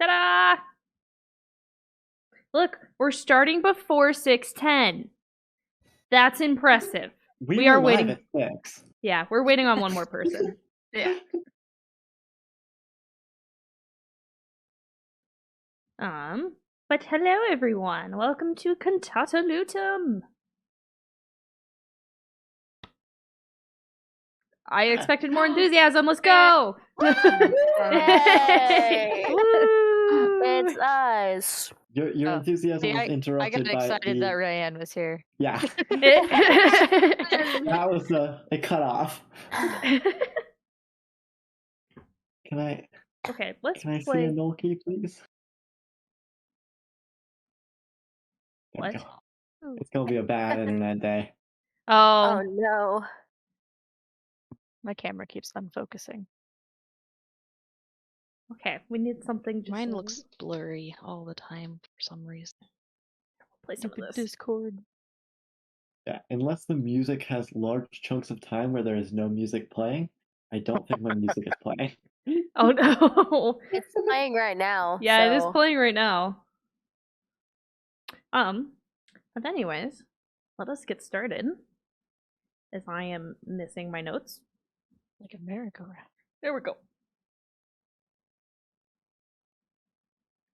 Ta-da! Look, we're starting before 6:10. That's impressive. We are were live waiting. at 6. Yeah, we're waiting on one more person. Yeah. But hello everyone. Welcome to Cantata Lutum. I expected more enthusiasm. Let's go! Yay! Woo! It's us. Your enthusiasm was I interrupted got by excited that Ryan was here. Yeah, It- that was a cutoff. Can I okay, let's see play. a null key, please? There we What? go. It's gonna be a bad internet day. Oh Oh, no. My camera keeps unfocusing. okay. We need something. Just Mine so- looks blurry all the time for some reason. play some of this. Discord. Yeah, unless the music has large chunks of time where there is no music playing, I don't think my music is playing. Oh no! It's playing right now. Yeah, it is so- playing right now. But anyways, let us get started. As I am missing my notes. Like a merry-go-round. There we go.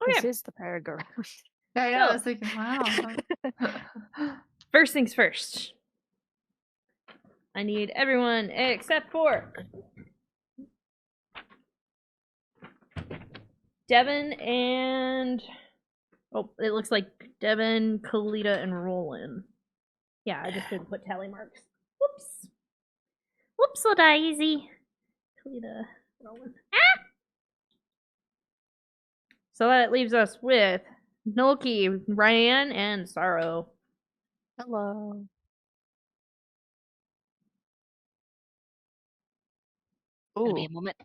This Okay, is the merry-go-round. I know, So- I was thinking, wow. first things first. I need everyone except for Devin and it looks like Devin, Kalita, and Roland. Yeah, I just didn't put tally marks. Whoops. Whoops, daisy. Kalita, Roland. Ah! So that leaves us with Nolki, Ryan, and Sorrow. Hello. Give me a moment.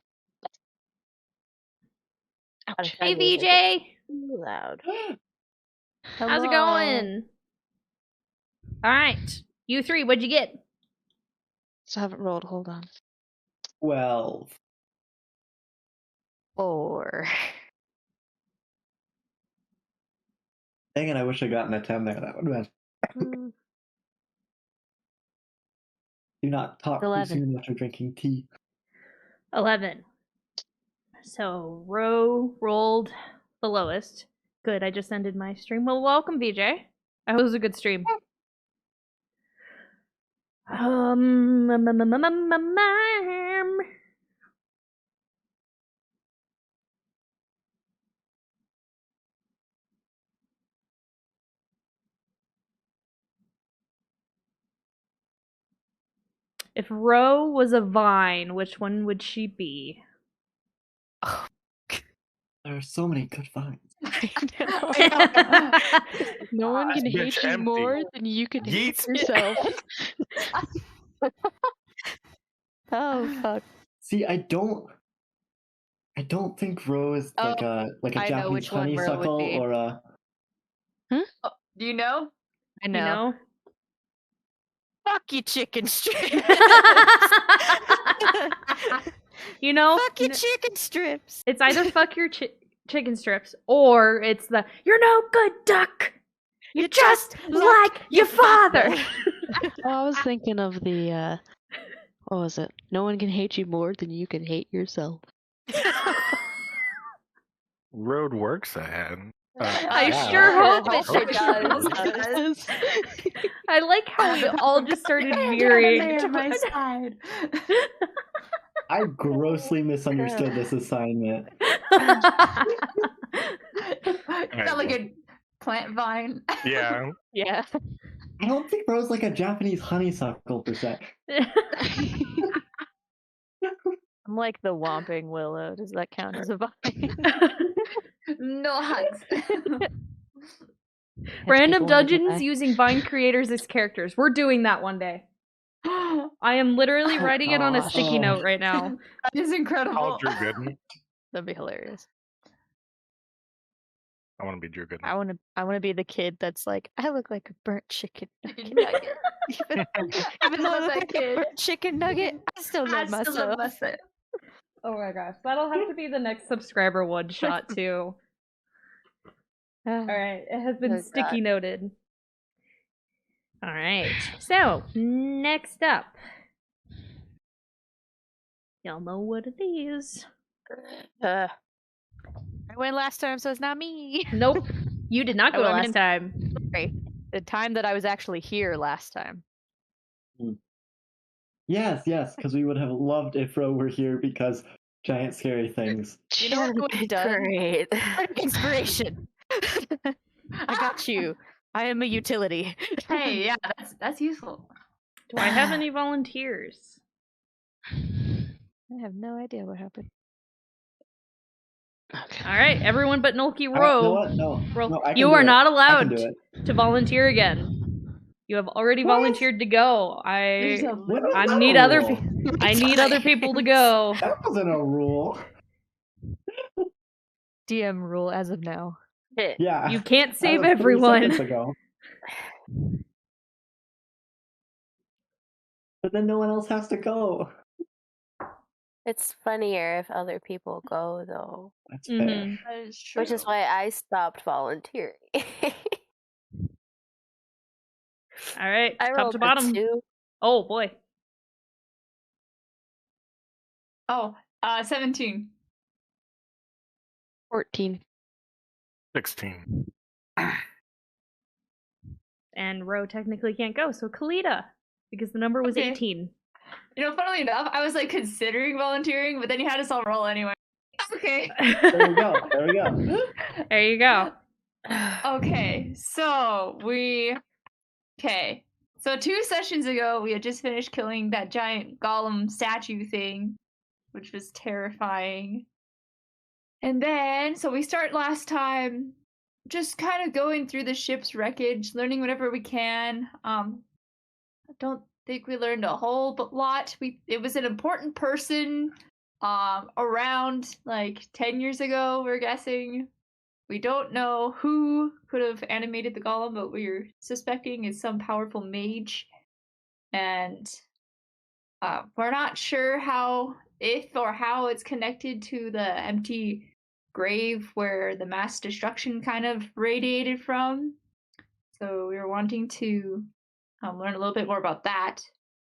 Ouch. Hey, VJ! Too loud. How's it going? Alright. You three, what'd you get? Still haven't rolled. Hold on. 12. 4. Dang it, I wish I'd gotten a 10 there. That would have been. Do not talk too 11. soon after drinking tea. 11. So, Ro rolled the lowest. Good, I just ended my stream. Well, welcome, VJ. I hope it was a good stream. If Ro was a vine, which one would she be? There are so many good finds. No one can This hate bitch you empty. more than you can hate Yeet. yourself. Oh fuck. See, I don't think Ro is like a I know Japanese which one Ro would honeysuckle be. or a. Do you know? I You know. know? Fuck you, chicken strips. You know? Fuck you, chicken strips. It's either fuck your chicken strips or it's the you're no good duck. You're just like your father. Oh, I was thinking of the, what was it? No one can hate you more than you can hate yourself. Road works ahead. I Yeah. sure hope It sure does. I like how we all just started veering. to my side. I grossly misunderstood this assignment. Not like a plant vine. Yeah. Yeah. I don't think Ro's like a Japanese honeysuckle per se. I'm like the Whomping Willow. Does that count as a vine? No hugs. Random people in the dungeons eye. using Vine creators as characters. We're doing that one day. I am literally Oh, writing it on a gosh. sticky Oh. note right now. That is incredible. Call Drew Gooden. That'd be hilarious. I want to be Drew Gooden. I wanna be the kid that's like, I look like a burnt chicken Chicken nugget. nugget. Even though I love look that like a kid. burnt chicken nugget, I still love myself. myself. Oh my gosh, that'll have to be the next subscriber one shot too. All right, it has been Oh, sticky noted. All right, so next up, y'all know what it is. I went last time, so it's not me. Nope, you did not go Oh, I last mean- time. Sorry. The time that I was actually here last time. Yes, because we would have loved if Ro were here because giant scary things. You know what I would have done? Great. Bardic inspiration. I got you. I am a utility. Hey, yeah, that's useful. Do I have any volunteers? I have no idea what happened. Okay. All right, everyone but Nolki You know Ro. what? No, I can You do are it. not I can allowed do it. to volunteer again. You have already What? volunteered to go. There's a What limit. was I that need a other rule? I need other people to go. That wasn't a rule. DM rule as of now. Yeah. You can't that save was 3 everyone. seconds ago. But then no one else has to go. It's funnier if other people go, though. That's fair. Mhm. That is true. Which is why I stopped volunteering. All right, I top rolled to a bottom. 2. Oh boy. Oh, 17. 14. 16. And Ro technically can't go, so Kalita, because the number was Okay. 18. You know, funnily enough, I was like considering volunteering, but then you had us all roll anyway. Okay. There we go. There we go. There you go. Okay, so So 2 sessions ago, we had just finished killing that giant golem statue thing, which was terrifying. And then, so we start last time just kind of going through the ship's wreckage, learning whatever we can. I don't think we learned a whole lot. It was an important person around like 10 years ago, we're guessing. We don't know who could have animated the golem, but we're suspecting it's some powerful mage. And we're not sure if or how it's connected to the empty grave where the mass destruction kind of radiated from. So we were wanting to learn a little bit more about that.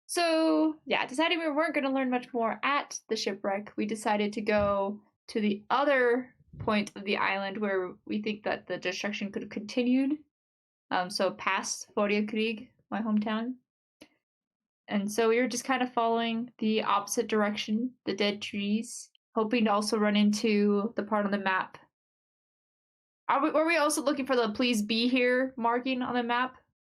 So, yeah, deciding we weren't going to learn much more at the shipwreck, we decided to go to the other point of the island where we think that the destruction could have continued. So past Krieg, my hometown. And so we were just kind of following the opposite direction, the dead trees, hoping to also run into the part on the map. Were we also looking for the please be here marking on the map?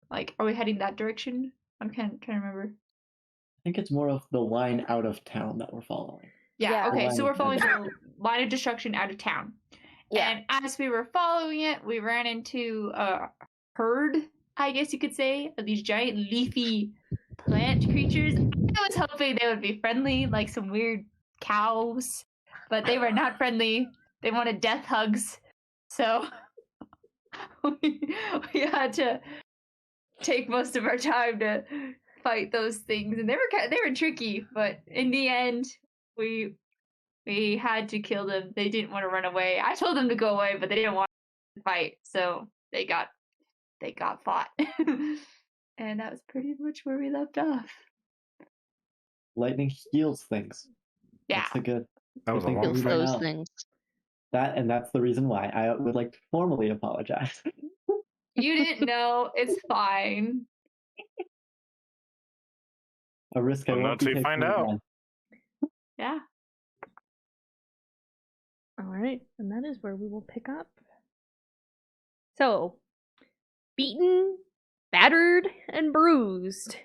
Like, are we heading that direction? I'm trying to remember. I think it's more of the line out of town that we're following. Yeah, Yeah. okay, The so line we're of following town. the line of destruction out of town. Yeah. And as we were following it, we ran into a herd, I guess you could say, of these giant leafy plant creatures. I was hoping they would be friendly, like some weird cows, but they were not friendly. They wanted death hugs. So we had to take most of our time to fight those things, and they were tricky, but in the end we had to kill them. They didn't want to run away. I told them to go away, but they didn't want to fight, so they got fought. And that was pretty much where we left off. Lightning heals things. Yeah. That's a good That was a thing long to Feels leave fight. out. those things. That's the reason why I would like to formally apologize. You didn't know. It's fine. A risk I Well, won't not be till you taking find out. again. Yeah. All right, and that is where we will pick up. So, beaten, battered, and bruised.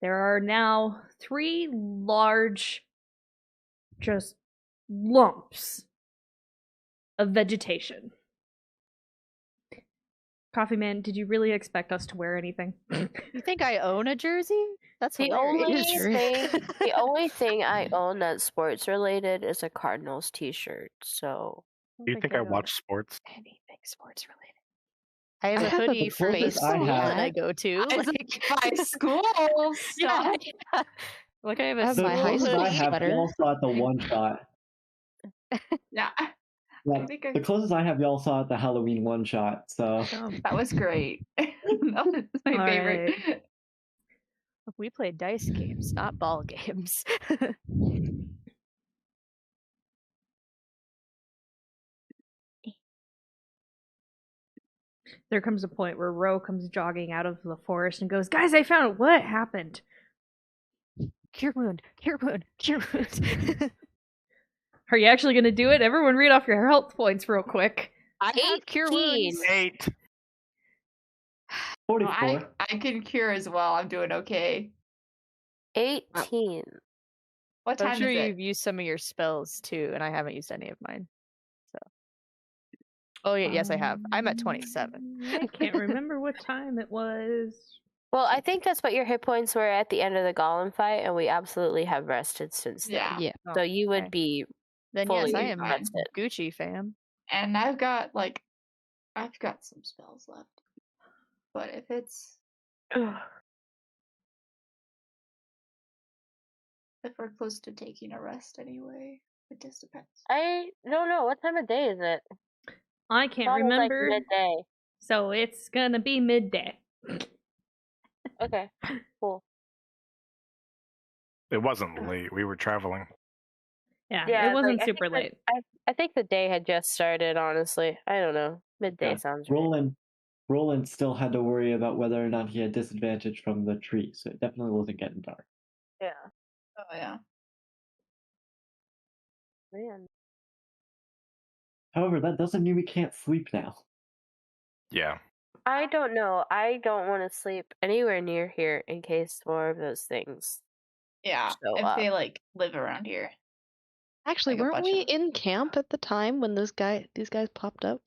There are now 3 large, just lumps of vegetation. Coffee Man, did you really expect us to wear anything? You think I own a jersey? That's The only hilarious. the only thing I own that's sports related is a Cardinals T-shirt. So Do you think I watch sports? anything sports related? I have I a have a hoodie for closest baseball I have- that I go to. It's like my school Yeah. stuff. Like I have I a have The my high school closest school I hoodie. have sweater. almost got the one shot. Yeah. Yeah, think I, the closest I have, y'all saw at the Halloween one shot. So Oh, that was great. That was my All favorite. We play dice games, not ball games. there comes a point where Ro comes jogging out of the forest and goes, "Guys, I found it. What happened?" Cure wound, cure wound, cure wound. Are you actually going to do it? Everyone read off your health points real quick. I have cure 18. wounds. 8. 44. I can cure as well. I'm doing okay. 18. What I'm time sure is it? you've used some of your spells too, and I haven't used any of mine. So. Oh yeah, yes I have. I'm at 27. I can't remember what time it was. Well, I think that's what your hit points were at the end of the golem fight, and we absolutely have rested since then. Yeah. Yeah. So you would okay. be Then fully yes, I am fine. rested. Gucci fam. And I've got some spells left. But if it's if we're close to taking a rest anyway, it just depends. I don't know. What time of day is it? I can't Thought it was like remember. midday. So it's going to be midday. Okay, cool. It wasn't late. We were traveling. Yeah, Yeah, it wasn't like, super late. I think the day had just started, honestly. I don't know. Midday Yeah, sounds right. Roland still had to worry about whether or not he had disadvantage from the tree, so it definitely wasn't getting dark. Yeah. Oh yeah. Man. However, that doesn't mean we can't sleep now. Yeah. I don't know. I don't want to sleep anywhere near here in case more of those things Yeah. show If up. they live around here. Actually, Like a weren't bunch we of- in camp at the time when these guys popped up?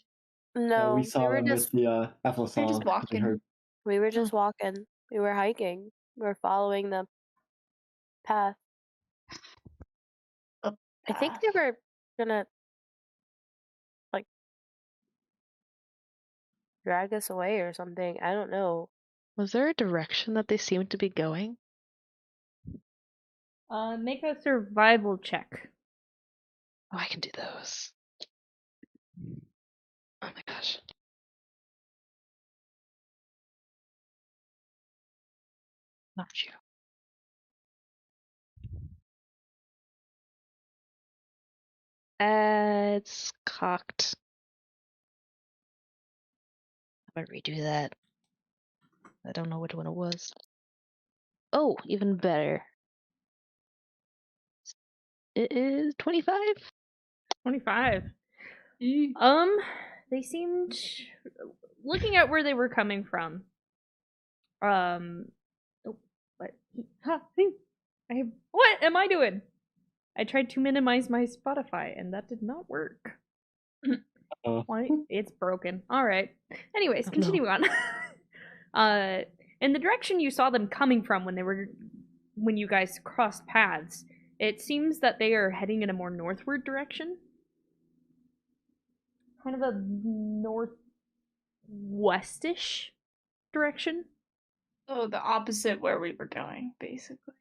No, we saw were them just with the Ethel walking. we were just walking. We were hiking. We were following the path. Up I think path. they were gonna like drag us away or something. I don't know. Was there a direction that they seemed to be going? Make a survival check. Oh, I can do those. Oh my gosh. Not you. It's cocked. I'm gonna redo that. I don't know which one it was. Oh, even better. It is 25. 25. Eee. They seemed, looking at where they were coming from. Oh, what? What am I doing? I tried to minimize my Spotify and that did not work. Why? It's broken. All right. Anyways, Oh, no. continue on. In the direction you saw them coming from when you guys crossed paths, it seems that they are heading in a more northward direction. Kind of a northwestish direction. Oh, the opposite where we were going, basically.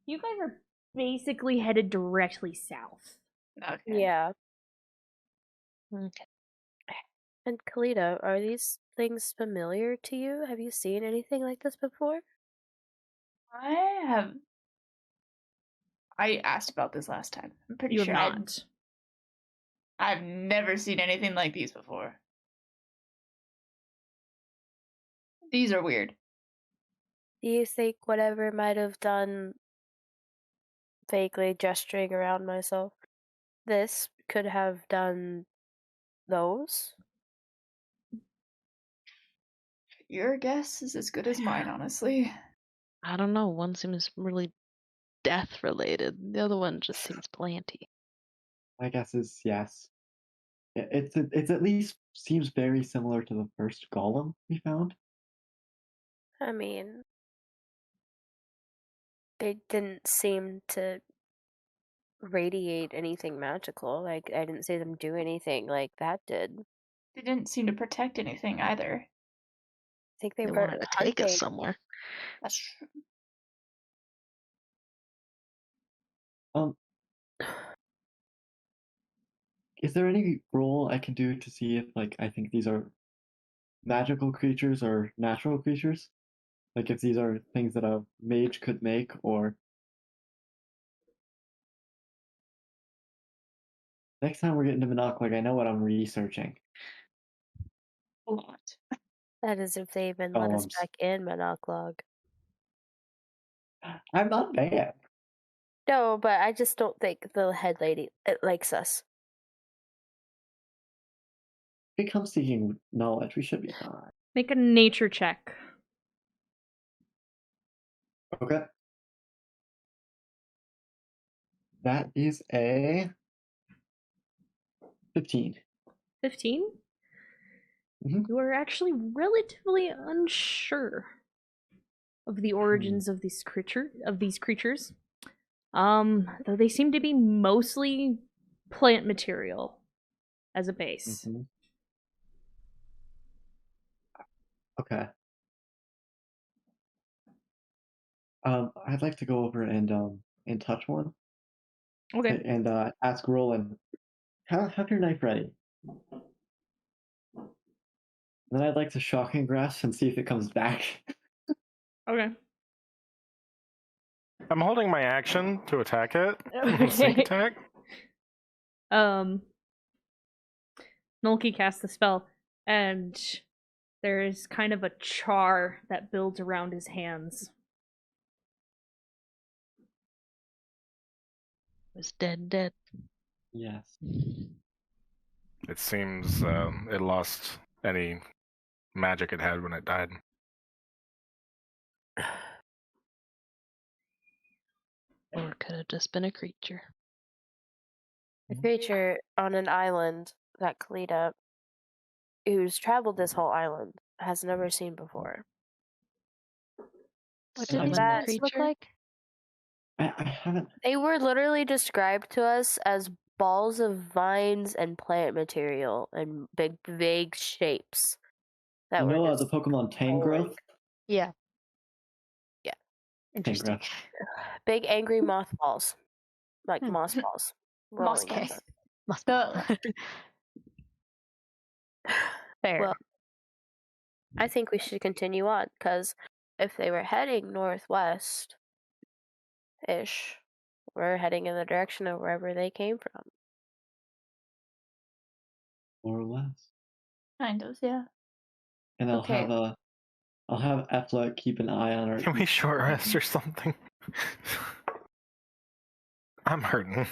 You guys are basically headed directly south. Okay. Yeah. Okay. And Kalita, are these things familiar to you? Have you seen anything like this before? I asked about this last time. I'm pretty You have sure not. I've never seen anything like these before. These are weird. Do you think whatever might have done vaguely gesturing around myself, this could have done those? Your guess is as good as mine, honestly. I don't know. One seems really death related. The other one just seems planty. My guess is yes. It's at least seems very similar to the first golem we found. I mean, they didn't seem to radiate anything magical. Like, I didn't see them do anything like that did. They didn't seem to protect anything either. I think they They were wanted to take us hunting. somewhere. That's true. Um, is there any roll I can do to see if like I think these are magical creatures or natural creatures? Like if these are things that a mage could make, or next time we're getting to Monocle, I know what I'm researching. A lot. That is if they even let us Golems. back in Monoclog. I'm not bad. No, but I just don't think the head lady likes us. If we come seeking knowledge, we should be fine. Make a nature check. Okay. That is a 15. 15? Mhm. You are actually relatively unsure of the origins of these creatures. Though they seem to be mostly plant material as a base. Mm-hmm. Okay. I'd like to go over and touch one. Okay. And ask Roland, have your knife ready. Then I'd like to shocking grasp and see if it comes back. Okay. I'm holding my action to attack it. Okay. Sneak attack. Nulki casts the spell, and there's kind of a char that builds around his hands. Was dead. Yes. It seems it lost any magic it had when it died. Or could have just been a creature. A creature on an island that Kalita, who's traveled this whole island, has never seen before. What did did these the guys creature look like? I haven't. They were literally described to us as balls of vines and plant material and big, vague shapes that You were know just the Pokemon rolling. Tangrowth? Yeah. Yeah. Interesting. Tangrowth. Big, angry mothballs, like Hmm. moss balls, Moss rolling at balls. us. Must The- Fair. Well, I think we should continue on because if they were heading northwest ish, we're heading in the direction of wherever they came from. More or less. Kind of, yeah. And I'll Okay. have Efla keep an eye on her. Can we short rest or something? I'm hurting.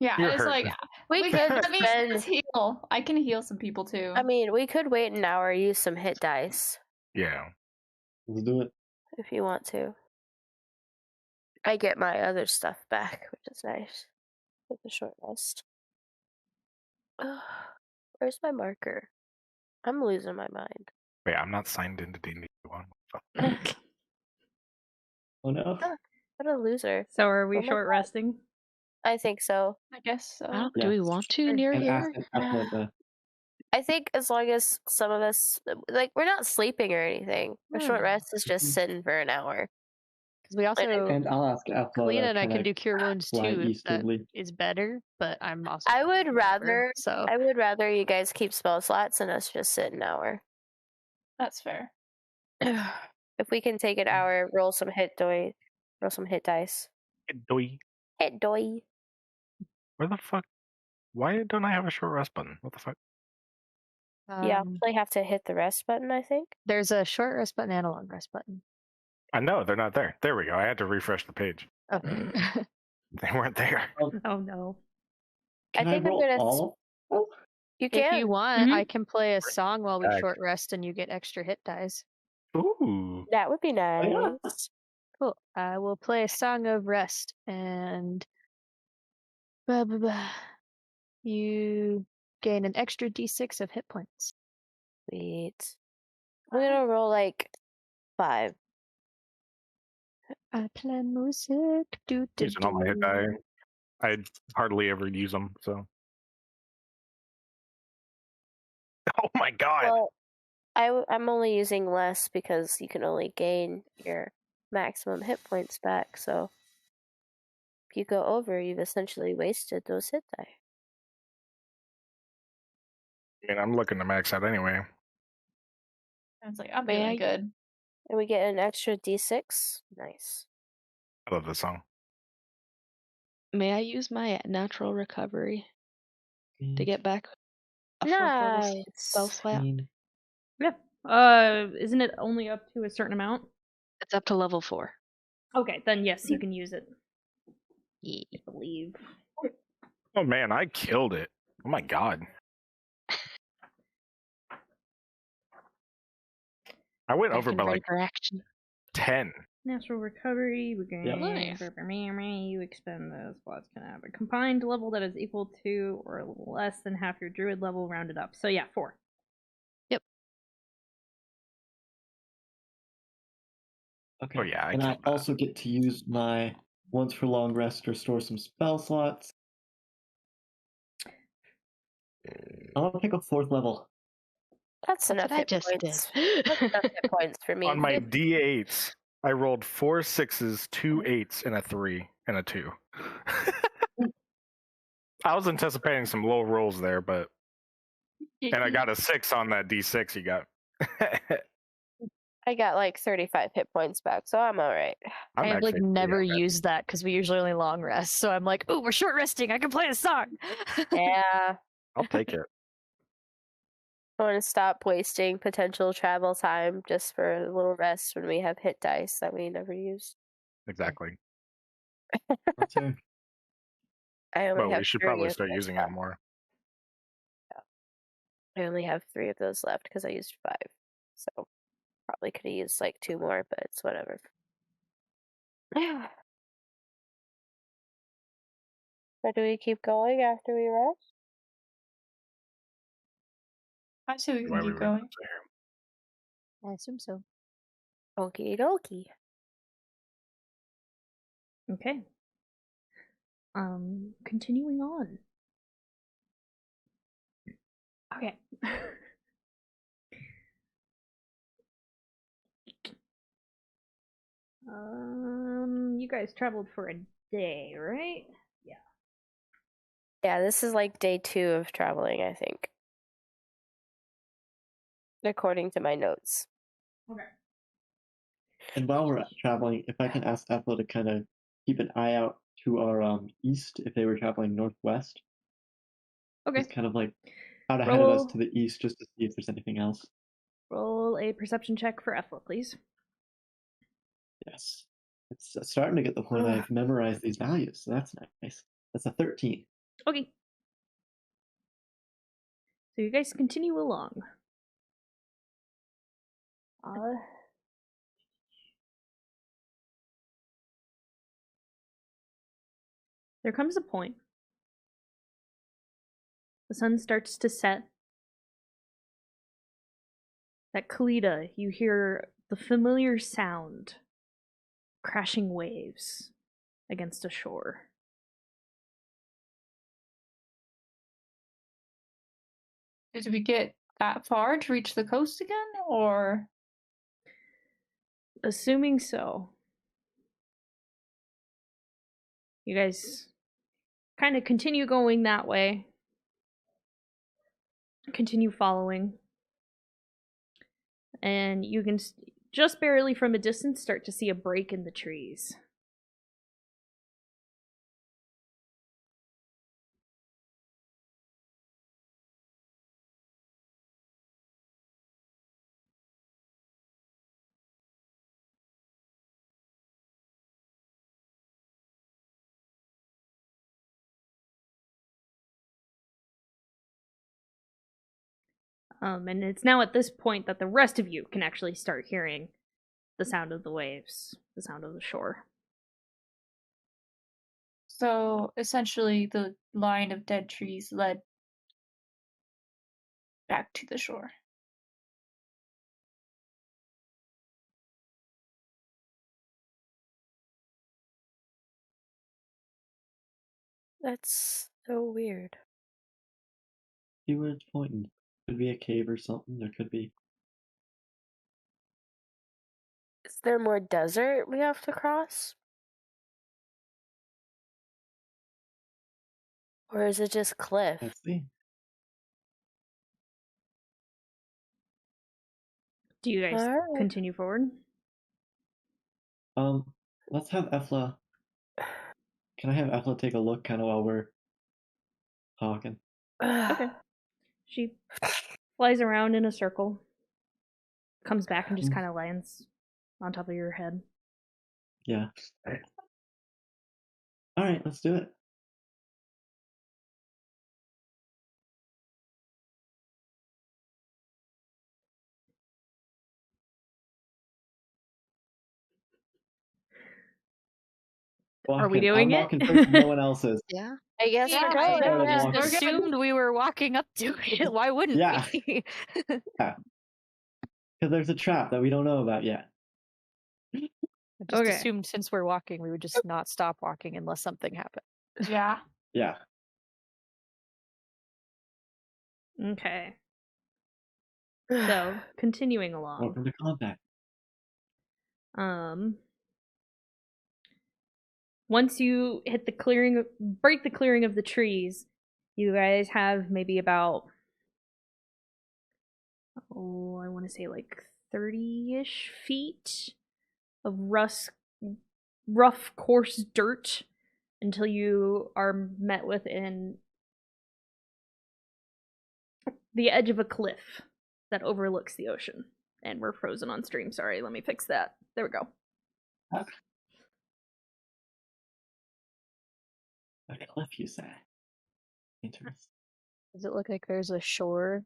Yeah, You're it's hurting. like We we could let me spend. let's heal. I can heal some people too. I mean, we could wait an hour, use some hit dice Yeah. Let's do it. if you want to. I get my other stuff back, which is nice. With a short rest. Where's my marker? I'm losing my mind. Wait, I'm not signed into D&D 1. Oh no. What a loser. So are we Oh my short God. resting? I think so. I guess so. Do we want to near And here? ask Efla to. I think as long as some of us, like, we're not sleeping or anything. A short rest is just sitting for an hour. Because we also, And I'll ask Efla Kalina to and I can kinda do cure wounds fly too if that easterly. is better, but I'm also. I would rather, So I would rather you guys keep spell slots and us just sit an hour. That's fair. If we can take an hour, roll some hit dice. Doi. Hit doy. Where the fuck? Why don't I have a short rest button? What the fuck? Yeah, they have to hit the rest button, I think. There's a short rest button and a long rest button. I know, they're not there. There we go. I had to refresh the page. Oh. They weren't there. Oh no. Can I think I'm roll gonna. all? Oh, You If can. you want, Mhm. I can play a song while we Back. short rest and you get extra hit dice. Ooh. That would be nice. yeah. Cool. I will play a song of rest and blah, blah, blah. You gain an extra d6 of hit points. Sweet. I'm gonna roll like 5. I play music. Do, do, Using all my hit die. do. I hardly ever use them, so. Oh my god! Well, I'm only using less because you can only gain your maximum hit points back. So if you go over, you've essentially wasted those hit die. I mean, I'm looking to max out anyway. I was like, I'm May doing I- good. And we get an extra d6. Nice. I love this song. May I use my natural recovery to get back a 4th level spell Nice. slot? Yeah. Isn't it only up to a certain amount? It's up to level 4. Okay, then yes, you can use it. Yeah. I believe. Oh man, I killed it. Oh my god. I went Back over and by ready like for action. 10. Natural recovery. We Yep. gain. You expend the slots can have a combined level that is equal to or less than half your druid level rounded up. So yeah, 4. Okay. Oh yeah, I and I killed that. also get to use my once for long rest to restore some spell slots. I want to pick up 4th level. That's That's enough what I hit just points. did. That's enough hit points for me. On my D8s, I rolled 4 6s, 2 8s, and a 3 and a 2. I was anticipating some low rolls there, but and I got a 6 on that D6 you got. I got like 35 hit points back, so I'm alright. I'm I have like actually pretty never on that. used that because we usually only long rest. So I'm like, oh, we're short resting. I can play a song. Yeah. I'll take it. I want to stop wasting potential travel time just for a little rest when we have hit dice that we never use. Exactly. Let's hear. I only But have we should 3 probably of start those using left. it more. I only have 3 of those left because I used 5. So probably could have used like 2 more, but it's whatever. So do we keep going after we rest? I say we Why can we keep would going. say here. I assume so. Okie dokie. Okay. Continuing on. Okay. You guys traveled for a day, right? Yeah, this is like day 2 of traveling, I think. According to my notes. Okay. And while we're traveling, if I can ask Ethel to kind of keep an eye out to our east if they were traveling northwest. Okay. Just kind of like out ahead of us Roll. to the east just to see if there's anything else. Roll a perception check for Ethel, please. Yes. It's starting to get the point I've memorized these values, so that's nice. That's a 13. Okay. So you guys continue along. There comes a point. The sun starts to set. At Kalita, you hear the familiar sound. Crashing waves against a shore. Did we get that far to reach the coast again, or Assuming so. You guys kind of continue going that way. Continue following. And you can just barely from a distance start to see a break in the trees. And it's now at this point that the rest of you can actually start hearing the sound of the waves, the sound of the shore. so essentially the line of dead trees led back to the shore? That's so weird. See where it's pointing. Could be a cave or something. There could be. Is there more desert we have to cross? Or is it just cliff? Let's see. Do you guys Alright. continue forward? Let's have Efla. Can I have Efla take a look kind of while we're talking? Okay. She flies around in a circle, comes back and just kind of lands on top of your head. Yeah. All right, let's do it. Are we Walking. doing I'm it? walking first. No one else is. Yeah. I guess Yeah, we're I going. started yeah. walking. We're good. Assumed we were walking up to it. Why wouldn't Yeah. we? Because there's a trap that we don't know about yet. I just Okay. assumed since we're walking, we would just not stop walking unless something happened. Yeah. Yeah. Okay. So, continuing along. Welcome to combat. Once you hit the clearing, break the clearing of the trees, you guys have maybe about, I want to say like 30-ish feet of rough, coarse dirt until you are met within the edge of a cliff that overlooks the ocean. And we're frozen on stream. Sorry, let me fix that. There we go. A cliff, you say? Interesting. Does it look like there's a shore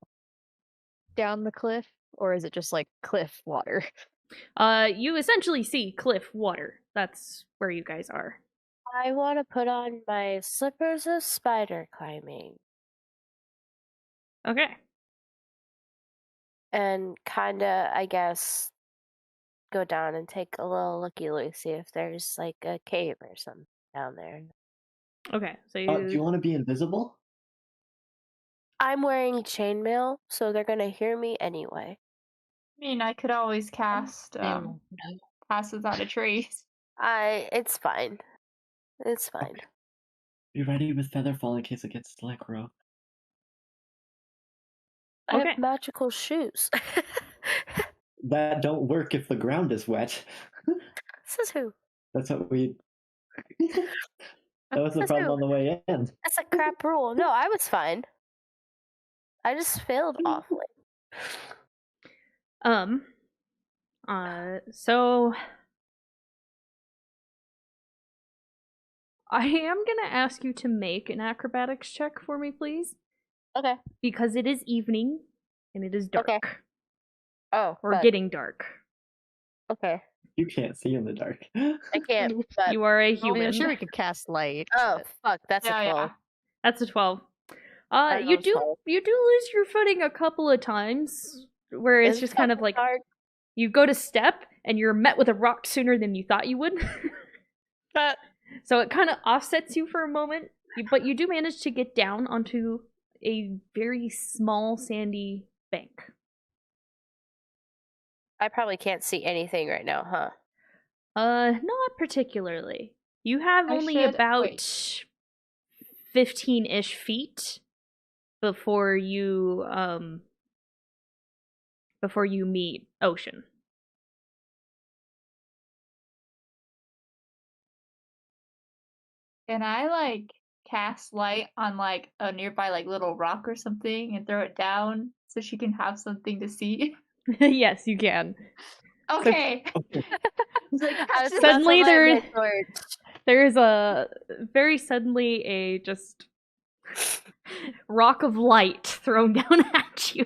down the cliff, or is it just like cliff water? You essentially see cliff water. That's where you guys are. I want to put on my slippers of spider climbing Okay. and kinda, I guess, go down and take a little looky-loo, see if there's like a cave or something down there. Okay. So Do you want to be invisible? I'm wearing chainmail, so they're gonna hear me anyway. I mean, I could always cast No. pass without a trace. It's fine. It's fine. Be ready with Featherfall in case it gets like rough. I Okay. have magical shoes. That don't work if the ground is wet. Says who? That's what we. That was the Says problem who? on the way in. That's a crap rule. No, I was fine. I just failed awfully. So I am gonna ask you to make an acrobatics check for me, please, Okay. because it is evening and it is dark. Okay. Oh, Or but, getting dark. okay. You can't see in the dark. I can't. But, You are a I mean, human. I'm sure we could cast light. oh, but- fuck. That's Yeah, a 12. yeah. That's a 12. I You rolled do 12. you do lose your footing a couple of times where it's It's just kind of fucking like dark. you go to step and you're met with a rock sooner than you thought you would. So it kind of offsets you for a moment, but you do manage to get down onto a very small sandy bank. I probably can't see anything right now, huh? Not particularly. You have I only should- about wait. 15-ish feet before you meet ocean. Can I like cast light on like a nearby like little rock or something and throw it down so she can have something to see? Yes, you can. Okay. It's like, Suddenly there- there. There's a very suddenly a just rock of light thrown down at you.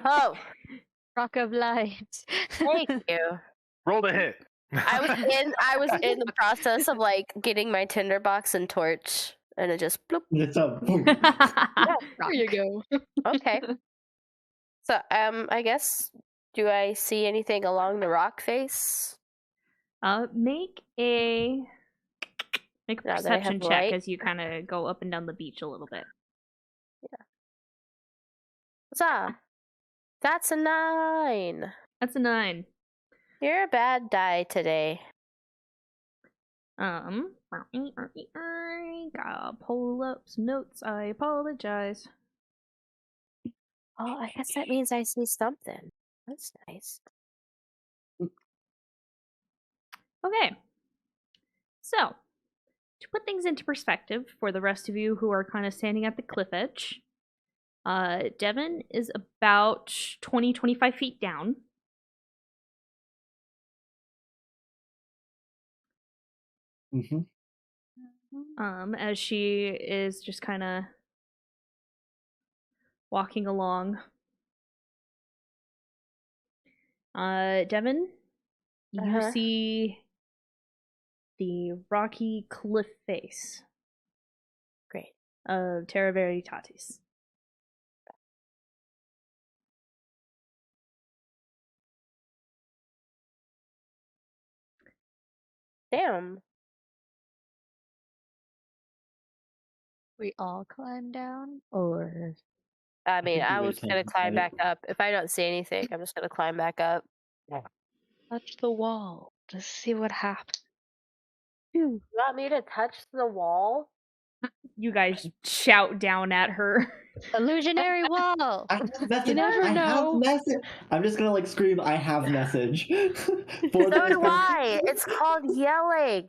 Oh, Rock of light. thank you. Roll the hit. I was in the process of like getting my tinderbox and torch, and it just bloop. It's a boom. There you go. Okay. So I guess, do I see anything along the rock face? Make a Now that I perception have check light? as you kind of go up and down the beach a little bit. Huzzah! That's a 9. That's a 9. You're a bad die today. Gotta pull up some notes. I apologize. Oh, I guess that means I see something. That's nice. Okay. So, to put things into perspective for the rest of you who are kind of standing at the cliff edge, Devin is about 20, 25 feet down. As she is just kind of walking along. Devin, you see the rocky cliff face Great. of Terra Veritatis. Damn. We all climb down, or I mean, think we I was wait till gonna climb night. back up. If I don't see anything, I'm just gonna climb back up. Touch the wall to see what happens. You want me to touch the wall? You guys shout down at her. illusionary wall. I have message. never I have know. message. I'm just gonna like scream. I have message. So do I. It's called yelling.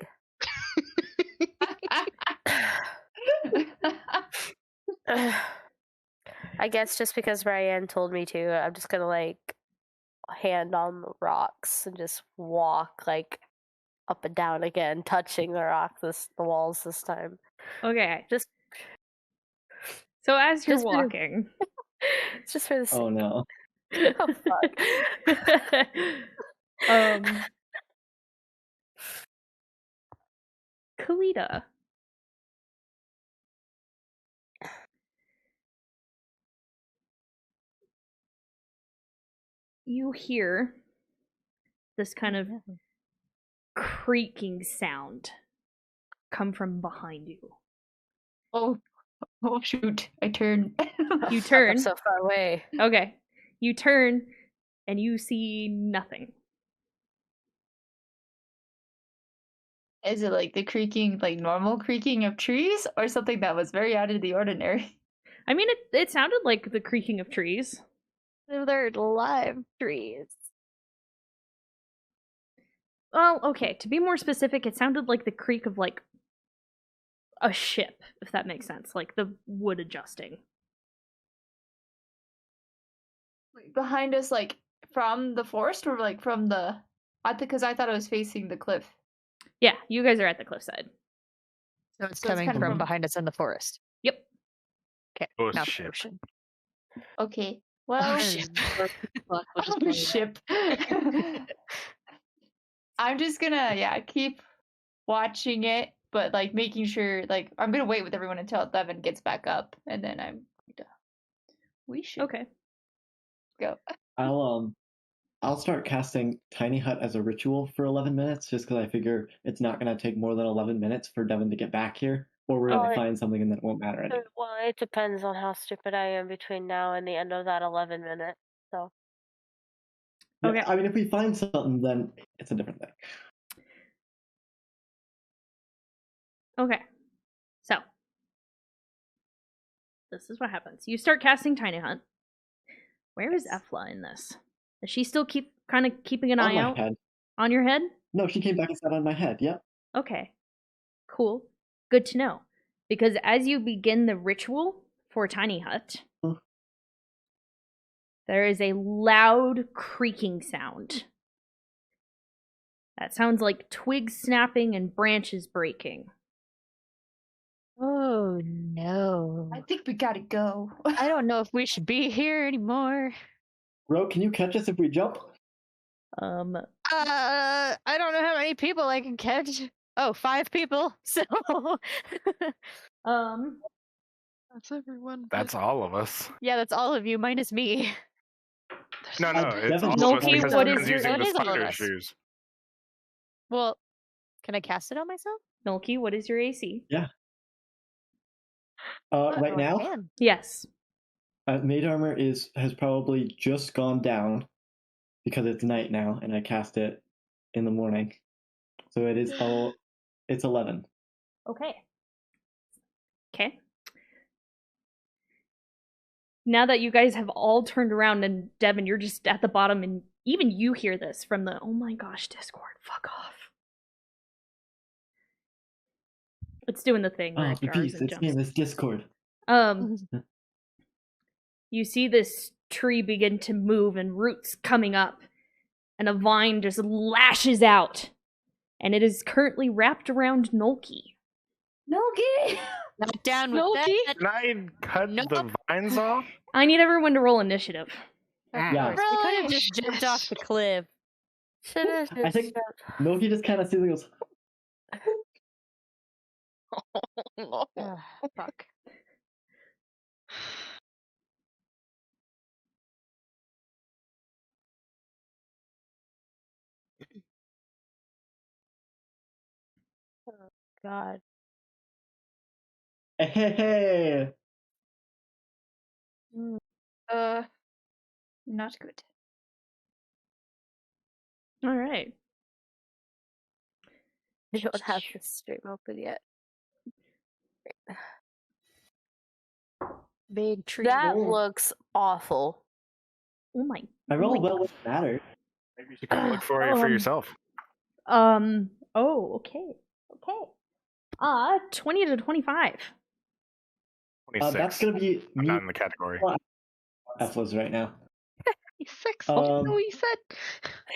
I guess just because Ryan told me to, I'm just gonna like hand on the rocks and just walk like up and down again, touching the walls this time. Okay. Just So as you're Just for the- walking. it's just for the sake. Oh no. Oh fuck. Kalita. You hear this kind of creaking sound come from behind you. Oh shoot! I turn. You Fuck, turn. I'm so far away. Okay. You turn and you see nothing. Is it like the creaking, like normal creaking of trees, or something that was very out of the ordinary? I mean, it sounded like the creaking of trees. They're live trees. Well, okay, to be more specific, it sounded like the creak of like a ship, if that makes sense, like the wood adjusting. Behind us, like from the forest, or like from the? Because I thought it was facing the cliff. Yeah, you guys are at the cliffside. So it's So it's coming kind of from from- behind us in the forest. Yep. Okay, Oh, not the shit. ocean. Okay. Well, shit. oh ship. I'm just gonna keep watching it, but like making sure like I'm gonna wait with everyone until Devin gets back up, and then we should Okay. go. I'll start casting Tiny Hut as a ritual for 11 minutes, just because I figure it's not gonna take more than 11 minutes for Devin to get back here, or we're gonna Oh, find something and then it won't matter anymore. Well, it depends on how stupid I am between now and the end of that 11 minutes. So Yeah, Okay. I mean, if we find something, then it's a different thing. Okay. So, this is what happens. You start casting Tiny Hunt. Where is Efla in this? Does she still kind of keeping an On eye my out head. on your head? No, she came back and sat on my head. Yep. Okay. Cool. Good to know. Because as you begin the ritual for Tiny Hut, Huh. there is a loud creaking sound. That sounds like twigs snapping and branches breaking. Oh no. I think we gotta go. I don't know if we should be here anymore. Ro, can you catch us if we jump? I don't know how many people I can catch. Oh, 5 people. So That's everyone. That's all of us. yeah, that's all of you minus me. No, it's Devin, all of us Nolki, because what Devin's is your- using It the is all of spider us. shoes. Well, can I cast it on myself? Milky, what is your AC? Right Oh, I now, can. Yes. Mage Armor has probably just gone down because it's night now, and I cast it in the morning. So it's 11. Okay. Okay. now that you guys have all turned around and Devin, you're just at the bottom, and even you hear this from the, oh my gosh, Discord, fuck off. It's doing the thing where Oh, it the jars beast, and its name jumps. is Discord. You see this tree begin to move and roots coming up, and a vine just lashes out, and it is currently wrapped around Nolki. Nolki! Not down with Nolki? that. Can I cut Nope. the vines off? I need everyone to roll initiative. Yeah. We could have just jumped off the cliff. I think Noki just kind of sees and goes, Ugh, fuck. God. hey, hey, hey. Not good. All right. I don't have the stream open yet. Big tree. That roll. looks awful. Oh my. I oh rolled my well what mattered. Maybe you should come look for it for yourself. Oh, okay. Okay. 20 to 25. 26. That's gonna be I'm me. not in the category. Effla's right now. 26. What Um, we said?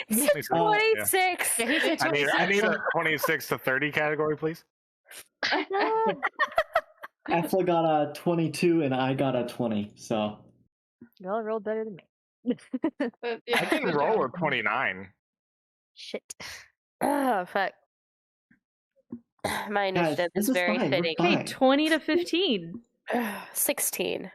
26. Yeah. 26. Yeah, he said I need 26. a 26 to 30 category, please. Effla got a 22 and I got a 20, so. Y'all rolled better than me. But, I can good roll job. a 29. Shit. Oh, fuck. My Guys, initiative this is is very fine. We're fitting. Okay, fine. 20 to 15. 16.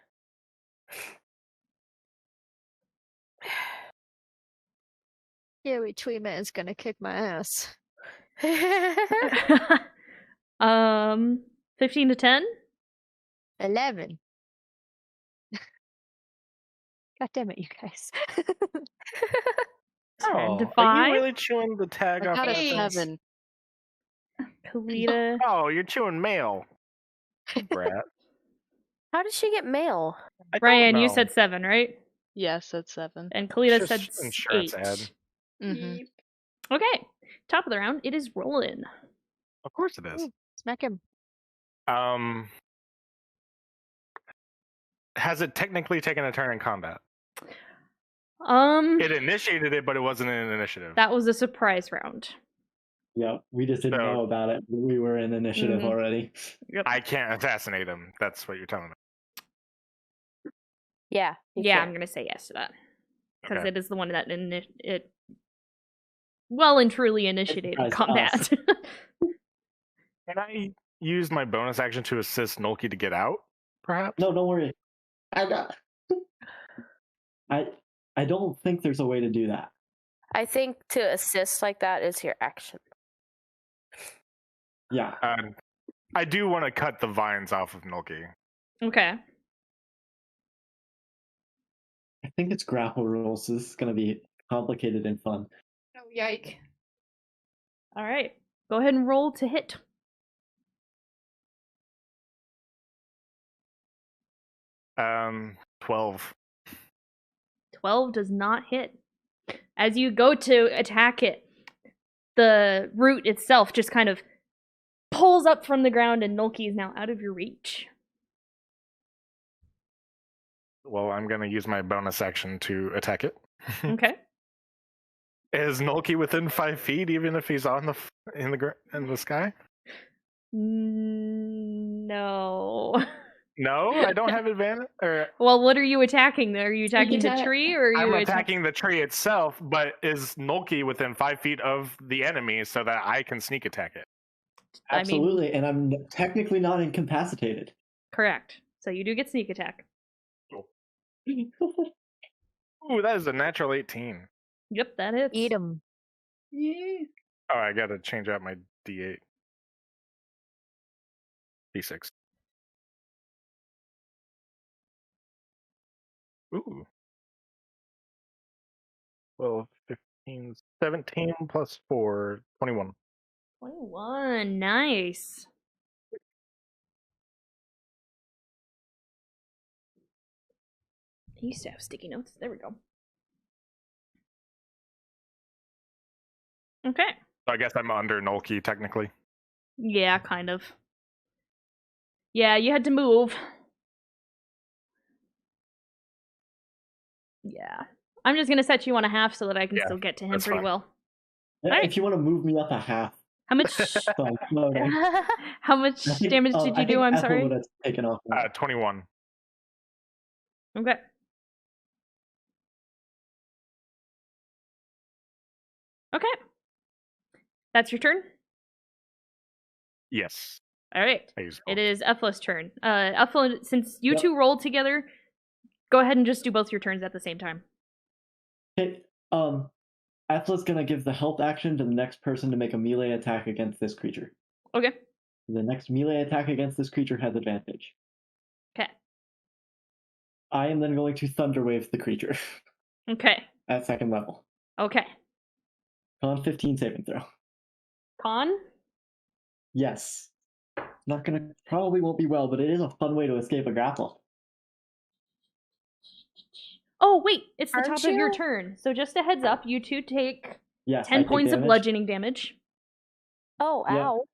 Yeah, wait, Twee Man's gonna kick my ass. 15 to 10? 11. God damn it, you guys. 10 to Are 5? you really chewing the tag I off got a that thing? 7. Kalita. Oh, you're chewing mail. Brat. How did she get mail? I don't Ryan, you know. said 7, right? Yes, it's 7. And Kalita It's said just insurance 8. ad. Mm-hmm. Yeep. Okay, top of the round, it is Roland. Of course it is. Ooh, smack him. Has it technically taken a turn in combat? It initiated it, but it wasn't an initiative. That was a surprise round. Yeah, we just didn't So- know about it. We were in initiative Mhm. already. Yep. I can't assassinate him. That's what you're telling me. Yeah. you Yeah, can't. I'm gonna say yes to that because Okay. it is the one that it well and truly initiated surprised combat. us. Can I use my bonus action to assist Nolki to get out? Perhaps. No, don't worry. I got. I don't think there's a way to do that. I think to assist like that is your action. Yeah. I do want to cut the vines off of Nolki. Okay. I think it's grapple rules. So this is going to be complicated and fun. Oh, yike. All right. Go ahead and roll to hit. 12. 12 does not hit. As you go to attack it, the root itself just kind of pulls up from the ground, and Nolki is now out of your reach. Well, I'm going to use my bonus action to attack it. Okay. Is Nolki within 5 feet, even if he's on in the sky? No. No, I don't have advantage. Or Well, what are you attacking there? Are you attacking the attack- tree, or are you I'm attacking the tree itself, but is Nolki within 5 feet of the enemy so that I can sneak attack it? I mean- Absolutely. And I'm technically not incapacitated. Correct. So you do get sneak attack. Ooh, that is a natural 18. Yep, that hits. Eat him. Yeah. Oh, I gotta change out my D8. D6. Ooh. 12, 15, 17 plus 4, 21. 21. Nice. I used to have sticky notes. There we go. Okay. So I guess I'm under Nolki technically. Yeah, kind of. Yeah, you had to move. Yeah. I'm just gonna set you on a half so that I can Yeah, still get to him that's pretty fine. well. Yeah, Alright. if you want to move me up a half, How much so I'm floating. how much I think, damage did I you do? think I'm Ethel sorry. would have taken off. 21. Okay. Okay. That's your turn? Yes. Alright. I use It both. is Ethla's turn. Ethla, since you Yep. two rolled together, go ahead and just do both your turns at the same time. Okay, Ethel's gonna give the help action to the next person to make a melee attack against this creature. Okay. The next melee attack against this creature has advantage. Okay. I am then going to Thunder Wave the creature Okay. at second level. Okay. Con 15 saving throw. Con? Yes. Not gonna, probably won't be well, but it is a fun way to escape a grapple. Oh, wait. It's the Aren't top of your you? turn. So just a heads up, you two take Yes, 10 I take points of damage. bludgeoning damage. Oh, Yeah. ow.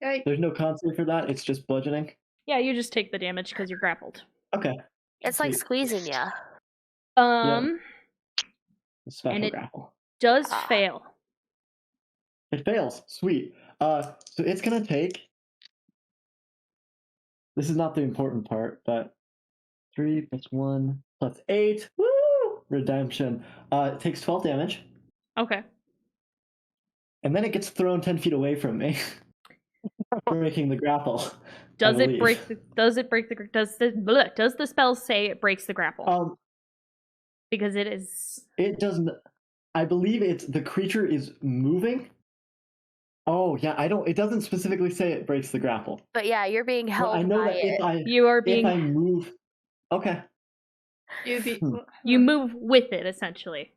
Yikes. There's no con save for that, it's just bludgeoning. Yeah, you just take the damage because you're grappled. Okay. It's like Sweet. Um, squeezing ya. A special and it- grapple. does Ah. fail. It fails. Sweet. So it's gonna take. This is not the important part, but 3 plus 1 plus 8. Woo! Redemption. It takes 12 damage, Okay. and then it gets thrown 10 feet away from me, breaking the grapple. Does I it break the does the spell say it breaks the grapple? Because it is It doesn't. I believe it's the creature is moving. Oh yeah, I don't. It doesn't specifically say it breaks the grapple. But yeah, you're being But held I know by that it. you are if being I move, okay. you move with it essentially.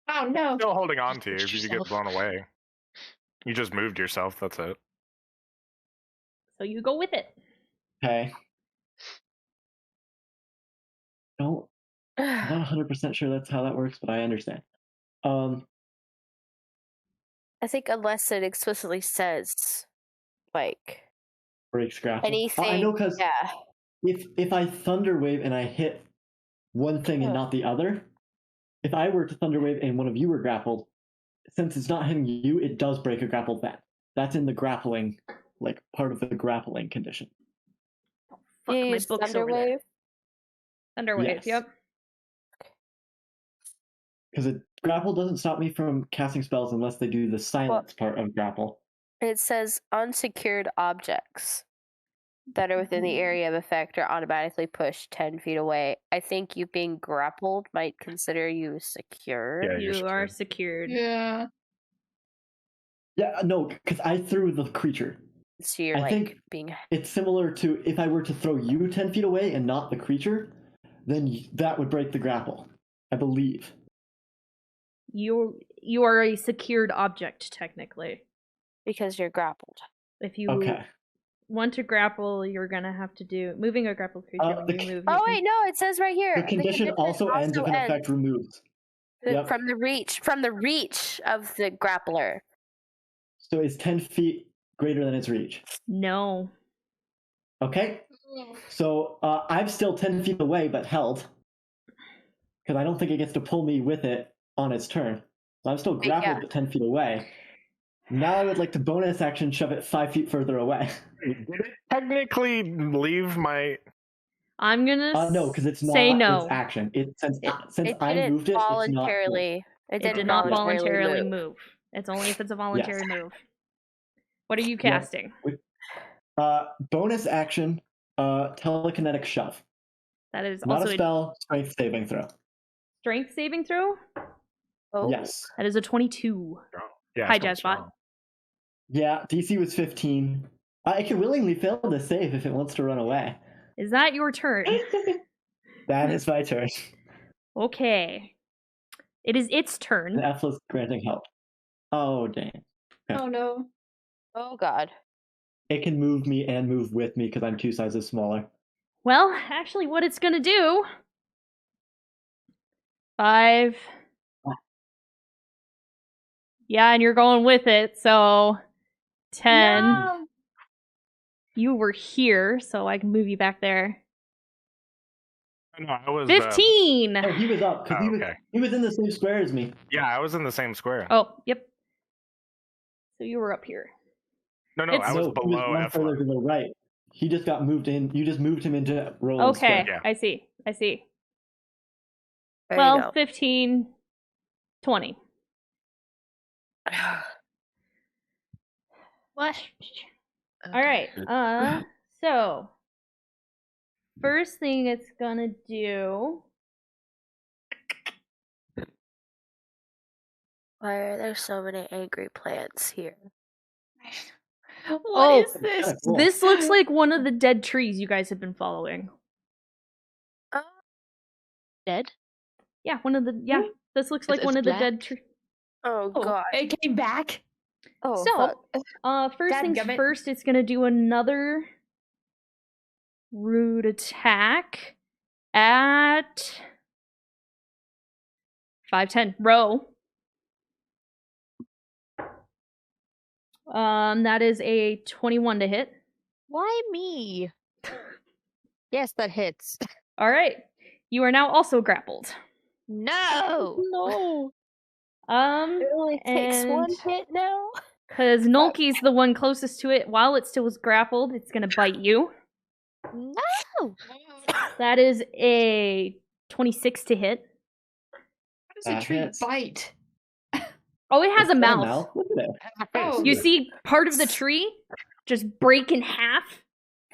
Oh no. Still holding on to you Push if you get yourself. blown away. You just moved yourself, that's it. So you go with it. Okay. Don't. I'm not 100% sure that's how that works, but I understand. I think unless it explicitly says, like, Breaks grapple. anything. I know because Yeah. if I thunder wave and I hit one thing and not the other, if I were to thunder wave and one of you were grappled, since it's not hitting you, it does break a grapple then. That's in the grappling, like part of the grappling condition. Fuck, You my use book's over Thunderwave? there. Thunderwave, Yes. yep. Because grapple doesn't stop me from casting spells unless they do the silence part of grapple. It says unsecured objects that are within the area of effect are automatically pushed 10 feet away. I think you being grappled might consider you secure. Yeah, you're You are secured. secured. Yeah. Yeah, no, because I threw the creature. So you're I like think being. it's similar to if I were to throw you 10 feet away and not the creature, then that would break the grapple, I believe. You are a secured object technically. Because you're grappled. If you Okay. want to grapple, you're gonna have to do moving a grappled creature when you move. Oh wait, no, it says right here. The condition also ends if an effect removes. Yep. From the reach of the grappler. So is 10 feet greater than its reach? No. Okay. So I'm still 10 feet away, but held. Because I don't think it gets to pull me with it on its turn. So I'm still grappled, but 10 feet away. Now I would like to bonus action shove it 5 feet further away. Did it technically leave my... I'm gonna No, because it's not say no. its action. Since It I didn't moved it, voluntarily. It did not voluntarily move. It's only if it's a voluntary move. What are you casting? Bonus action, telekinetic shove. That is Not also a spell, strength saving throw. Strength saving throw? Oh. Yes. That is a 22. Yeah, Hi, it's going Jazzbot. strong. Yeah, DC was 15. I can willingly fail this save if it wants to run away. Is that your turn? That is my turn. Okay. It is its The turn. Ethel's granting help. Oh, dang. Okay. Oh no. Oh god. It can move me and move with me because I'm 2 sizes smaller. Well, actually, what it's gonna do 5. Yeah, and you're going with it, so 10. No. You were here, so I can move you back there. No, I was 15! Oh, he was up because okay. he was in the same square as me. Yeah, I was in the same square. Oh, yep. So you were up here. No, It's- I was No, he below was one further to F11. the right. He just got moved in. You just moved him into Roland's Okay, square. Yeah. I see. There 12, you 15, 20. go. What? Alright, so first thing it's gonna do. Why are there so many angry plants here? What is That's this? kinda cool. This looks like one of the dead trees you guys have been following. Oh, Dead? Yeah, one of the this looks like It's one of the black? dead trees. oh Oh, god. it came back. Oh, So, fuck. first things Dadgummit. first, it's gonna do another rude attack at 5'10". Row. That is a 21 to hit. Why me? Yes, that hits. All right, you are now also grappled. No! No. It only takes one and hit now? because Nolki's the one closest to it, while it still was grappled, it's gonna bite you. No! That is a 26 to hit. How does a That tree hits. bite? Oh, it has a It's got mouth. Look at it. Oh, You see part of the tree just break in half,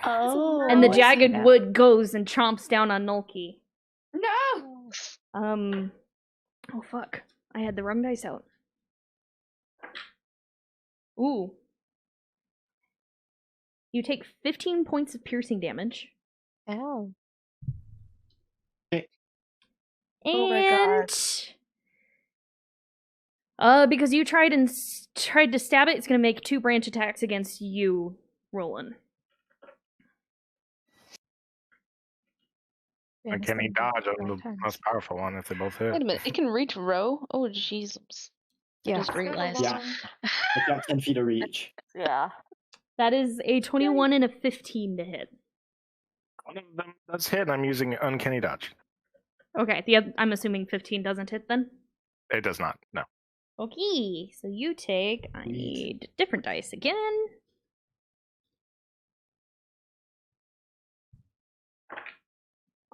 Oh. and the I see jagged now. wood goes and chomps down on Nolki. no! Oh fuck. I had the wrong dice out. Ooh. You take 15 points of piercing damage. Ow. Oh my And because you tried to stab it, it's gonna make 2 branch attacks against you, Roland. And can he dodge on the most powerful one if they both hit? Wait a minute. It can reach row? Oh, Jesus. I Yeah. just realized. Yeah. It's got 10 feet of reach. Yeah. That is a 21 and a 15 to hit. One of them does hit, and I'm using Uncanny Dodge. Okay, I'm assuming 15 doesn't hit then. It does not, no. Okay, so you take. I need different dice again.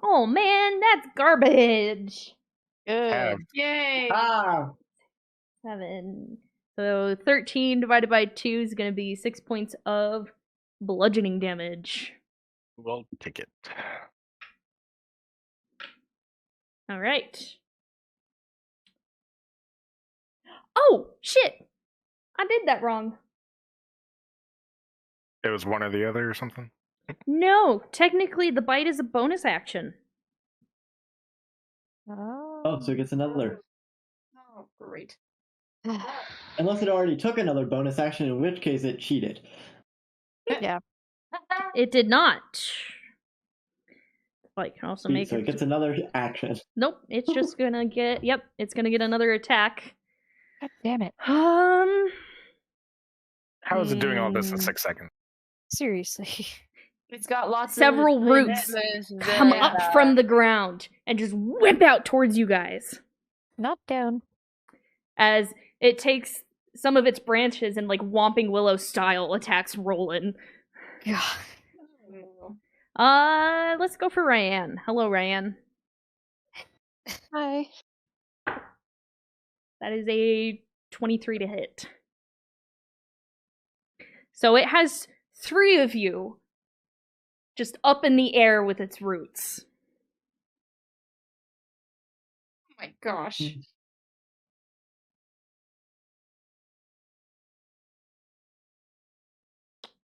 Oh man, that's garbage. Have. Yay! Ah! 7. So 13 divided by 2 is going to be 6 points of bludgeoning damage. We'll take it. All right. Oh, shit. I did that wrong. It was one or the other or something? No, technically the bite is a bonus action. Oh, so it gets another. Oh, great. Unless it already took another bonus action, in which case it cheated. Yeah. It did not. Bite can also make So it gets another action. Nope, it's just gonna get. Yep, it's gonna get another attack. God damn it. How is it doing all this in 6 seconds? Seriously. It's got lots Several of roots come up from the ground and just whip out towards you guys. Not down. As it takes some of its branches and, like, Whomping Willow style, attacks Roland. Yeah. Let's go for Ryan. Hello, Ryan. Hi. That is a 23 to hit. So it has 3 of you just up in the air with its roots. Oh my gosh.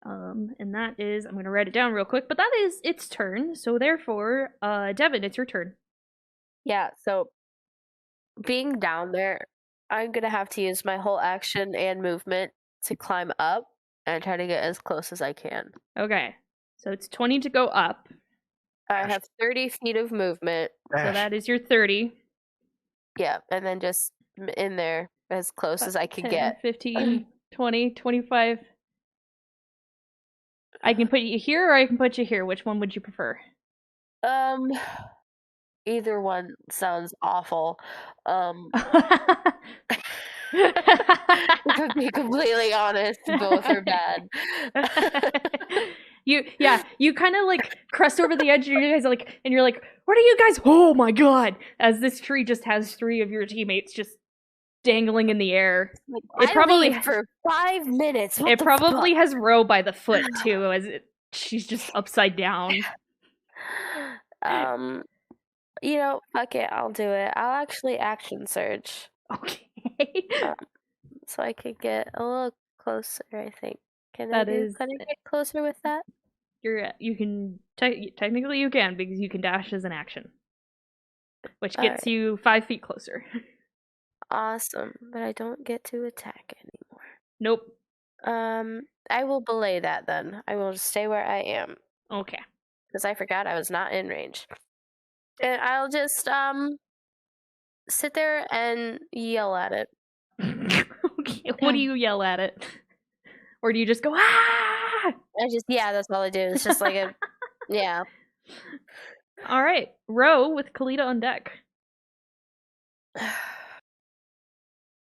And that is, I'm going to write it down real quick, but that is its turn. So therefore, Devin, it's your turn. Yeah, so being down there, I'm gonna have to use my whole action and movement to climb up and try to get as close as I can. Okay. So it's 20 to go up. I have 30 feet of movement. So that is your 30. Yeah, and then just in there as close as I could 10, get. 15, 20, 25. I can put you here or I can put you here. Which one would you prefer? Either one sounds awful. To be completely honest, both are bad. You kind of like crest over the edge, and you guys are like, and you're like, what are you guys? Oh my god! As this tree just has 3 of your teammates just dangling in the air. Like, It probably leave for 5 minutes. What it the probably fuck? has Ro by the foot too, as she's just upside down. You know, fuck it, I'll do it. I'll actually action surge. Okay. So I could get a little closer, I think. Can That I is- get closer with that? You can technically you can because you can dash as an action, which gets Alright. you 5 feet closer. Awesome, but I don't get to attack anymore. Nope. I will belay that then. I will just stay where I am. Okay. Because I forgot I was not in range. And I'll just sit there and yell at it. Okay. What do you yell at it? Or do you just go ah? That's all I do. It's just like a yeah. All right. Ro with Kalita on deck.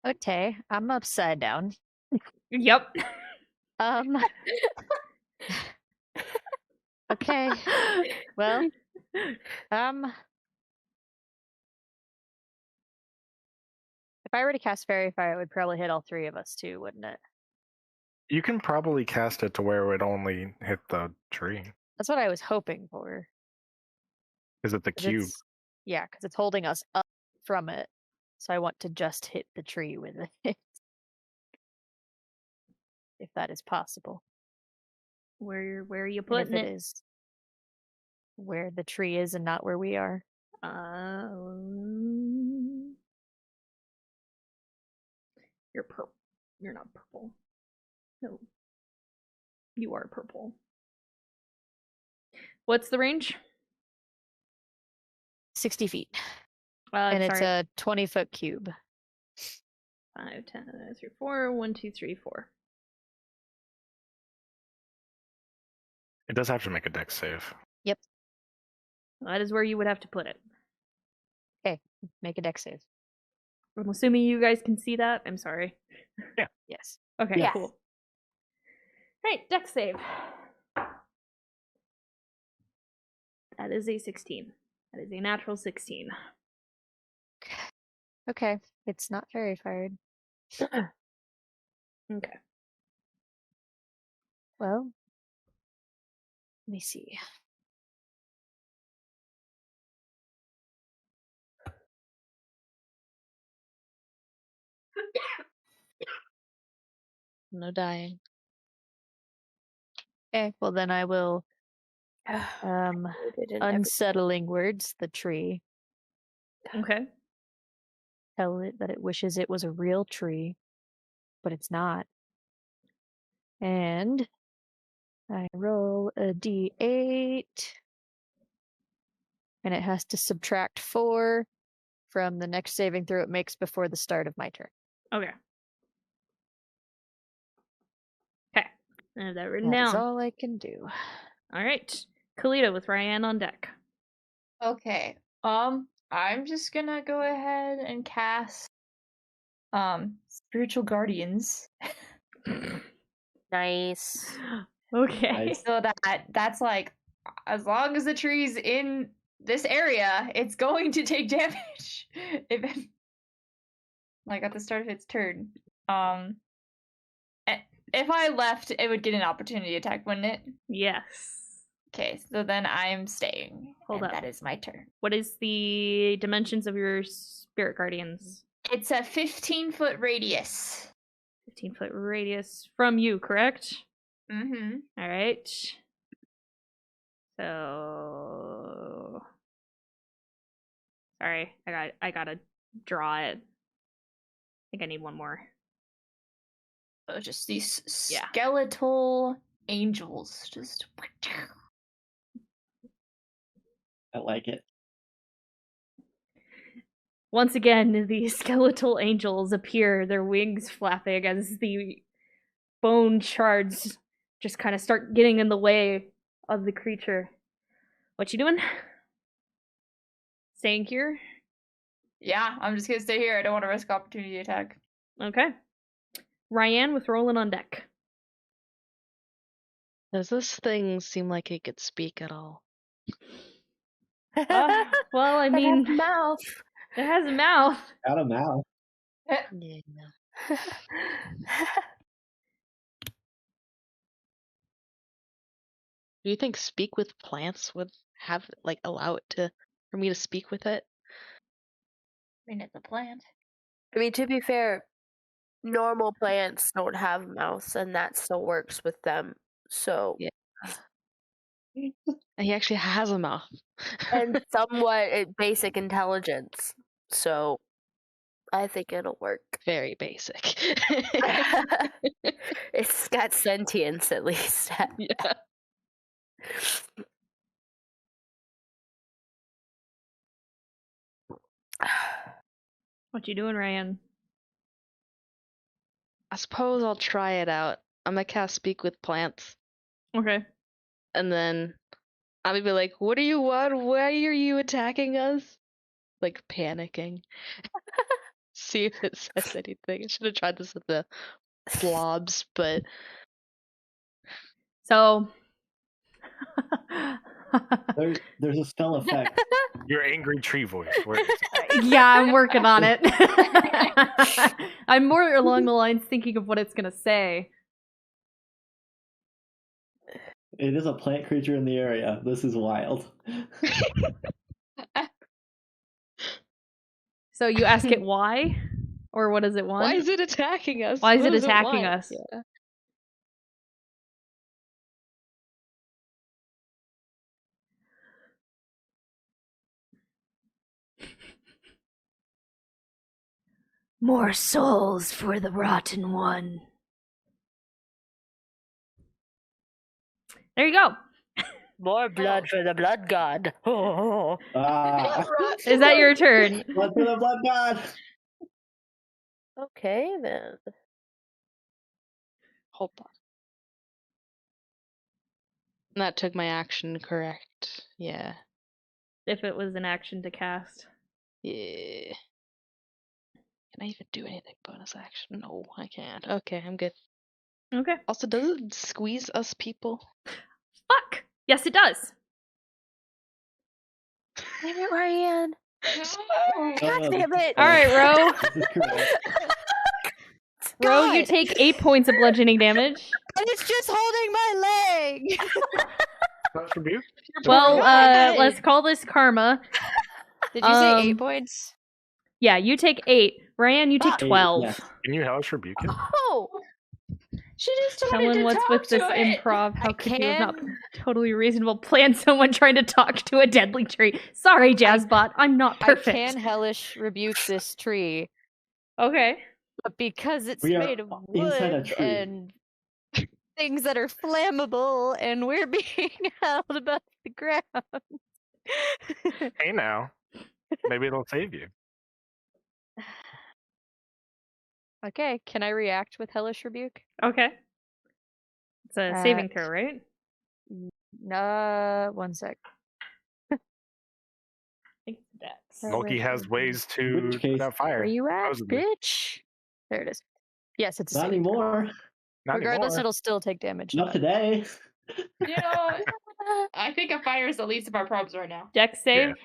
Okay, I'm upside down. Yep. Okay. Well, if I were to cast Fairy Fire, it would probably hit all 3 of us too, wouldn't it? You can probably cast it to where it would only hit the tree. That's what I was hoping for. Is it the 'Cause cube? Yeah, because it's holding us up from it. So I want to just hit the tree with it. If that is possible. Where are you And putting if it? it is where the tree is and not where we are. You're purple. You're not purple. No. You are purple. What's the range? 60 feet. And it's a 20-foot cube. 5, 10, 3, 4. 1, 2, 3, 4. It does have to make a dex save. Yep. That is where you would have to put it. Okay, make a dex save. I'm assuming you guys can see that. I'm sorry. Yeah. Yes. Okay, Yes. cool. Right, dex save. That is a 16. That is a natural 16. Okay, it's not fairy fired. Okay. Well, let me see. No dying. Okay, well then I will unsettling words the tree. Okay. Tell it that it wishes it was a real tree, but it's not. And I roll a d8, and it has to subtract 4 from the next saving throw it makes before the start of my turn. Okay. Okay. I have that written That down. is all I can do. All right. Kalita with Ryan on deck. Okay. I'm just gonna go ahead and cast Spiritual Guardians. Nice. Okay. Nice. So that's like, as long as the tree's in this area, it's going to take damage. Like at the start of its turn. If I left, it would get an opportunity attack, wouldn't it? Yes. Okay, so then I'm staying. Hold and up. That is my turn. What is the dimensions of your spirit guardians? It's a 15-foot radius. 15-foot radius from you, correct? Mm-hmm. All right. So, sorry, I gotta draw it. I think I need one more. So just these Yeah. skeletal angels. Just. I like it. Once again, the skeletal angels appear, their wings flapping as the bone shards just kind of start getting in the way of the creature. What you doing? Staying here? Yeah, I'm just gonna stay here. I don't want to risk opportunity attack. Okay. Ryan with Roland on deck. Does this thing seem like it could speak at all? Well, I It mean, has a mouth. it has a mouth. Got a mouth. Yeah. Do you think speak with plants would have allow it to for me to speak with it? I mean, it's a plant. I mean, to be fair, normal plants don't have mouths, and that still works with them. So, Yeah. He actually has a mouth. and somewhat basic intelligence. So, I think it'll work. Very basic. It's got sentience at least. Yeah. What you doing, Ryan? I suppose I'll try it out. I'm gonna cast speak with plants, Okay. and then I'll be like, "What do you want? Why are you attacking us?" Like panicking. See if it says anything. I should have tried this with the blobs, but So. There's a spell effect. Your angry tree voice. Where is it? Yeah, I'm working on it. I'm more along the lines thinking of what it's gonna say. It is a plant creature in the area. This is wild. So you ask it why? Or what does it want? why is it attacking us? Why is What it does attacking want? us? Yeah. More souls for the rotten one. There you go. More blood for the blood god. Ah, Is that your turn? blood for the blood god. Okay, then. Hold on. That took my action, correct? Yeah. If it was an action to cast. Yeah. Can I even do anything bonus action? No, I can't. Okay, I'm good. Okay. Also, does it squeeze us people? Fuck! Yes, it does. Damn it, Ryan. Oh, God damn it. Alright, Ro. This is correct. Ro, you God. take 8 points of bludgeoning damage. And it's just holding my leg. That's rebuke? Well, Right. let's call this karma. Did you say 8 Um, points? Yeah, you take 8. Ryan, you take Eight, 12. yes. Can you hellish rebuke it? Oh, She just told me Someone to what's talk with to this it. improv? How I could you have not can- totally reasonable plan someone trying to talk to a deadly tree? Sorry, Jazzbot, I'm not perfect. I can hellish rebuke this tree, Okay. but because it's We are made of inside a wood tree. and things that are flammable, and we're being held above the ground. Hey now. Maybe it'll save you. Okay, can I react with hellish rebuke? Okay. It's a saving throw, right? One sec. I think it's Dex. Loki has ways to which case- put out fire. Where you at, supposedly. bitch? There it is. Yes, it's a Not saving throw. anymore. Not Regardless, anymore. it'll still take damage. Not today. You know, I think a fire is the least of our problems right now. Dex save?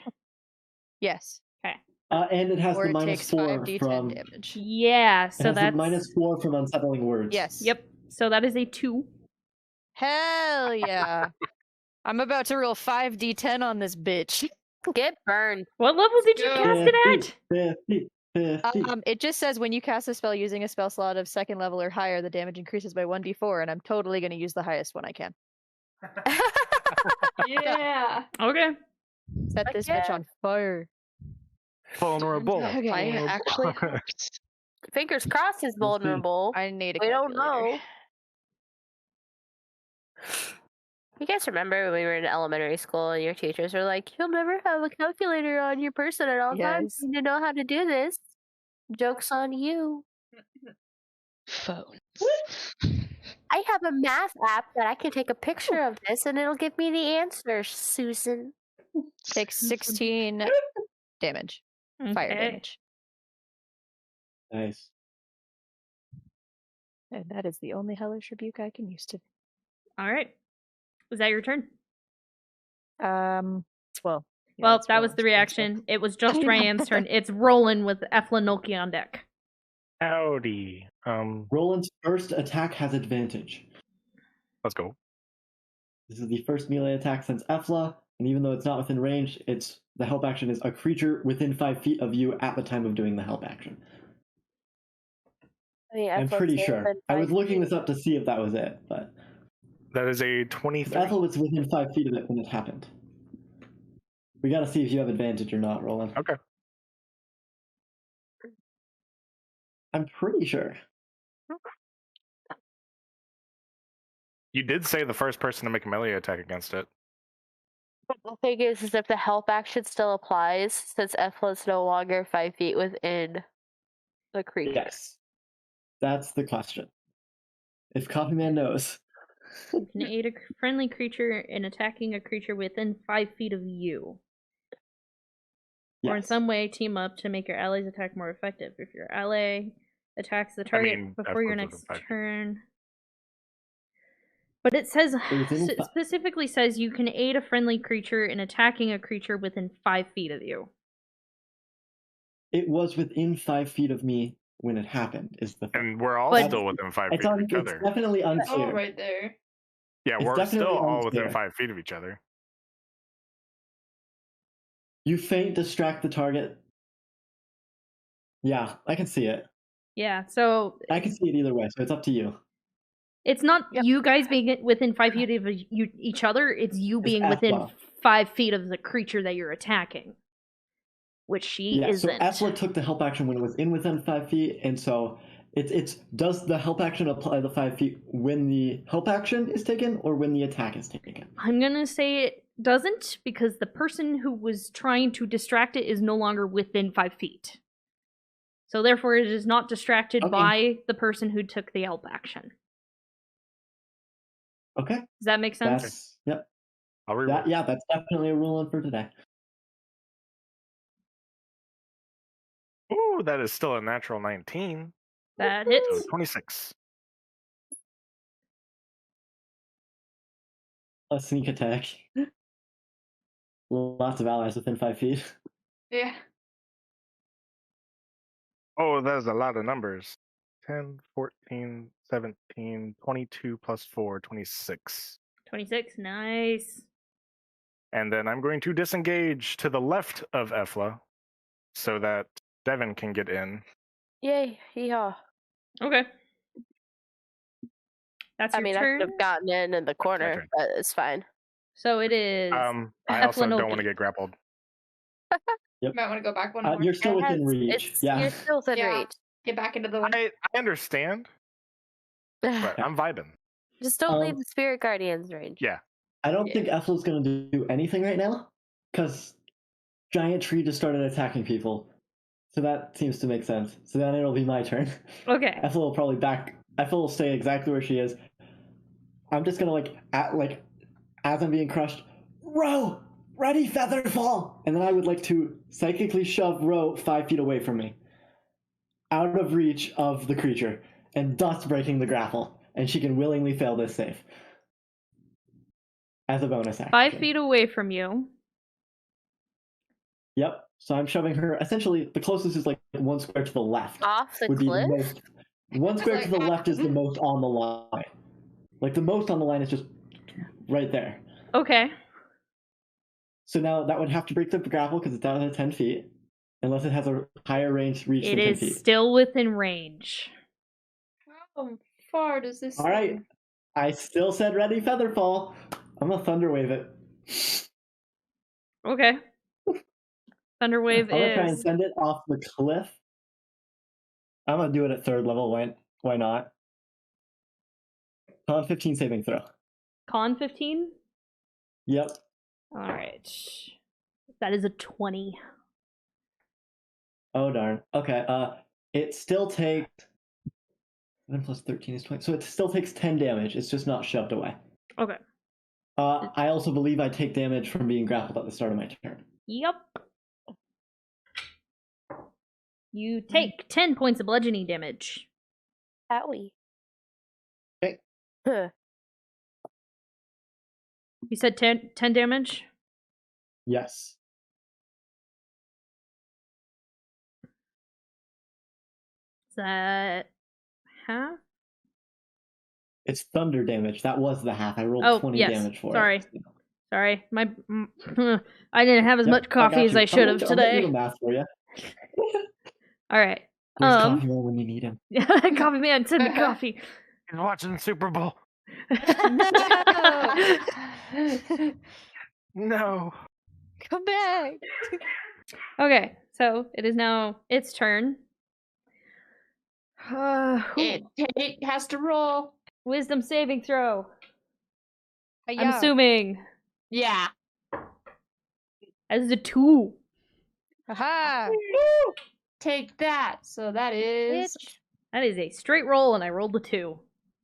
Yes. And it has Or the it minus takes 4 5d10 from. damage. Yeah, It so has the that's minus 4 from unsettling words. Yes. Yep. So that is a 2. Hell yeah. I'm about to roll 5d10 on this bitch. get burned. What level did you Go. cast it at? 50. It just says when you cast a spell using a spell slot of 2nd level or higher, the damage increases by 1d4, and I'm totally going to use the highest one I can. Yeah. Okay. Set this bitch on fire. Vulnerable. I Vulnerable. actually hurts. Fingers crossed is see. vulnerable. I need a We don't calculator. know. You guys remember when we were in elementary school and your teachers were like, "You'll never have a calculator on your person at all times. Yes. You need to know how to do this." Joke's on you. Phones. I have a math app that I can take a picture of this and it'll give me the answer, Susan. Take 16 damage. Fire Okay. damage. Nice. And that is the only hellish rebuke I can use to. All right. Was that your turn? Well. yeah, Well, that's that was Roland's the turn, so- reaction. It was just Ryan's turn. It's Roland with Eflanoki on deck. Howdy. Roland's first attack has advantage. Let's go. This is the first melee attack since Efla, and even though it's not within range, the help action is a creature within 5 feet of you at the time of doing the help action. I mean, I'm Efla's pretty never sure. been I was 5 looking feet. this up to see if that was it, but That is a 23. Ethel was within 5 feet of it when it happened. We gotta see if you have advantage or not, Roland. Okay. I'm pretty sure. You did say the first person to make a melee attack against it. The thing is if the help action still applies, since Efla's no longer 5 feet within the creature. Yes. That's the question. If Copyman knows. You can aid a friendly creature in attacking a creature within 5 feet of you. Or in Yes. some way team up to make your ally's attack more effective. If your ally attacks the target before your Efla's next within 5 feet. turn. But it says within it specifically says you can aid a friendly creature in attacking a creature within 5 feet of you. It was within 5 feet of me when it happened, is the thing. And we're all But- still within 5 feet It's, of each it's other. definitely unclear. Oh, right there. Yeah, it's we're definitely still all within unclear. 5 feet of each other. You feint, distract the target. Yeah, I can see it. Yeah, so I can see it either way, so it's up to you. it's not Yep. you guys being within 5 feet of each other, it's you It's being within Efla. 5 feet of the creature that you're attacking. Which she Yeah, isn't. so Efla took the help action when it was within 5 feet, and so it's does the help action apply the 5 feet when the help action is taken or when the attack is taken? I'm gonna say it doesn't because the person who was trying to distract it is no longer within 5 feet. So therefore, it is not distracted Okay. by the person who took the help action. Okay, Does that make sense? that's yep. I'll reroll. Yeah, that's definitely a rule for today. Ooh, that is still a natural 19. That So hits. 26. A sneak attack. Lots of allies within 5 feet. Yeah. Oh, that is a lot of numbers. 10, 14, 17, 22 plus 4, 26. 26, nice. And then I'm going to disengage to the left of Efla so that Devin can get in. Yay, yeehaw. Okay. That's I your mean, I turn. could have gotten in the corner, turn. but it's fine. So it is. I also don't want Eflanoki. to get grappled. You might want to go back one more. You're still It within has- reach. Yeah. You're still within Yeah. reach. Get back into the one. I understand, but I'm vibing. Just don't leave Um, the spirit guardian's range. Yeah. I don't Yeah. think Efla's going to do anything right now, because Giant Tree just started attacking people. So that seems to make sense. So then it'll be my turn. Okay. Efla will probably Efla will stay exactly where she is. I'm just gonna as I'm being crushed, Ro, ready, feather fall, and then I would like to psychically shove Ro 5 feet away from me, out of reach of the creature, and thus breaking the grapple, and she can willingly fail this save as a bonus action. 5 feet away from you. Yep. So I'm shoving her. Essentially, the closest is like 1 square to the left. Off the Would be the cliff? most. 1 square to the left is the most on the line. Like the most on the line is just right there. Okay. So now that would have to break the grapple because it's down to 10 feet, unless it has a higher range reach It than 10 is feet. still within range. How far does this? All right. I still said ready, featherfall. I'm gonna thunder wave it. Okay. Thunderwave I'm gonna try and is send it off the cliff. I'm gonna do it at 3rd level. Why not? Con 15 saving throw. con 15. Yep. All right. That is a 20. Oh darn. Okay. It still takes 7 plus 13 is 20. So it still takes 10 damage. It's just not shoved away. Okay. I also believe I take damage from being grappled at the start of my turn. Yep. You take 10 points of bludgeoning damage. Owie. Okay. Huh. You said 10 damage? Yes. Is that half? It's thunder damage. That was the half. I rolled 20 yes. damage for Sorry. it. Sorry. I didn't have as much coffee as I should have I'll get you today. the math for you. All right. Where's Coffee Man when you need him? Coffee Man, send me coffee. He's watching Super Bowl. No. Come back. Okay, so it is now its turn. It has to roll. Wisdom saving throw. I'm Hi-ya. assuming. Yeah. As a 2. Aha. Take that. So that is. Bitch. That is a straight roll, and I rolled a 2.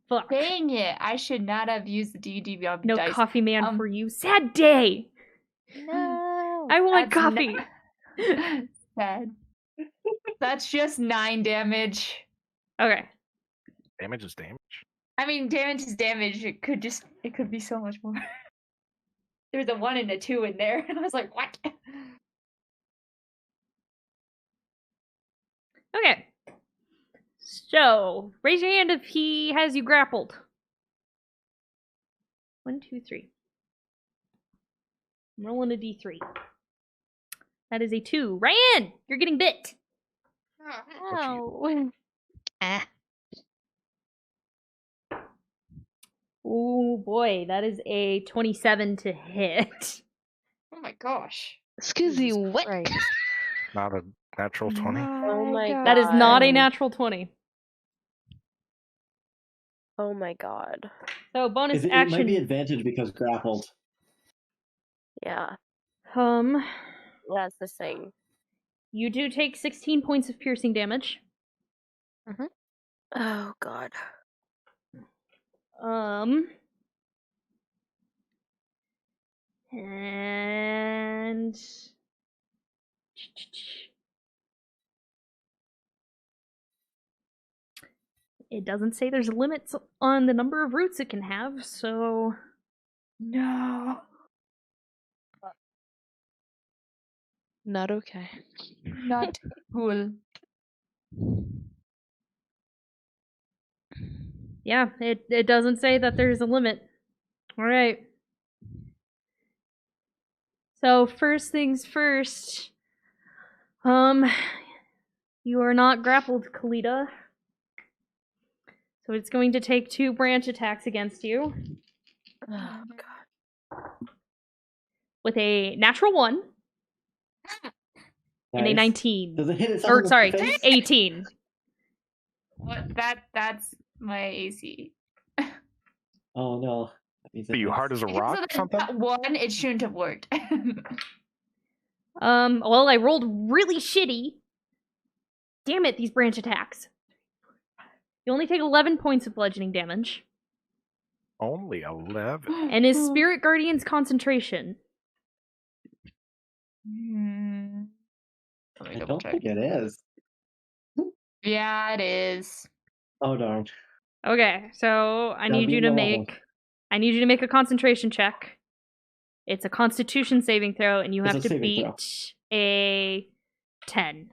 Fuck. Dang it! I should not have used the D&D Beyond No dice. coffee man for you. Sad day. No. I want That's coffee. Sad. That's just 9 damage. Okay. Damage is damage. I mean, damage is damage. It could be so much more. There's a 1 and a 2 in there, and I was like, what? Okay. So, raise your hand if he has you grappled. 1, 2, 3. I'm rolling a d3. That is a 2. Ryan! You're getting bit! Ow. Oh boy, that is a 27 to hit. Oh my gosh. Excuse me, Jesus what? Christ. Not a natural 20. Oh my God. That is not a God. natural 20. Oh my god. So, bonus It action. might be advantage because grappled. Yeah. That's the thing. You do take 16 points of piercing damage. Oh god. And it doesn't say there's limits on the number of roots it can have, so No. Not okay. Not cool. yeah, it doesn't say that there's a limit. All right. So first things first. You are not grappled, Kalita. So it's going to take 2 branch attacks against you Oh god. with a natural 1 and a Nice. 19. Does it hit itself Or in the sorry, face? 18. What? That's my AC. Oh no. That means Are you hard as a rock or something? 1, it shouldn't have worked. Well, I rolled really shitty. Damn it, these branch attacks. You only take 11 points of bludgeoning damage. Only 11. And his Spirit Guardian's concentration. Let me I double don't check. think it is. Yeah, it is. Oh darn. Okay, so I Gotta need be you to in the level. make a concentration check. It's a Constitution saving throw, and you It's have a to saving beat throw. a 10.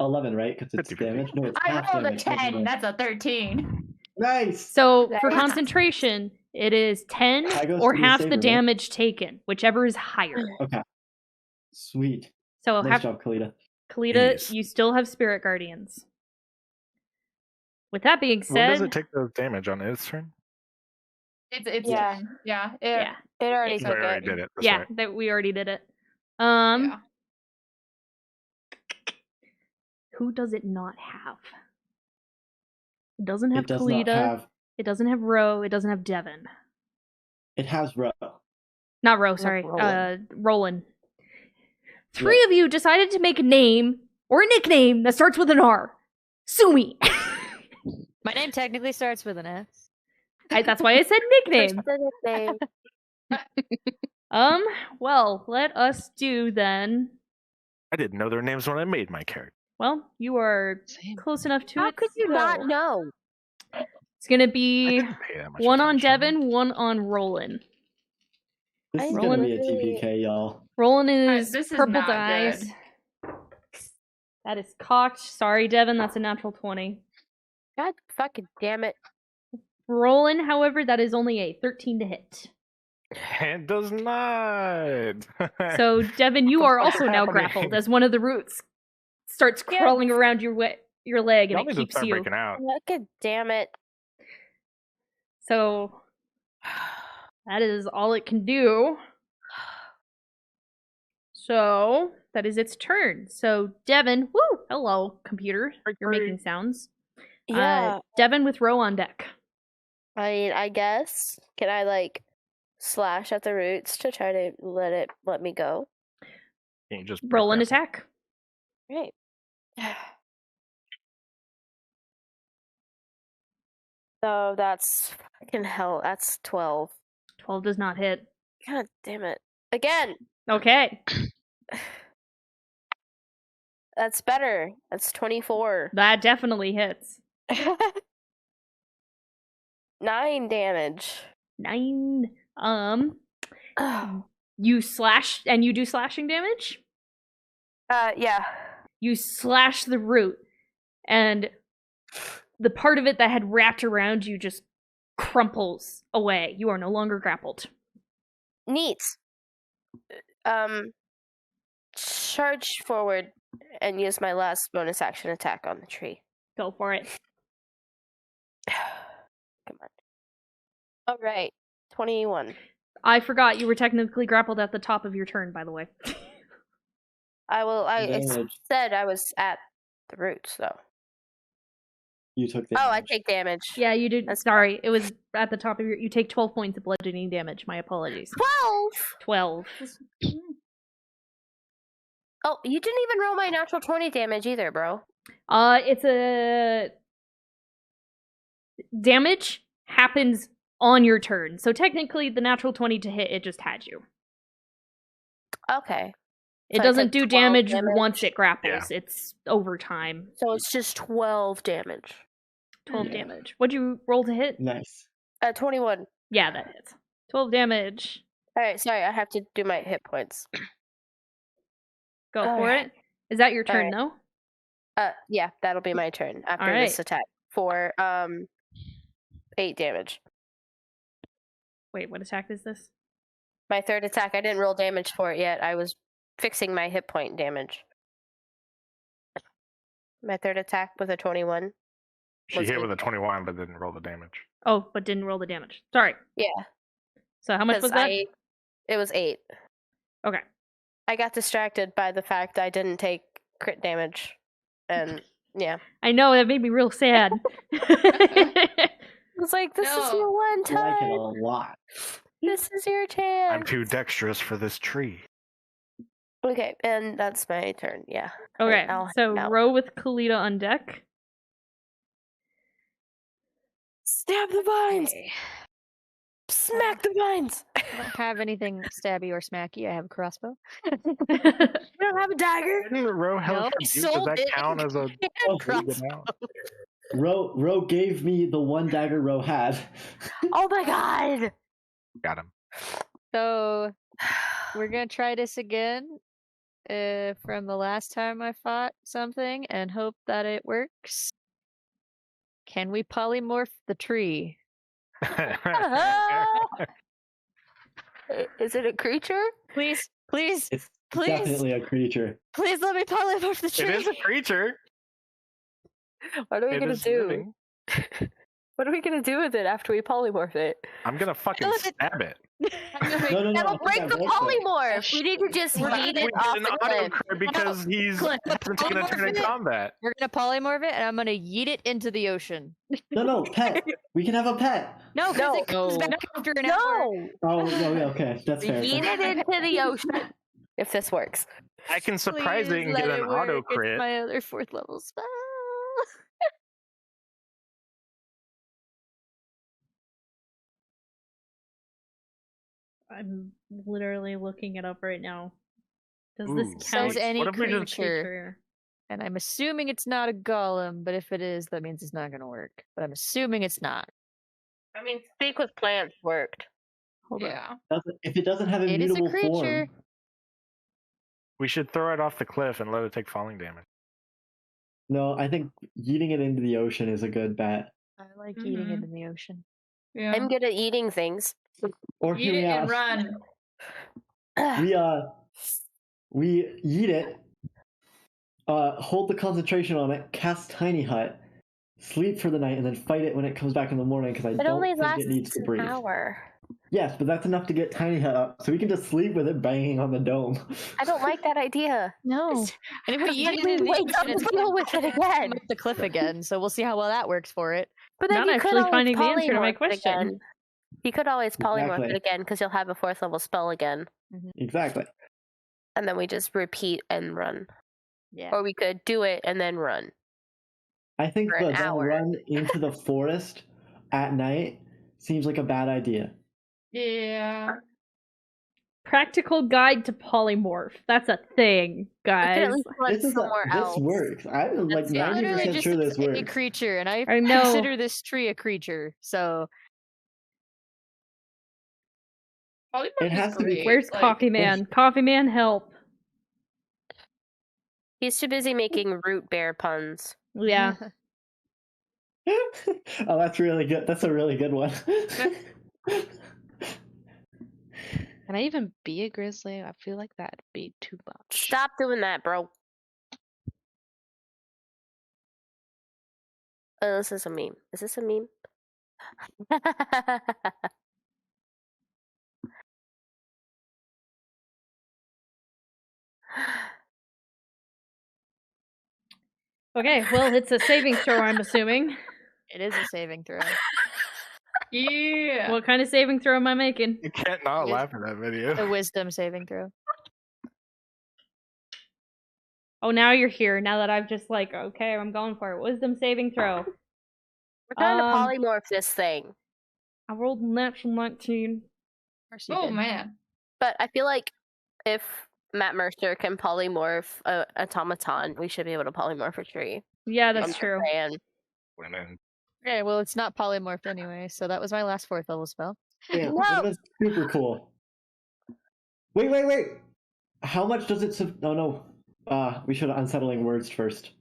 11, right? Because it's 50-50. damage. No, it's I half rolled a damage. 10. That's a 13. Nice. So for Nice. concentration, it is 10 High goes or to the half saver, the right? damage taken, whichever is higher. Okay. Sweet. So Nice job, Kalita. Kalita, Jeez. you still have Spirit Guardians. With that being When does said, it take the damage on its turn? It's Yeah. yeah. yeah, It already It's took I already it. did it. That's yeah, right. that we already did it. Yeah. Who does it not have? It doesn't have It does Kalita. not have. It doesn't have Ro. It doesn't have Devon. It has Ro. Not Ro, sorry. Roland. Roland. Three of you decided to make a name or a nickname that starts with an R. Sue me. My name technically starts with an S. That's why I said nickname. Name. Well, let us do then. I didn't know their names when I made my character. Well, you are Same. close enough to How it. could you not so know? It's gonna I be didn't pay that much one on attention. Devin, one on Roland. This is Roland- gonna be a TPK, y'all. Roland is this is purple not dice. good. That is cocked. Sorry, Devin, that's a natural 20. God fucking damn it. Roland, however, that is only a 13 to hit. It does not. So, Devin, you What the are fuck's also now happening? grappled as one of the roots starts Yeah. crawling around your leg and Y'all it need to keeps start you. breaking out. God damn it. So, that is all it can do. So, that is its turn. So, Devin, woo! Hello, computer. You're making sounds. Yeah. Devin with Ro on deck. I mean, I guess. Can I, like, slash at the roots to try to let me go? Can you just Roll an grapple? attack. Right. So that's fucking hell. That's 12. 12 does not hit. God damn it. Again! Okay. That's better. That's 24. That definitely hits. 9 damage. 9. Oh. You slash, and you do slashing damage? Yeah. You slash the root, and the part of it that had wrapped around you just crumples away. You are no longer grappled. Neat. Charge forward and use my last bonus action attack on the tree. Go for it. Come on. All right. 21. I forgot you were technically grappled at the top of your turn, by the way. I Damage. said I was at the roots, though. You took Oh, I damage. take damage. Yeah, you did. That's Sorry, it was at the top of your. You take 12 points of bludgeoning damage. My apologies. 12? 12. Oh, you didn't even roll my natural 20 damage either, bro. It's a damage happens on your turn. So technically, the natural 20 to hit, it just had you. Okay. It So I doesn't took do 12 damage, damage? once it grapples. It's over time. So it's just 12 damage. 12 Yeah. damage. What'd you roll to hit? Nice. 21. Yeah, that hits. 12 damage. Alright, sorry, I have to do my hit points. Go for Alright. it. Is that your turn, Alright. though? Yeah, that'll be my turn after Alright. this attack. For, 8 damage. Wait, what attack is this? My third attack, I didn't roll damage for it yet. I was fixing my hit point damage. My third attack was a 21. She Was hit eight with a 21, but didn't roll the damage. Oh, but didn't roll the damage. Sorry. Yeah. So how much was that? It was 8. Okay. I got distracted by the fact I didn't take crit damage. And, yeah. I know, that made me real sad. I was like, this is No. your one I like it a time. lot. This is your chance. I'm too dexterous for this tree. Okay, and that's my turn, yeah. Okay, I'll so hang out. row with Kalita on deck. Stab the vines! Smack the vines! I don't have anything stabby or smacky. I have a crossbow. You don't have a dagger? Didn't Ro have Nope. a Sold Does that it. count as a Oh, Crossbow. Ro gave me the one dagger Ro had. Oh my god! got him? So we're gonna try this again from the last time I fought something and hope that it works. Can we polymorph the tree? Is it a creature? Please, please, It's Please. definitely a creature. please let me polymorph the It tree. is a creature. What are we It gonna is do? living. What are we gonna do with it after we polymorph it? I'm gonna fucking Kill it. stab it. No, That'll I think break that the works, though. polymorph. We need to just We yeet it did off an the auto cliff. crit because he's Cliff, hasn't taken a turn in polymorph it. combat. We're gonna polymorph it, and I'm gonna yeet it into the ocean. No, pet. We can have a pet. No, because it comes No. back after an hour. No! Oh, yeah, okay. That's fair. Yeet it into the ocean. If this works. I can surprise it Please and let get an it work. auto It's crit. my other 4th level spell. I'm literally looking it up right now. Does Ooh. this count? Says any What if we just- creature. And I'm assuming it's not a golem, but if it is, that means it's not gonna work. But I'm assuming it's not. I mean, speak with plants worked. Hold on. Yeah. If it doesn't have It is a immutable creature. form, We should throw it off the cliff and let it take falling damage. no, I think yeeting it into the ocean is a good bet. I like eating it Mhm. in the ocean. Yeah. I'm good at eating things. Or Eat hear it me and out. run. We yeet it, hold the concentration on it, cast Tiny Hut, sleep for the night, and then fight it when it comes back in the morning because I It don't only think lasts it needs to an breathe. hour. Yes, but that's enough to get Tiny Hut up, so we can just sleep with it banging on the dome. I don't like that idea. No. And if we eat Then it we in the wake up ocean, it's to gonna deal with it come again. up the cliff again. So we'll see how well that works for it. But then Not you could actually always finding the answer to my polymorph it question. again. You could always polymorph Exactly. it again because you'll have a 4th level spell again. Exactly. And then we just repeat and run. Yeah. Or we could do it and then run. I think For the an then hour. run into the forest at night seems like a bad idea. Yeah. Practical guide to polymorph. That's a thing, We could guys. at least run somewhere This else. works. I'm like Yeah. 90% Literally just sure this says any works. creature, and I I know. consider this tree a creature. So Polymorph It is has to be- great. Where's like, Coffee Man? Coffee Man, help. He's too busy making root bear puns. Yeah. Oh, that's really good. That's a really good one. Can I even be a grizzly? I feel like that'd be too much. Stop doing that, bro. Oh, this is a meme. Is this a meme? Okay, well, it's a saving throw, I'm assuming. it is a saving throw. Yeah. What kind of saving throw am I making? You can't not Yes. laugh at that video. A wisdom saving throw. Oh, now you're here. Now that I've just like, okay, I'm going for it. Wisdom saving throw. We're trying to Um, polymorph this thing. I rolled a natural 19. Of course you Oh did. man. But I feel like if Matt Mercer can polymorph a automaton, we should be able to polymorph a tree. Yeah, I'm that's just true. saying. Women. Okay, well, it's not polymorphed anyway, so that was my last 4th level spell. Yeah, No! that was super cool. Wait. How much does it? Oh no. We should have unsettling words first.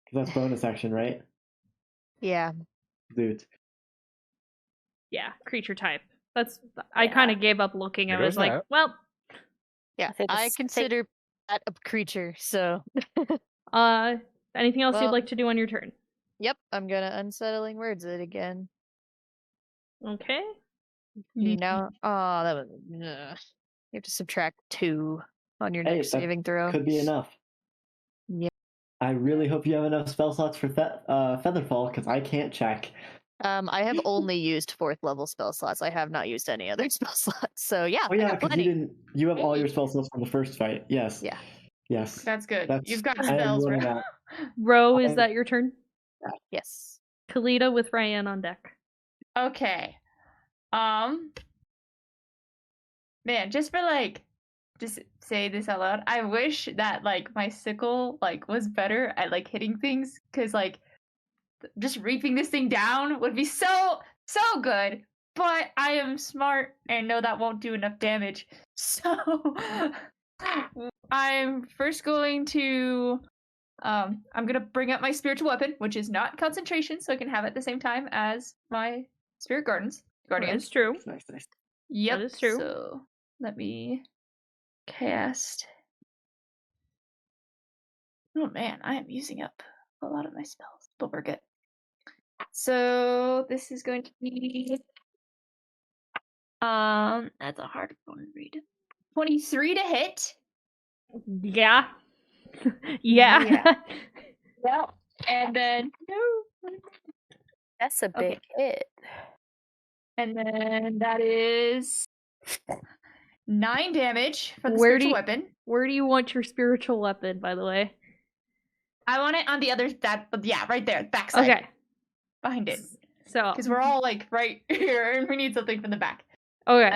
Because that's bonus action, right? Yeah. Dude. Yeah, creature type. That's. I Yeah. kind of gave up looking. There I was goes like, that. well, Yeah. think I it's- consider that a creature, so. anything else you'd Well- like to do on your turn? Yep, I'm gonna unsettling words it again. Okay. You know, oh, that was. Ugh. You have to subtract 2 on your Hey, next that saving throw. Could be enough. Yep. I really hope you have enough spell slots for Featherfall, because I can't check. I have only used 4th level spell slots. I have not used any other spell slots. So yeah, Oh I yeah, got because plenty. you have all your spell slots from the first fight. Yes. Yeah. Yes. That's good. That's- You've got I am spells, running bro. out. Ro, is I'm- that your turn? Yes. Kalita with Ryan on deck. Okay. Man, just for like just say this out loud. I wish that like my sickle like was better at like hitting things cuz like just reaping this thing down would be so good. But I am smart and know that won't do enough damage. So I'm first going to I'm going to bring up my spiritual weapon, which is not concentration, so I can have it at the same time as my spirit guardians. That's true. Nice. Yep. That is true. So let me cast. Oh man, I am using up a lot of my spells, but we're good. So this is going to be That's a hard one to read. 23 to hit. Yeah. Yeah. Yeah. And then That's a big hit. And then that is 9 damage for the Where do spiritual you- weapon. Where do you want your spiritual weapon, by the way? I want it on the other right there, backside. Okay. Behind it. So. Because we're all like right here and we need something from the back. Okay.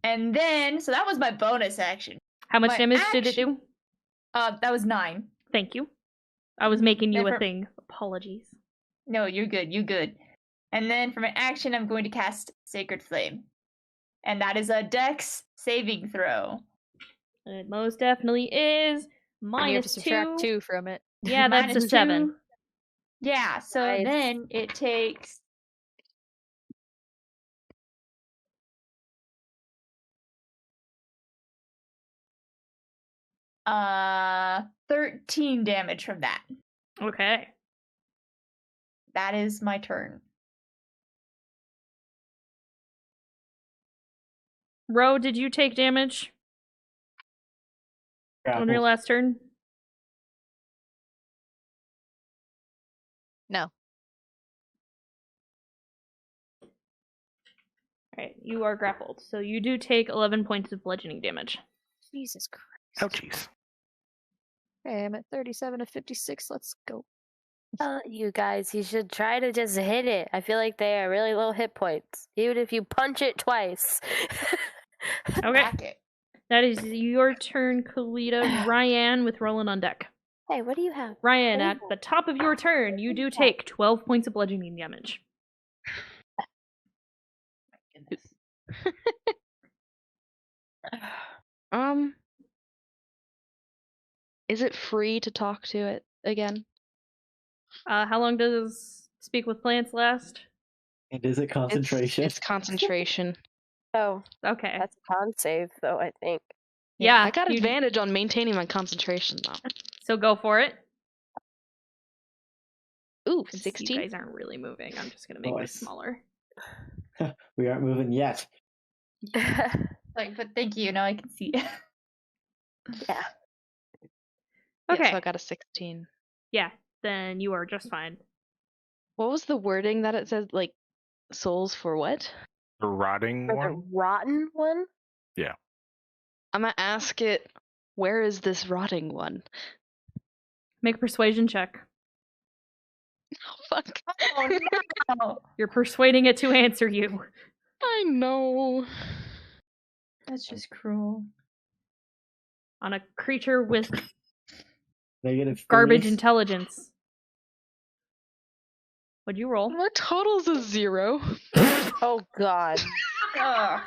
And then so that was my bonus action. How much my damage did it do? That was 9. Thank you. I was making you Then a thing. Apologies. No, you're good. You good. And then for my action, I'm going to cast Sacred Flame. And that is a Dex saving throw. It most definitely is. And you have to Minus subtract 2. 2 from it. Yeah, that's a Minus 7. 2. Yeah, so Nice. then it takes 13 damage from that. Okay. That is my turn. Ro, did you take damage on your last turn? No. Alright, you are grappled. So you do take 11 points of bludgeoning damage. Jesus Christ. Ouchies. Okay, I'm at 37 of 56. Let's go. You guys, you should try to just hit it. I feel like they are really low hit points, even if you punch it twice. Okay. Back it. That is your turn, Kalita. Ryan with Roland on deck. Hey, what do you have? Ryan, at the top of your turn, you do take 12 points of bludgeoning damage. Is it free to talk to it again? How long does Speak with Plants last? And is it concentration? It's concentration. Oh, Okay. that's a con save, though, I think. Yeah, I got you- advantage on maintaining my concentration though. So go for it. Ooh, Since 16. You guys aren't really moving. I'm just gonna make this Nice. smaller. We aren't moving yet. Like, but thank you. Now I can see. Yeah. Yeah, Okay. so I got a 16. Yeah, then you are just fine. What was the wording that it said? Like, souls for what? The rotting For one? the rotten one? I'm gonna ask it, where is this rotting one? Make a persuasion check. Oh, fuck. Oh no! You're persuading it to answer you. I know. That's just cruel. On a creature with -3. garbage intelligence. What'd you roll? My total's a 0. Oh, God. Ugh.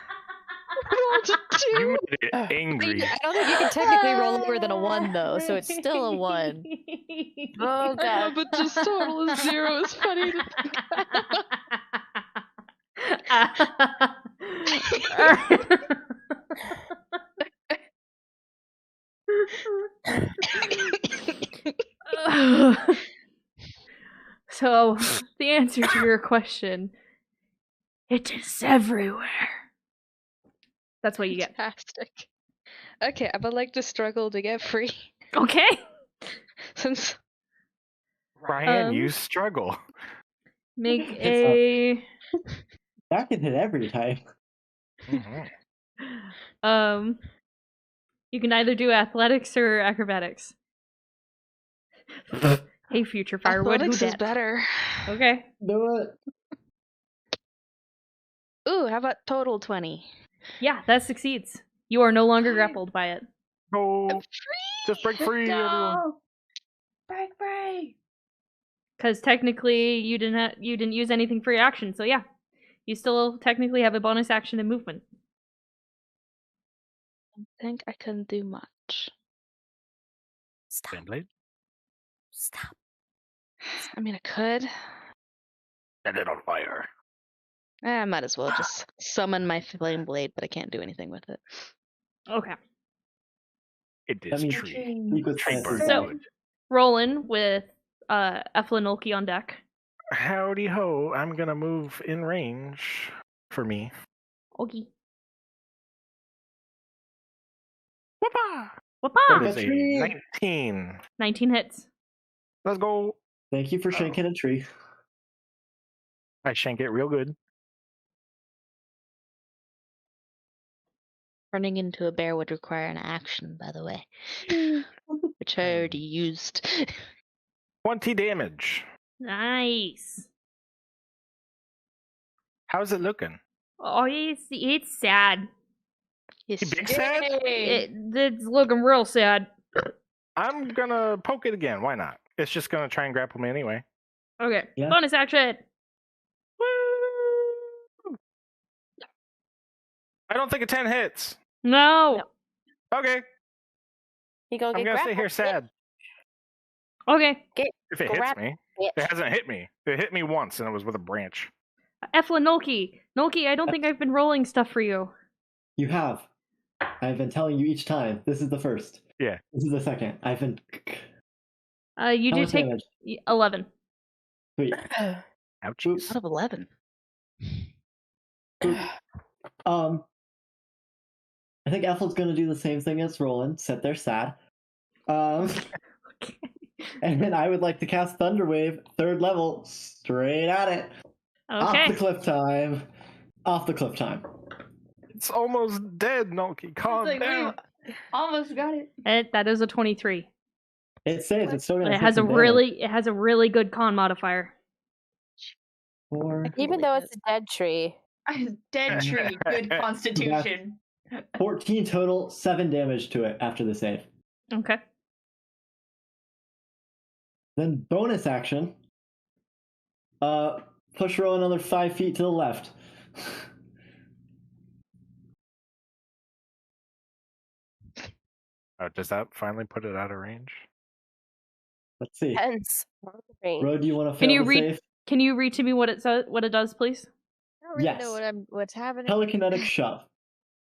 I rolled a 2. You made it angry. I don't think you can technically roll lower than a 1, though, so it's still a 1. Oh, I know, God. but just total is 0 is funny to think So, the answer to your question, it is everywhere. That's what you get. Fantastic. Okay, I would like to struggle to get free. Okay. Since Ryan, you struggle. Make a That can hit every time. Mhm. you can either do athletics or acrobatics. Hey, future firewood, athletics who is dat? better. Okay. Do it. Ooh, how about total 20? Yeah, that succeeds. You are no longer grappled by it. Go. I'm free! Just break free, everyone. No! Break free! Because technically you didn't use anything for your action, so yeah. You still technically have a bonus action and movement. I think I couldn't do much. Stop. Blade. Stop. I mean, I could. Set it on fire. I might as well just summon my flame blade, but I can't do anything with it. Okay. It That is means tree. Speak with Tree Plants is bird So- wood. Roland with Eflanolki on deck. Howdy ho! I'm gonna move in range for me. Okay. Whoopah! That Whoopah! is a Tree. 19. 19 hits. Let's go. Thank you for Oh. shanking a tree. I shank it real good. Turning into a bear would require an action, by the way, which I already used. 20 damage. Nice. How's it looking? Oh, it's sad. You big sad? It's looking real sad. I'm gonna poke it again. Why not? It's just gonna try and grapple me anyway. Okay. Yeah. Bonus action. Woo! I don't think a 10 hits. No. Okay, You gonna I'm get gonna stay grappled, here sad. Okay. If it hits grab me. bitch. It hasn't hit me. It hit me once, and it was with a branch. Efla Nolki. Nolki, I don't think I've been rolling stuff for you. You have. I've been telling you each time. This is the first. Yeah. This is the second. I've been. You How do much take damage? 11. Sweet. Ouchies. Out of 11. I think Ethel's gonna do the same thing as Roland. Sit there sad. Okay. And then I would like to cast Thunderwave, 3rd level, straight at it. Off the Okay. cliff time. Off the cliff time. It's almost dead, Noki. Calm It's like, down. we almost got it. That is a 23. It saves. It's still gonna. It take has a some damage. really good con modifier. 4, Even though it's a dead tree. Dead tree, good constitution. 14 total, 7 damage to it after the save. Okay. Then bonus action. Push roll another 5 feet to the left. Does that finally put it out of range? Let's see. Hence, range. Ro, do you want to Can fail you the read? save? Can you read to me what it says? What it does, please? I don't really Yes. know what's happening. Telekinetic shove.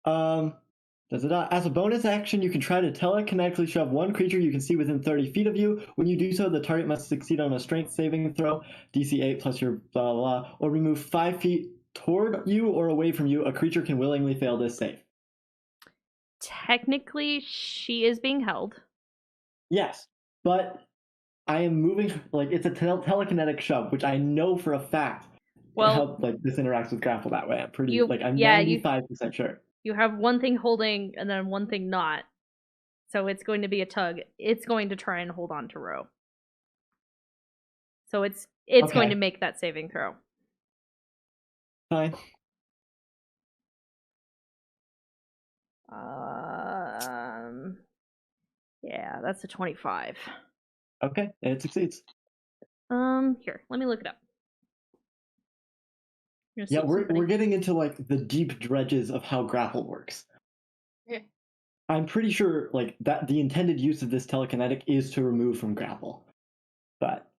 As a bonus action, you can try to telekinetically shove one creature you can see within 30 feet of you. When you do so, the target must succeed on a strength saving throw, DC 8 plus your blah blah blah, or remove 5 feet toward you or away from you. A creature can willingly fail this save. Technically, she is being held. Yes, but I am moving like it's a telekinetic shove, which I know for a fact. Well, how like this interacts with grapple that way. I'm pretty You- like I'm yeah, you- 95% sure. You have one thing holding and then one thing not. So it's going to be a tug. It's going to try and hold on to Ro. So it's Okay. going to make that saving throw. Fine. Yeah, that's a 25. Okay, it succeeds. Here, let me look it up. Yeah, we're getting into like the deep dredges of how grapple works. Yeah. I'm pretty sure like that the intended use of this telekinetic is to remove from grapple. But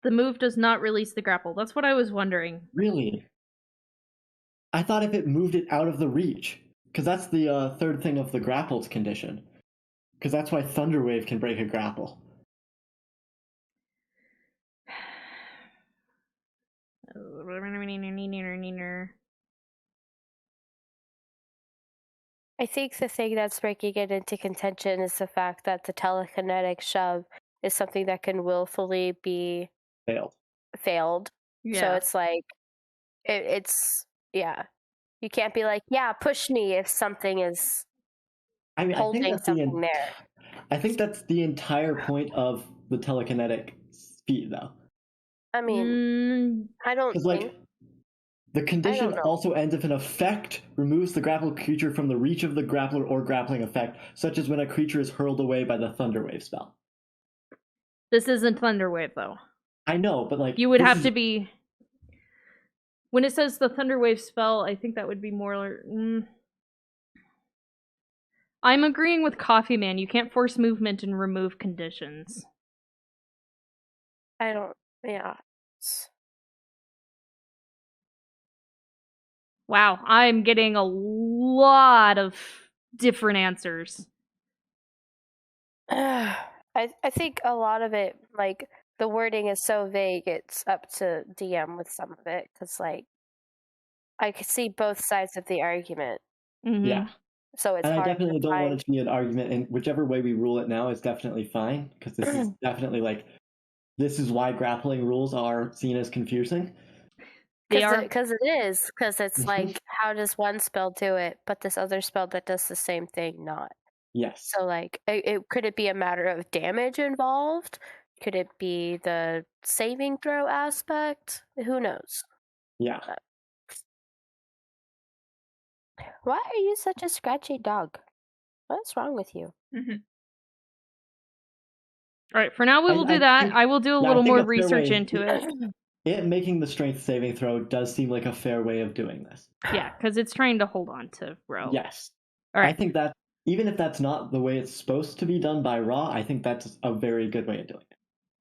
the move does not release the grapple. That's what I was wondering. Really? I thought if it moved it out of the reach, because that's the third thing of the grapples condition. Because that's why Thunderwave can break a grapple. I think the thing that's breaking it into contention is the fact that the telekinetic shove is something that can willfully be failed. Yeah. So it's like, it's, yeah. You can't be like, yeah, push me if something is holding something there. I think that's the entire point of the telekinetic feat, though. I mean, I don't think... like, the condition also ends if an effect removes the grappled creature from the reach of the grappler or grappling effect, such as when a creature is hurled away by the Thunderwave spell. This isn't Thunderwave, though. I know, but like... You would have to be... When it says the Thunderwave spell, I think that would be more... I'm agreeing with Coffee Man. You can't force movement and remove conditions. I don't... Yeah. Wow, I'm getting a lot of different answers. I think a lot of it, like, the wording is so vague, it's up to DM with some of it, because, like, I could see both sides of the argument, Mhm. Yeah. so it's And I hard definitely to don't want find. it to be an argument, and whichever way we rule it now is definitely fine, because this is definitely like, this is why grappling rules are seen as confusing. They are. Because it is. Because it's like, how does one spell do it, but this other spell that does the same thing not? Yes. So, like, could it be a matter of damage involved? Could it be the saving throw aspect? Who knows? Yeah. Why are you such a scratchy dog? What's wrong with you? Mhm. All right, for now we will do I that. think- I will do a yeah, I little think more a fair research way- into it. It making the strength saving throw does seem like a fair way of doing this. Yeah, because it's trying to hold on to Ro. Yes. All I right. think that even if that's not the way it's supposed to be done by Raw, I think that's a very good way of doing it.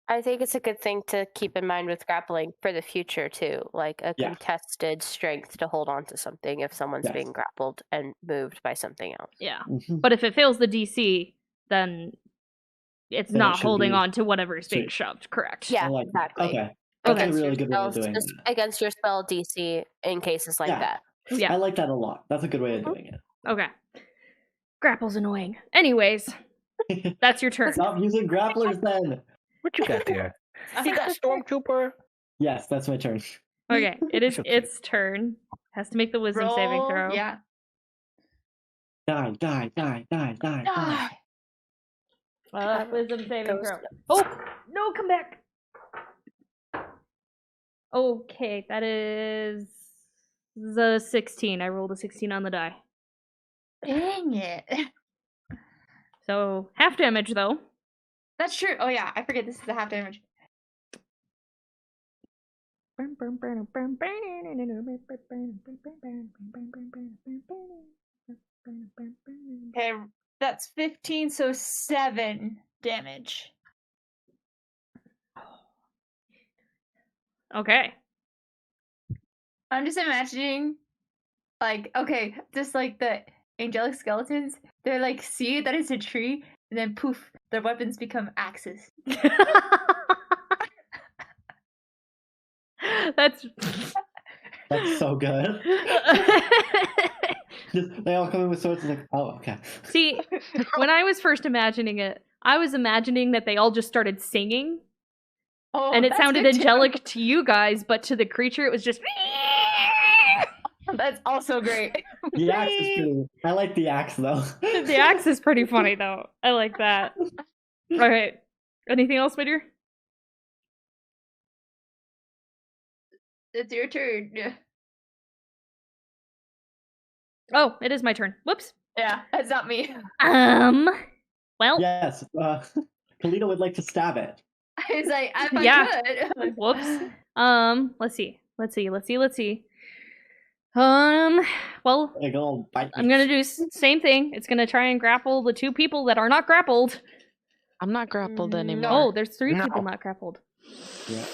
I think it's a good thing to keep in mind with grappling for the future too, like a Yeah. contested strength to hold on to something if someone's Yes. being grappled and moved by something else. Yeah. Mhm. But if it fails the DC, then it's Then it not should holding be on to whatever is being sweet. shoved. Correct. Yeah, I like exactly. that. Okay. That's Okay. a really good way of spells, doing just that. against your spell DC in cases like Yeah. that. Yeah. I like that a lot. That's a good way of Mhm. doing it. Okay. Grapple's annoying. Anyways, that's your turn. Stop using grapplers then. What you got there? You got Stormtrooper? Yes, that's my turn. Okay, it is Okay. its turn. Has to make the wisdom saving Roll. throw. Yeah. Die, die, die, die, die, die. Wisdom saving Goes- throw. Oh no! Come back. Okay, that is the 16. I rolled a 16 on the die. Dang it. So half damage though. That's true. Oh yeah, I forget this is the half damage. Okay, that's 15, so 7 damage. Okay. I'm just imagining, like, okay, just like the angelic skeletons, they're like, see that it's a tree, and then poof, their weapons become axes. That's That's so good. Just, they all come in with swords and like, oh, okay. See, when I was first imagining it, I was imagining that they all just started singing, Oh, and it that's sounded good too. angelic to you guys, but to the creature it was just. That's also great. The axe is pretty. I like the axe though. The axe is pretty funny though. I like that. All right. Anything else, my dear? It's your turn. Yeah. Oh, it is my turn. Whoops. Yeah, that's not me. Well, Yes. Kalita would like to stab it. I was like, if I Yeah. could. whoops. Let's see. Well, Like, oh, bite I'm me. gonna do same thing. It's gonna try and grapple the two people that are not grappled. I'm not grappled anymore. Oh, there's 3 No. people not grappled. Yeah.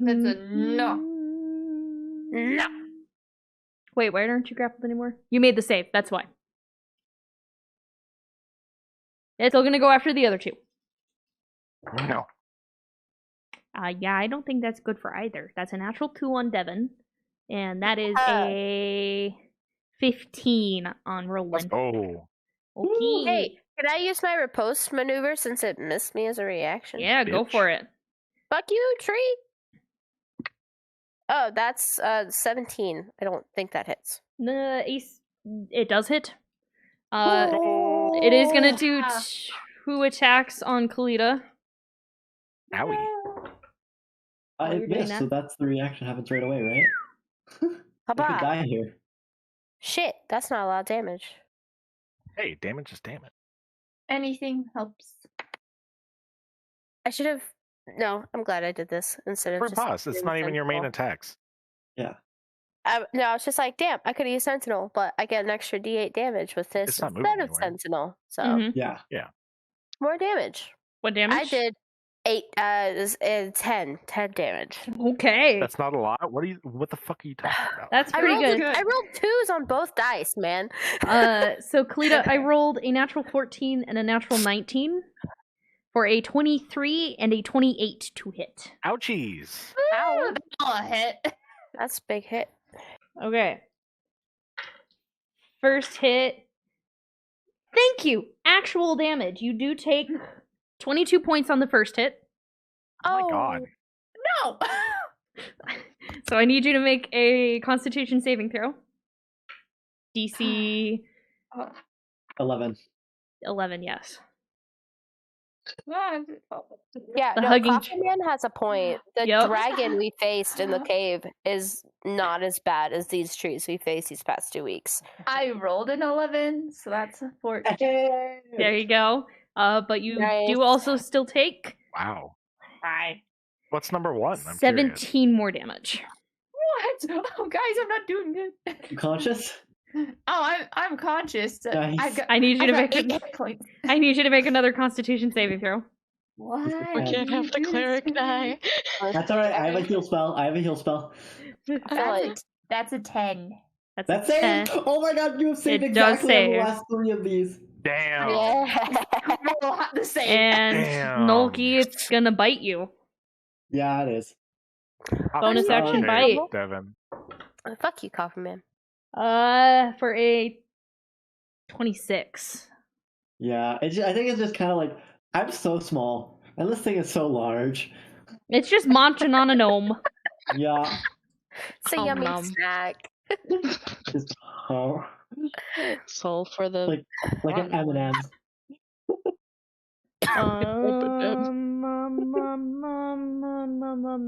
That's a no. No. Wait, why aren't you grappled anymore? You made the save, that's why. It's still gonna go after the other 2. No. Yeah, I don't think that's good for either. That's a natural 2 on Devin. And that is a 15 on Roland. Oh. Okay. Hey, can I use my riposte maneuver since it missed me as a reaction? Yeah, go bitch. for it. Fuck you, tree. Oh, that's 17. I don't think that hits. The ace, it does hit. It is gonna do 2 attacks on Kalita. Owie. While you're It doing missed, so that. that's the reaction happens right away, right? I could Haba. die here. Shit, that's not a lot of damage. Hey, damage is damage. Anything helps. I should have. No, I'm glad I did this instead of For just. boss, it's doing not even your main Sentinel. attacks. No, I was just like, damn, I could have used Sentinel, but I get an extra D8 damage with this It's not moving instead of anywhere. Sentinel. So Mhm. Yeah. more damage. What damage? I did 8, 10 damage. Okay. That's not a lot. What the fuck are you talking about? That's I pretty rolled, good. I rolled 2s on both dice, man. So Kalita, I rolled a natural 14 and a natural 19 for a 23 and a 28 to hit. Ouchies. Ow, that's all a hit. That's a big hit. Okay. First hit. Thank you. Actual damage. You do take 22 points on the first hit. Oh my god. No. So I need you to make a Constitution saving throw. DC 11. 11, yes. Yeah, The no, hugging Coffin Man has a point. The Yep. dragon we faced in the cave is not as bad as these trees we faced these past 2 weeks. I rolled an 11, so that's a 14. There you go. But you Nice. do also still take Wow. Hi. What's number 1? I'm 17 curious. more damage. What? Oh, guys, I'm not doing good. You conscious? Oh, I'm conscious. Nice. I need you to make eight it. hit points. I need you to make another Constitution saving throw. What? We We can't have the cleric die. That's alright, I have a heal spell. That's a 10. That's That's a saved! 10. Oh my god, you have saved It does exactly on the save. last 3 of these. Damn. Yeah. Roll the same. And Damn. Nolki, it's gonna bite you. Yeah, it is. Bonus action Okay, bite. Devin. Fuck you, Coffin Man. For a 26. Yeah, I think it's just kind of like, I'm so small, and this thing is so large. It's just munching on a gnome. Yeah. It's a Nom yummy nom. snack. Just, oh, Soul for the like an M&M.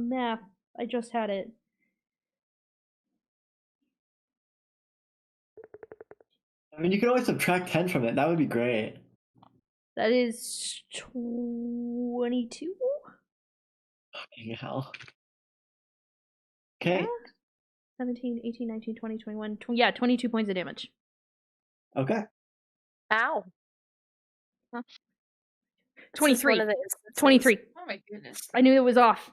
Math. I just had it. I mean, you could always subtract 10 from it. That would be great. That is 22? Fucking hell. Okay. Yeah. 17, 18, 19, 20, 21. Yeah, 22 points of damage. Okay. Ow. 23. 23. 23. Oh my goodness. I knew it was off.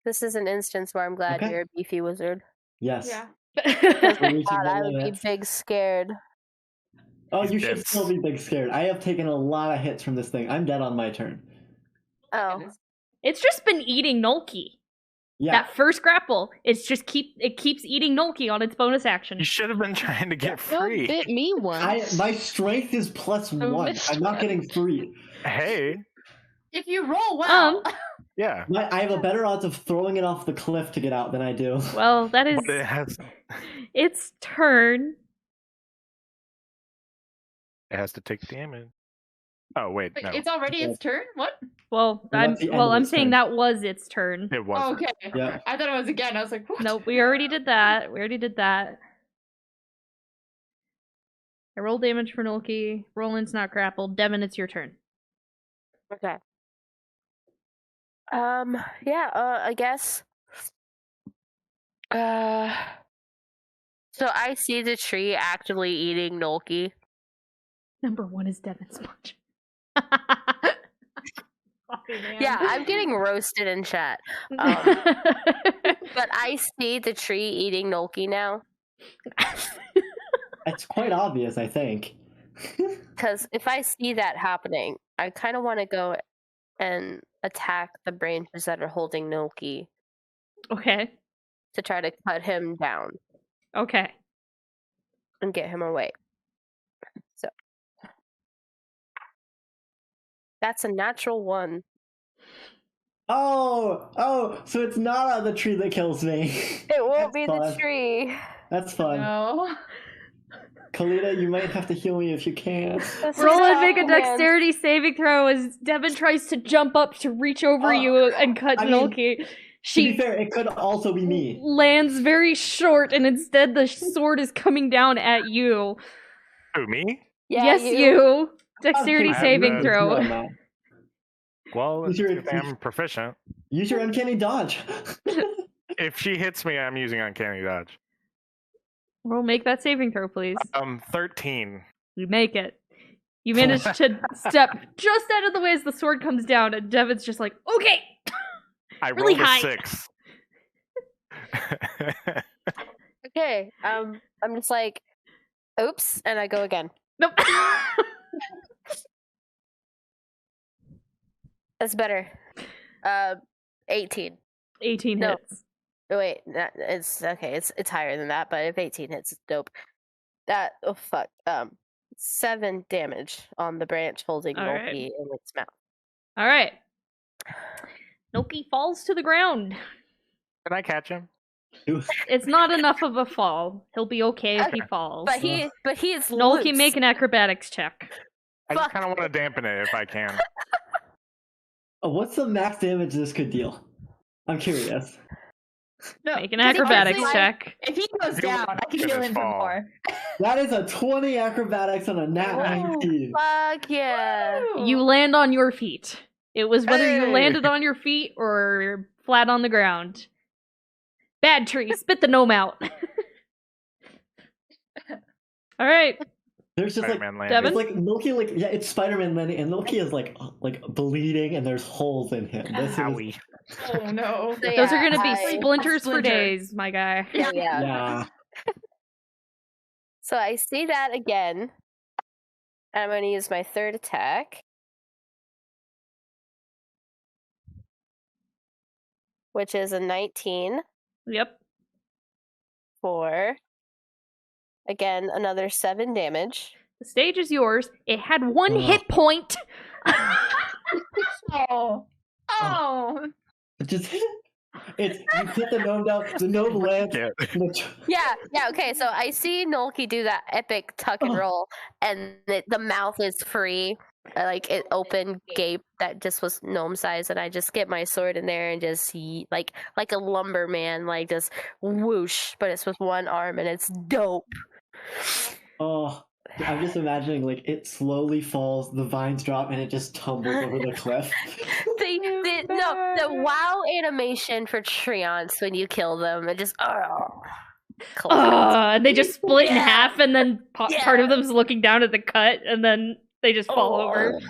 This is an instance where I'm glad Okay. you're a beefy wizard. Yes. Yeah. We're reaching God, the I would be limit. big scared. Oh, He's you should dead. still be big scared. I have taken a lot of hits from this thing. I'm dead on my turn. Oh. It's just been eating Nolki. Yeah. That first grapple, it keeps eating Nolki on its bonus action. You should have been trying to get No free. bit me once. My strength is +1. missed I'm not one. getting 3. Hey. If you roll well. Yeah. I have a better odds of throwing it off the cliff to get out than I do. Well, that is But it has its turn. to take damage. Oh wait, Wait, no. it's already its turn? What? Well, That's the end of I'm its saying turn. that was its turn. It was. Oh, okay. Yeah. I thought it was again. I was like, what? Nope, we already did that. I roll damage for Nolki. Roland's not grappled. Devin, it's your turn. Okay. Yeah, I guess. So I see the tree actively eating Nolki. Number 1 is Devin's punch. Yeah, I'm getting roasted in chat. But I see the tree eating Nolki now. It's quite obvious, I think. Because if I see that happening, I kind of want to go and attack the branches that are holding Nolki Okay. to try to cut him down Okay. and get him away. So that's a natural 1. Oh, so it's not the tree that kills me. It won't That's be fun. the tree. That's fun. No. Kalita, you might have to heal me if you can. This is Roland, make a Coffin Man. dexterity saving throw as Devin tries to jump up to reach over Oh, you and cut I mean, Nolki. To be She fair, it could also be me. lands very short, and instead the sword is coming down at you. Who, me? Yeah, yes, you. Dexterity Okay, saving to- throw. No, Matt. Well, Use your- if I'm proficient. Use your uncanny dodge. If she hits me, I'm using uncanny dodge. Roll, make that saving throw, please. 13. You make it. You manage to step just out of the way as the sword comes down, and Devin's just like, okay! I Really rolled high. a 6. Okay, I'm just like, oops, and I go again. Nope. That's better. 18. 18 No. hits. Oh, wait, it's okay. It's higher than that, but if 18 hits, it's dope. That oh fuck. 7 damage on the branch holding All right. Nolki in its mouth. All right. Noki falls to the ground. Can I catch him? It's not enough of a fall. He'll be okay if he Okay, falls. But he is Noki, loose. make an acrobatics check. I just Fuck. kind of want to dampen it if I can. What's the max damage this could deal? I'm curious. No, Make an 'cause acrobatics honestly, check. If he goes If you down, I can let heal us him for fall. more. That is a 20 acrobatics on a nat Whoa. 19. Fuck yeah. You land on your feet. It was whether you Hey! landed on your feet or flat on the ground. Bad tree, spit the gnome out. All right. There's just like Spider-Man Devin? landing. it's like Milky, like yeah, it's Spider-Man landing, and Milky is like bleeding, and there's holes in him. This is Howie. Oh no. So, Those are yeah, going to be I- splinters for Splinter. days, my guy. Yeah. yeah. So I see that again. I'm going to use my third attack, which is a 19 Yep. for, again, another 7 damage. The stage is yours. It had 1 Ugh. hit point. Oh. Oh. Just it's you put the gnome down, the gnome lands. Yeah. Yeah, okay, so I see Nolki do that epic tuck and Oh. roll, and the mouth is free, like it open gape that just was gnome size, and I just get my sword in there and just like a lumberman, like just whoosh, but it's with one arm, and it's dope. Oh, I'm just imagining like it slowly falls, the vines drop, and it just tumbles over the cliff. The wow animation for treants when you kill them, it just collapse. And they just split in Yeah. half, and then part of them's looking down at the cut, and then they just fall Oh. over.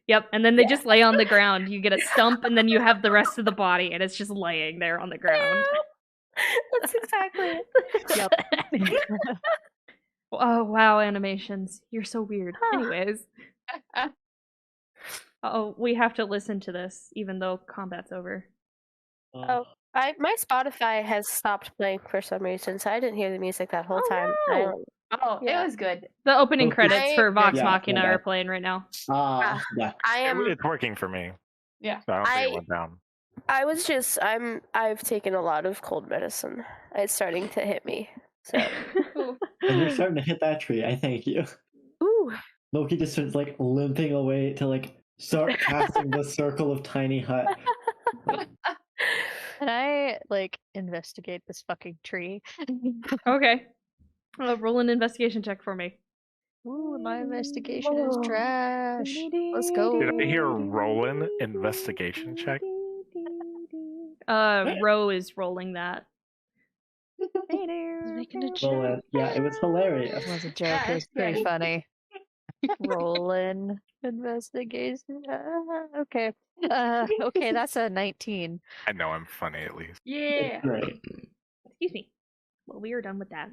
Yep, and then they just lay on the ground. You get a stump, and then you have the rest of the body, and it's just laying there on the ground. That's exactly it. Oh, wow, animations. You're so weird. Anyways. Oh, we have to listen to this, even though combat's over. Oh, my Spotify has stopped playing for some reason, so I didn't hear the music that whole Oh, time. no. Oh, Yeah. it was good. The opening Okay. credits for Vox Yeah, Machina okay. are playing right now. Yeah. I am. It's working for me. Yeah. So I don't think it went down. I was just. I've taken a lot of cold medicine. It's starting to hit me. So. And you're starting to hit that tree. I thank you. Ooh. Loki just starts like limping away to like start casting the circle of tiny hut. Can I like investigate this fucking tree? Okay. Roll an investigation check for me. Ooh, my investigation is trash. Let's go. Did I hear Roland investigation check? Ro is rolling that. Making a Well, yeah, it was hilarious. It was a joke. Yeah, It was pretty yeah. funny. Rolling investigation. Okay. Okay, that's a 19. I know I'm funny at least. Yeah. Great. Excuse me. Well, we are done with that.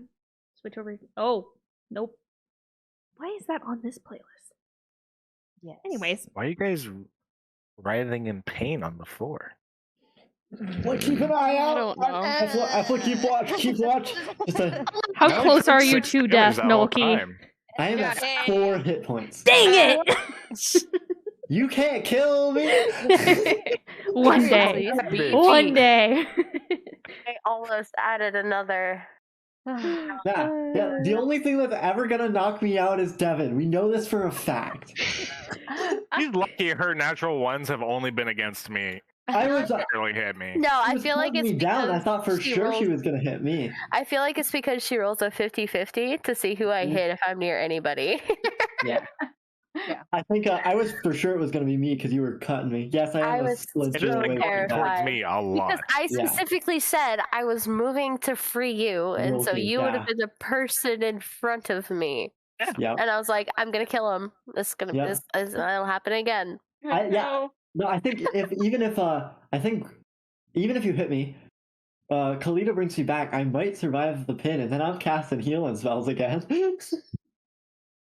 Switch over. Oh, nope. Why is that on this playlist? Yes. Anyways. Why are you guys writhing in pain on the floor? Like, keep an eye out. I don't know. I thought keep watch. Keep watch. Just a, How I close like are you 6 to skills death, the whole Nolki? time. I am at 4 hit points. Dang it! You can't kill me. One day. Please be One day. I almost added another. Yeah. The only thing that's ever gonna knock me out is Devin. We know this for a fact. He's lucky her natural ones have only been against me. I was. Really hit me. No, She I was feel like putting it's me down. I because thought for she sure she rolls- was gonna hit me. I feel like it's because she rolls a 50-50 to see who I hit if I'm near anybody. Yeah. I think I was for sure it was gonna be me because you were cutting me. Yes, I I am was It legit just so away been from going that. towards terrified. me a lot. Because I Yeah. specifically said I was moving to free you, and so Okay, you would have yeah. been the person in front of me. Yeah. And I was like, I'm gonna kill him. Yeah. It'll happen again. Yeah. No, I think even if you hit me, Kalita brings me back, I might survive the pin, and then I'm casting healing spells again.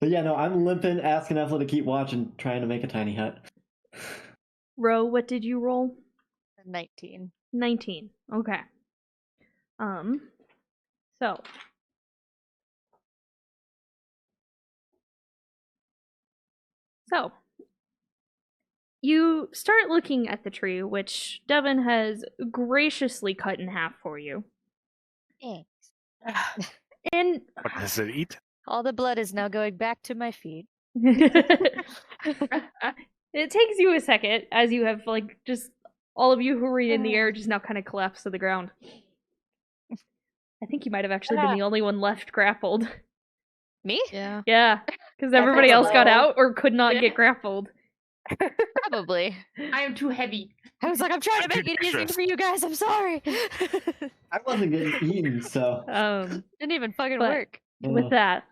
But yeah, no, I'm limping, asking Efla to keep watching, trying to make a tiny hut. Ro, what did you roll? 19. 19. Okay. So you start looking at the tree, which Devin has graciously cut in half for you. Thanks. And What does it eat? All the blood is now going back to my feet. it takes you a second as you have like just all of you who were in the air just now kind of collapse to the ground. I think you might have actually been the only one left grappled. Me? Yeah. Yeah, because everybody else got so. out or could not get grappled. Probably. I am too heavy. I was like, I'm trying to make it easy Dexterous. for you guys. I'm sorry. I wasn't getting eaten, so. Didn't even fucking But- work. With that,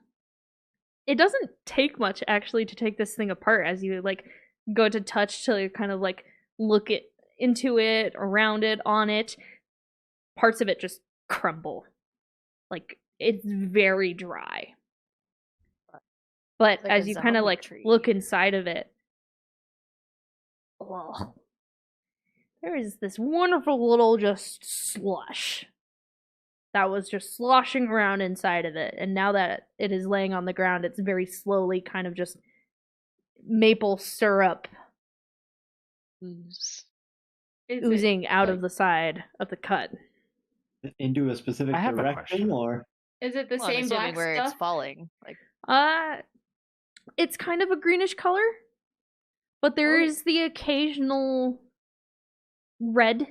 it doesn't take much actually to take this thing apart as you like go to touch to kind of like look into it, around it, on it. Parts of it just crumble. Like it's very dry. But Like as a you kind of zombie like tree. look inside of it, well, there is this wonderful little just slush that was just sloshing around inside of it. And now that it is laying on the ground, it's very slowly kind of just maple syrup Ooze. Is oozing out like- of the side of the cut. Into a specific I have a direction, question. or Is it the Well, I'm same assuming black where stuff? it's falling. Like, It's kind of a greenish color, but there is the occasional red.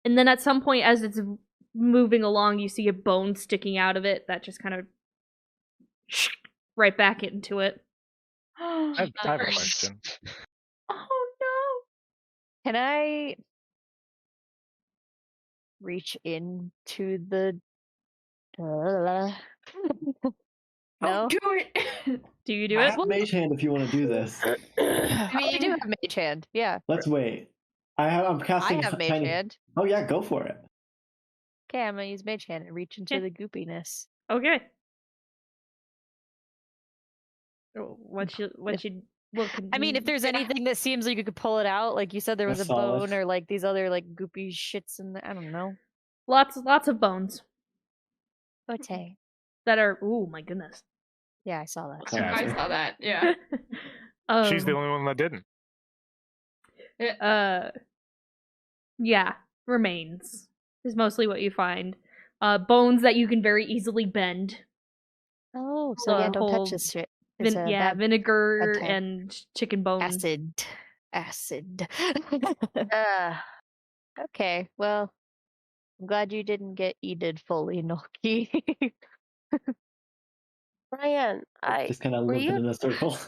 And then at some point, as it's moving along, you see a bone sticking out of it that just kind of right back into it. I have a Nice. question. Oh no! can I reach into the? No. Don't do it! Do you do I it? have Mage Hand if you want to do this. I do have Mage Hand. Yeah, Let's wait. I'm I casting have a Mage tiny. Hand. Oh yeah, go for it. Okay, I'm gonna use Mage Hand and reach into Okay. the goopiness. Okay. What you look? I mean, if there's anything that seems like you could pull it out, like you said, there was That's a bone solid. or like these other like goopy shits in there. I don't know. lots of bones Okay. that are. Oh my goodness. Yeah, I saw that. Yeah, I saw that. Yeah. She's the only one that didn't. Yeah, remains is mostly what you find. Bones that you can very easily bend. Oh, so yeah, don't whole touch this shit. It's a Yeah, bad vinegar bad and chicken bones. acid. Uh, Okay, well, I'm glad you didn't get eaten fully, Noki. Ryan, Just kind of were limping you in a circle.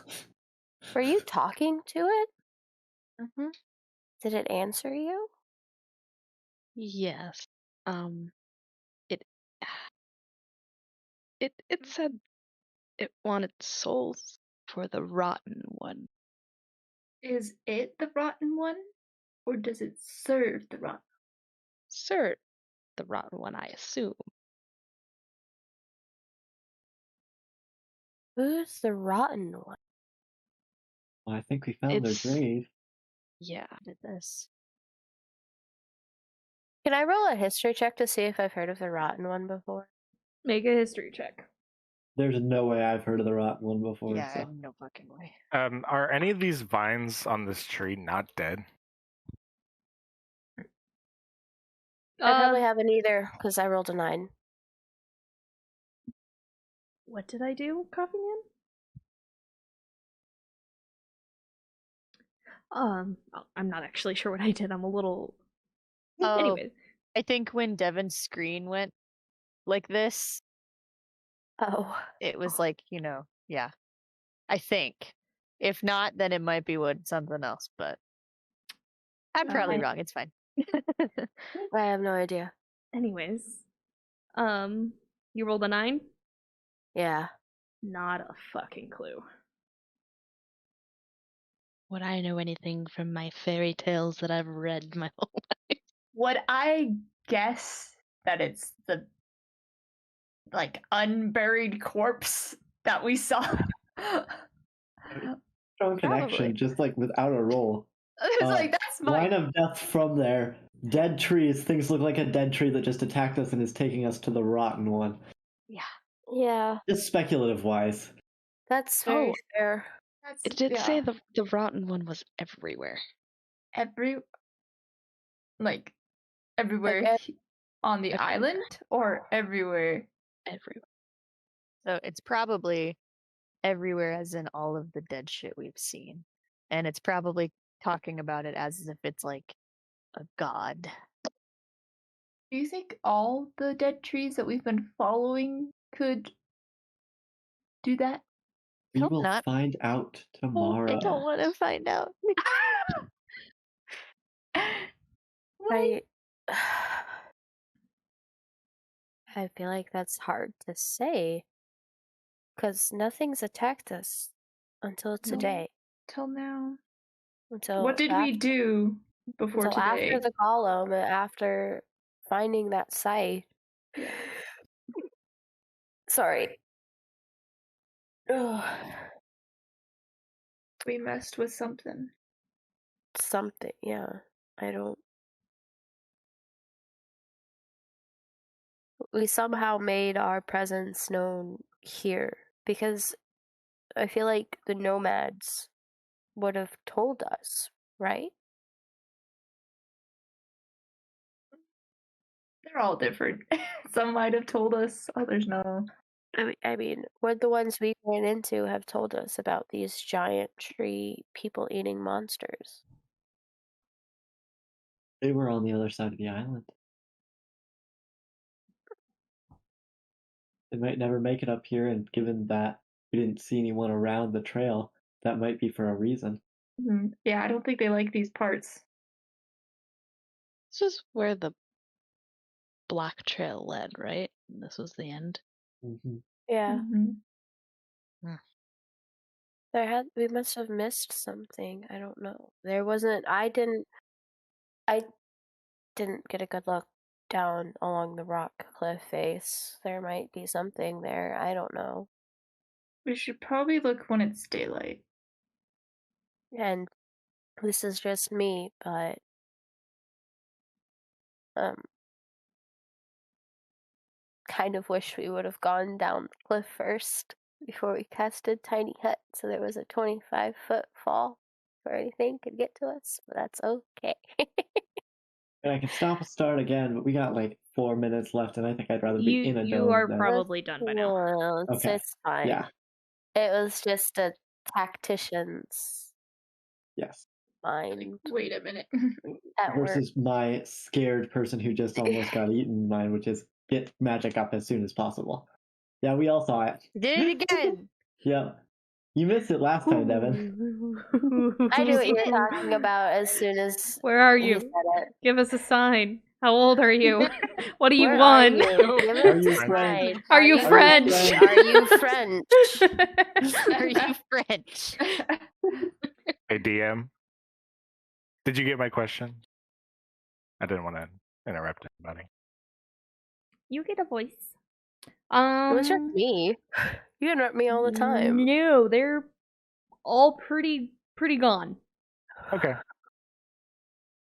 were you talking to it? Mm-hmm. Did it answer you? Yes. It it said it wanted souls for the rotten one. Is it the rotten one? Or does it serve the rotten? Sir, the rotten one, I assume. Who's the rotten one? I think we found It's- their grave. Yeah. Did this. Can I roll a history check to see if I've heard of the rotten one before? Make a history check. There's no way I've heard of the rotten one before. Yeah, So. no fucking way. Are any of these vines on this tree not dead? I probably haven't either because I rolled a 9. What did I do, Coffee Man? I'm not actually sure what I did. I'm a little. Oh, Anyways, I think when Devin's screen went like this, Oh, it was like, yeah. I think. If not, then it might be something else, but I'm probably Okay. wrong. It's fine. I have no idea. anyways, you rolled a 9. Yeah. Not a fucking clue. Would I know anything from my fairy tales that I've read my whole life? Would I guess that it's the unburied corpse that we saw? Strong connection, Probably. just like without a roll. It's like that's my Line of death from there. Dead trees. Things look like a dead tree that just attacked us and is taking us to the rotten one. Yeah. Yeah, Just speculative wise. that's very Oh. fair. That's, It did say yeah, the rotten one was everywhere. like everywhere Like, on the Everywhere. island or everywhere. Everywhere. So it's probably everywhere, as in all of the dead shit we've seen. And it's probably talking about it as if it's like a god. Do you think all the dead trees that we've been following could do that? We Hope will not. find out I tomorrow. don't want to find out. What? I feel like that's hard to say because nothing's attacked us until today. Till now. Until What did we do before until today? after the golem and after finding that site. Yeah. Sorry. Ugh. We messed with something. Something, yeah. I don't. We somehow made our presence known here because I feel like the nomads would have told us, right? They're all different. Some might have told us, others no. I mean, would the ones we ran into have told us about these giant tree people eating monsters? They were on the other side of the island. They might never make it up here, and given that we didn't see anyone around the trail, that might be for a reason. Yeah, I don't think they like these parts. This is where the black trail led, right? And this was the end. Mm-hmm. Yeah. Mhm. We must have missed something. I don't know. I didn't get a good look down along the rock cliff face. There might be something there. I don't know. We should probably look when it's daylight. And this is just me, but kind of wish we would have gone down the cliff first before we casted Tiny Hut, so there was a 25-foot fall before anything could get to us, but that's okay. And I can start again, but we got like 4 minutes left, and I think I'd rather be in a You dome are than... probably done by now. Well, Okay. it's fine. Yeah. It was just a tactician's Yes. mind Wait a minute. at work. Versus my scared person who just almost got eaten mind, which is get magic up as soon as possible. Yeah, we all saw it. Did it again. Yeah. You missed it last time, Devin. I knew what you were talking about as soon as Where are he you? said it. Give us a sign. How old are you? What do you Where want? are you? Give Are us you a French? sign. Are you French? Are you French? Are you French? Hey, DM. Did you get my question? I didn't want to interrupt anybody. You get a voice. It was just me. You interrupt me all the time. No, they're all pretty gone. Okay.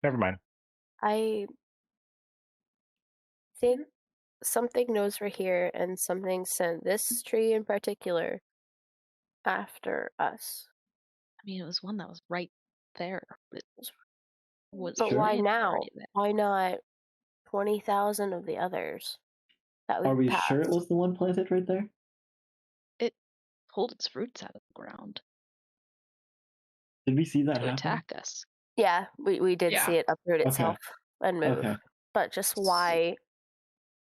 Never mind. I think something knows we're here, and something sent this tree in particular after us. I mean, it was one that was right there. It was But Sure. why in now? right there. Why not 20,000 of the others that we Are we passed? sure it was the one planted right there? It pulled its roots out of the ground Did we see that to happen? attack us. Yeah, we did see it uproot itself and move. Okay. But just why?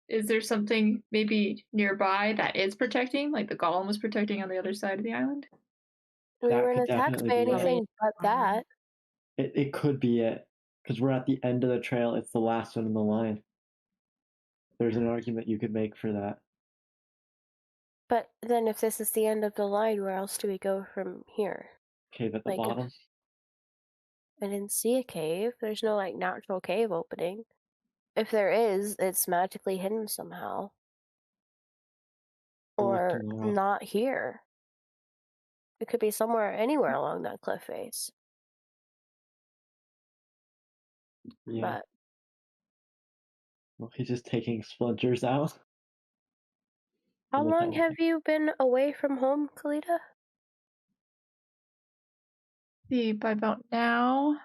Is there something maybe nearby that is protecting, like the golem was protecting on the other side of the island? We That weren't could attacked definitely by be it. anything but that. It could be it. Because we're at the end of the trail. It's the last one in the line. There's an argument you could make for that. But then if this is the end of the line, where else do we go from here? Cave at the Like, bottom. I didn't see a cave. There's no, like, natural cave opening. If there is, it's magically hidden somehow. We'll look Or tomorrow. not here. It could be somewhere, anywhere along that cliff face. Yeah. But Well, he's just taking splinters out. How Look long at have you been away from home, Kalita? See, by about now.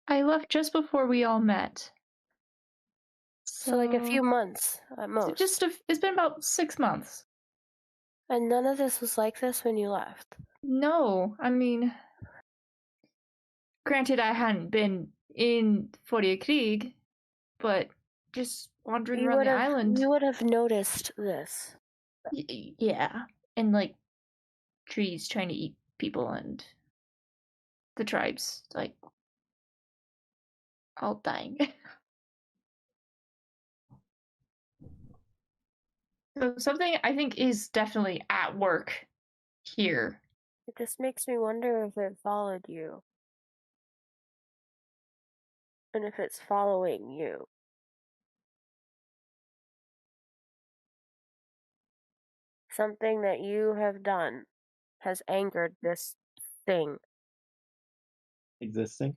I left just before we all met. So like a few months at most. It's been about 6 months. And none of this was like this when you left. No, I mean, granted, I hadn't been in Forty Krieg, but just wandering around the island. You would have noticed this. Yeah, and like trees trying to eat people and the tribes like all dying. So something I think is definitely at work here. It just makes me wonder if it followed you. And if it's following you. Something that you have done has angered this thing. existing.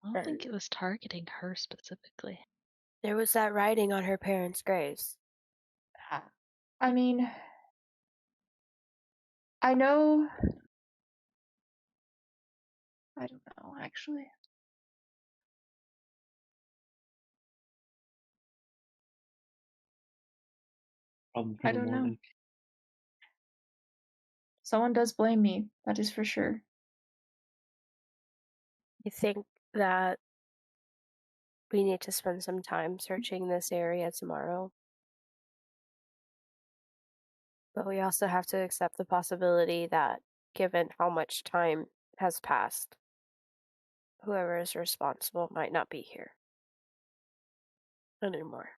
I don't think it was targeting her specifically. There was that writing on her parents' graves. I mean, I know. I don't know, actually. Problem for I the don't know. morning. Someone does blame me, that is for sure. You think that we need to spend some time searching this area tomorrow? But we also have to accept the possibility that, given how much time has passed, whoever is responsible might not be here anymore.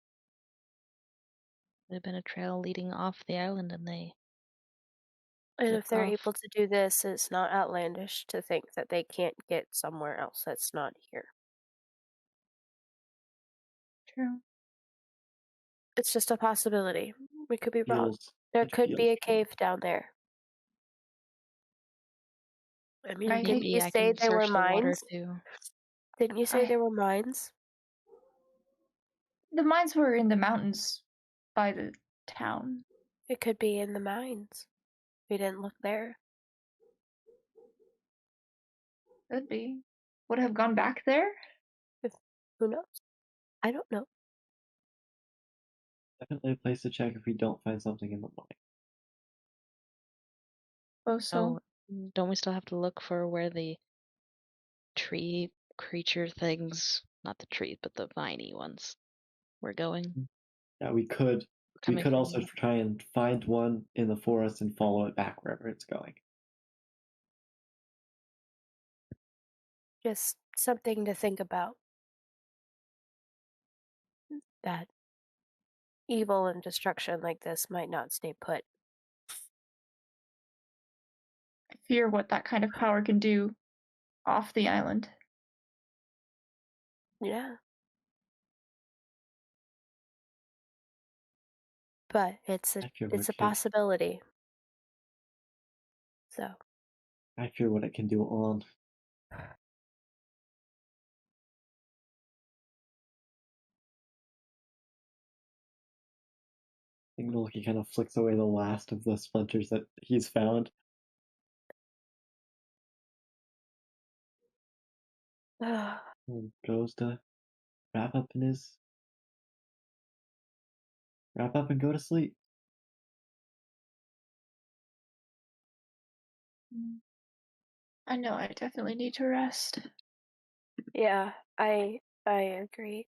Would have been a trail leading off the island, and they. And if they're off. able to do this, it's not outlandish to think that they can't get somewhere else that's not here. True. It's just a possibility. We could be wrong. Feels- There it could be feels a cave down there. I mean, I didn't think you I say can there were search the water mines? too. Didn't you say I- there were mines? The mines were in the mountains by the town. It could be in the mines. We didn't look there. Could be. Would have gone back there? Who knows? I don't know. Definitely a place to check if we don't find something in the morning. Oh, so. Don't we still have to look for where the tree creature things, not the tree, but the viney ones, were going? Yeah, we could. We Coming could from also the- try and find one in the forest and follow it back wherever it's going. Just something to think about. That evil and destruction like this might not stay put. I fear what that kind of power can do off the island. Yeah. But it's I fear a what possibility. So I fear what it can do on. He kind of flicks away the last of the splinters that he's found. And goes to wrap up and go to sleep. I know I definitely need to rest. yeah, I agree.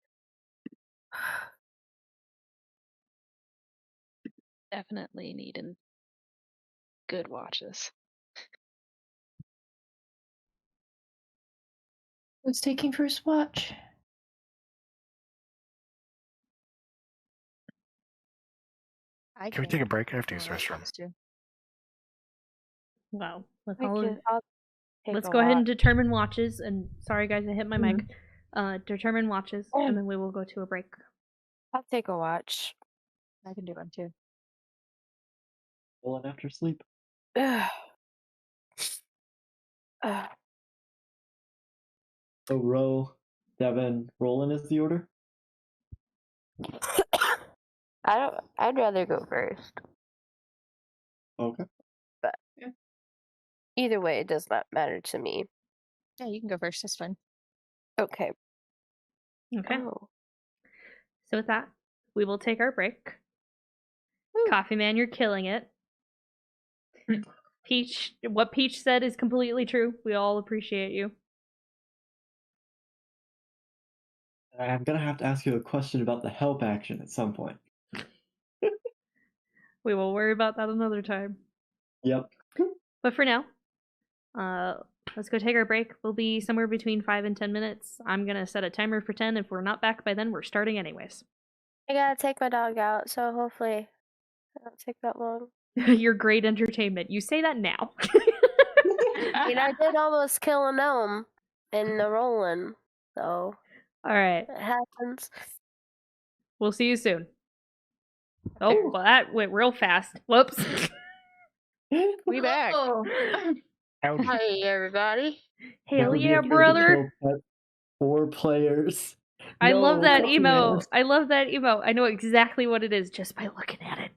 Definitely needing good watches. Who's taking first watch? Can we take a break? I have to use the restroom. Wow. Let's I'll take a go ahead and walk. determine watches. And sorry, guys, I hit my mic. Mhm. Determine watches, and then we will go to a break. I'll take a watch. I can do one too. Full and after sleep. Ugh. Ugh. So Ro, Devin, Roland is the order. I'd rather go first. Okay. But either way, it does not matter to me. Yeah, you can go first. That's fine. Okay. Okay. Oh. So with that, we will take our break. Coffee Man, you're killing it. Peach, what Peach said is completely true. We all appreciate you. I'm gonna have to ask you a question about the help action at some point. We will worry about that another time. Yep. But for now, let's go take our break. We'll be somewhere between 5 and 10 minutes. I'm gonna set a timer for 10. If we're not back by then, we're starting anyways. I gotta take my dog out, so hopefully it won't take that long. You're great entertainment. You say that now. I mean, I did almost kill a gnome in the rolling, so All right. it happens. We'll see you soon. Oh, well, that went real fast. Whoops. We back. Oh. Howdy. Hi, everybody. Hell Never be yeah, afraid to brother. kill pet 4 players. I No, love that Coffee emote. Man. I love that emote. I know exactly what it is just by looking at it.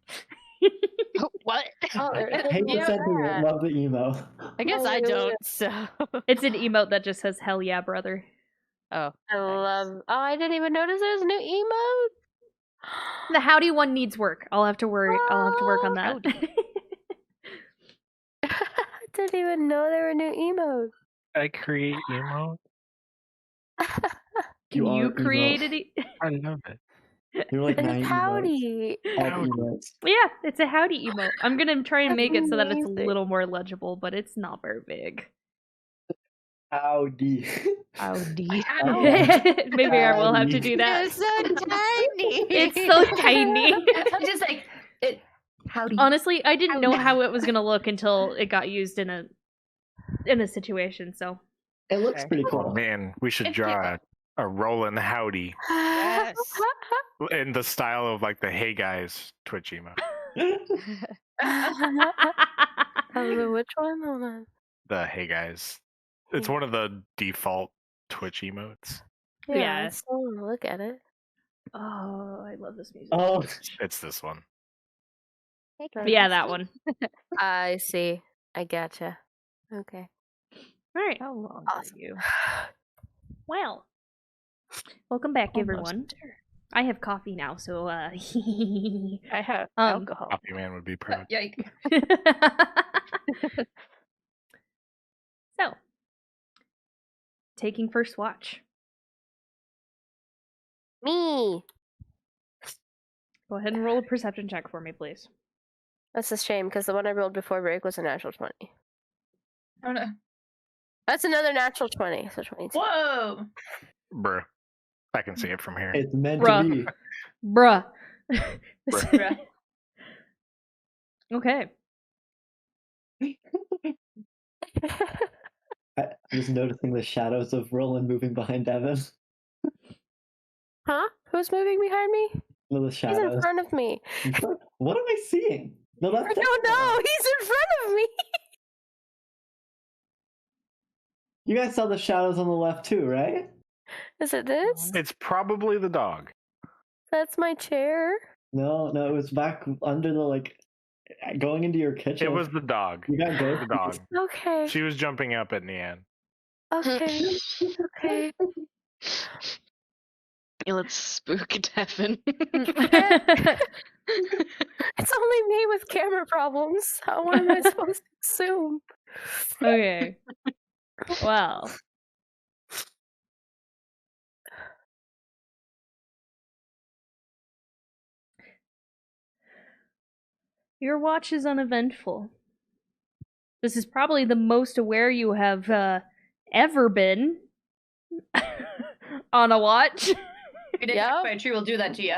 What? Oh, Hate the yeah, sentiment, that. love the emo. I guess I don't. So. It's an emote that just says "Hell yeah, brother." Oh. I love. Oh, I didn't even notice there's a new emote. The howdy one needs work. I'll have to work on that. I didn't even know there were new emotes. I create emo. Can are you emo. create it? I love it. You're like 9 It's emotes. howdy. All Howdy. emotes. Yeah, it's a howdy emote. I'm gonna try and make it so that it's a Amazing. little more legible, but it's not very big. Howdy. Howdy. Maybe I will have to do that. It's so tiny. It's so tiny. I'm just like, howdy. Honestly, I didn't know how it was gonna look until it got used in a situation. So It looks pretty Oh cool. man, we should draw a Roland Howdy Yes. in the style of like the Hey Guys Twitch emo. Which one? Hold on. The Hey Guys. It's one of the default Twitch emotes. Yeah, Yeah. I still want to look at it. Oh, I love this music. Oh, It's this one. Yeah, that one. I see. I gotcha. Okay. All right. How long Awesome. are you? Well, welcome back, Almost everyone. there. I have coffee now, so I have Um, alcohol. Coffee Man would be proud. Yikes. So, taking first watch. Me. Go ahead and roll a perception check for me, please. That's a shame because the one I rolled before break was a natural 20. Oh no. That's another natural 20. So 22. Whoa. Bruh. I can see it from here. it's meant Bruh. to be. Bruh. Bruh. Okay. I'm just noticing the shadows of Roland moving behind Devin. Huh? Who's moving behind me? No, the He's shadows. in front of me. What am I seeing? No, I that's don't know. He's in front of me. You guys saw the shadows on the left too, right? Is it this? It's probably the dog. That's my chair. No, it was back under the going into your kitchen. It was the dog. You got The ghost. dog. Okay. She was jumping up at Nian. Okay. Okay. Let's spook Devin. It's only me with camera problems. What am I supposed to assume? Okay. Well. Your watch is uneventful. This is probably the most aware you have ever been on a watch. If you get Yep. attacked by a tree, we'll do that to you.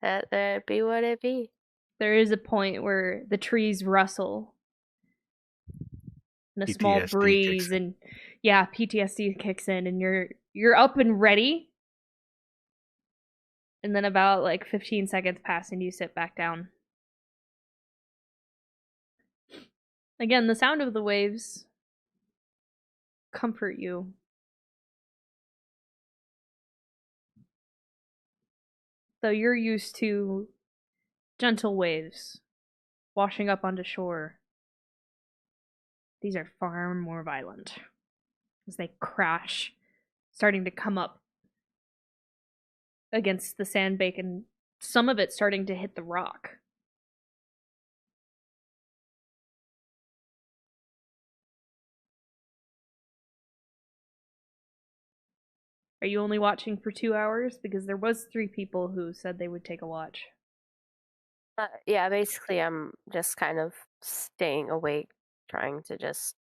That be what it be. There is a point where the trees rustle and a small PTSD breeze kicks in. and yeah, PTSD kicks in and you're up and ready. And then about 15 seconds pass and you sit back down. Again, the sound of the waves comfort you. Though you're used to gentle waves washing up onto shore, these are far more violent as they crash, starting to come up against the sandbank, and some of it starting to hit the rock. Are you only watching for 2 hours? Because there was 3 people who said they would take a watch. Yeah, basically, I'm just kind of staying awake, trying to just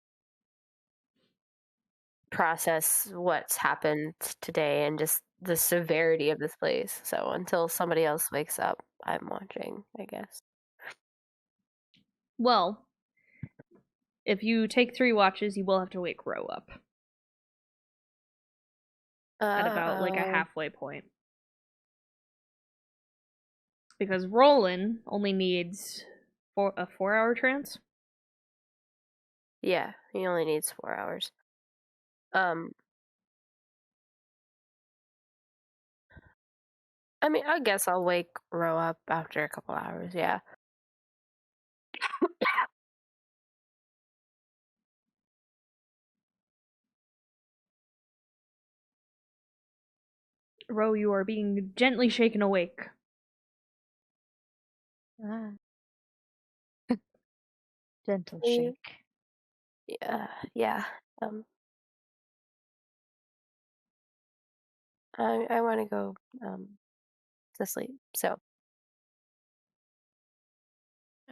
process what's happened today and just the severity of this place. So until somebody else wakes up, I'm watching, I guess. Well, if you take 3 watches, you will have to wake Ro up at about like a halfway point. Because Roland only needs a 4-hour trance. Yeah, he only needs 4 hours. I mean, I guess I'll wake Ro up after a couple hours, yeah. Ro, you are being gently shaken awake. Ah. Gentle Hey. shake. Yeah. I want to go to sleep. So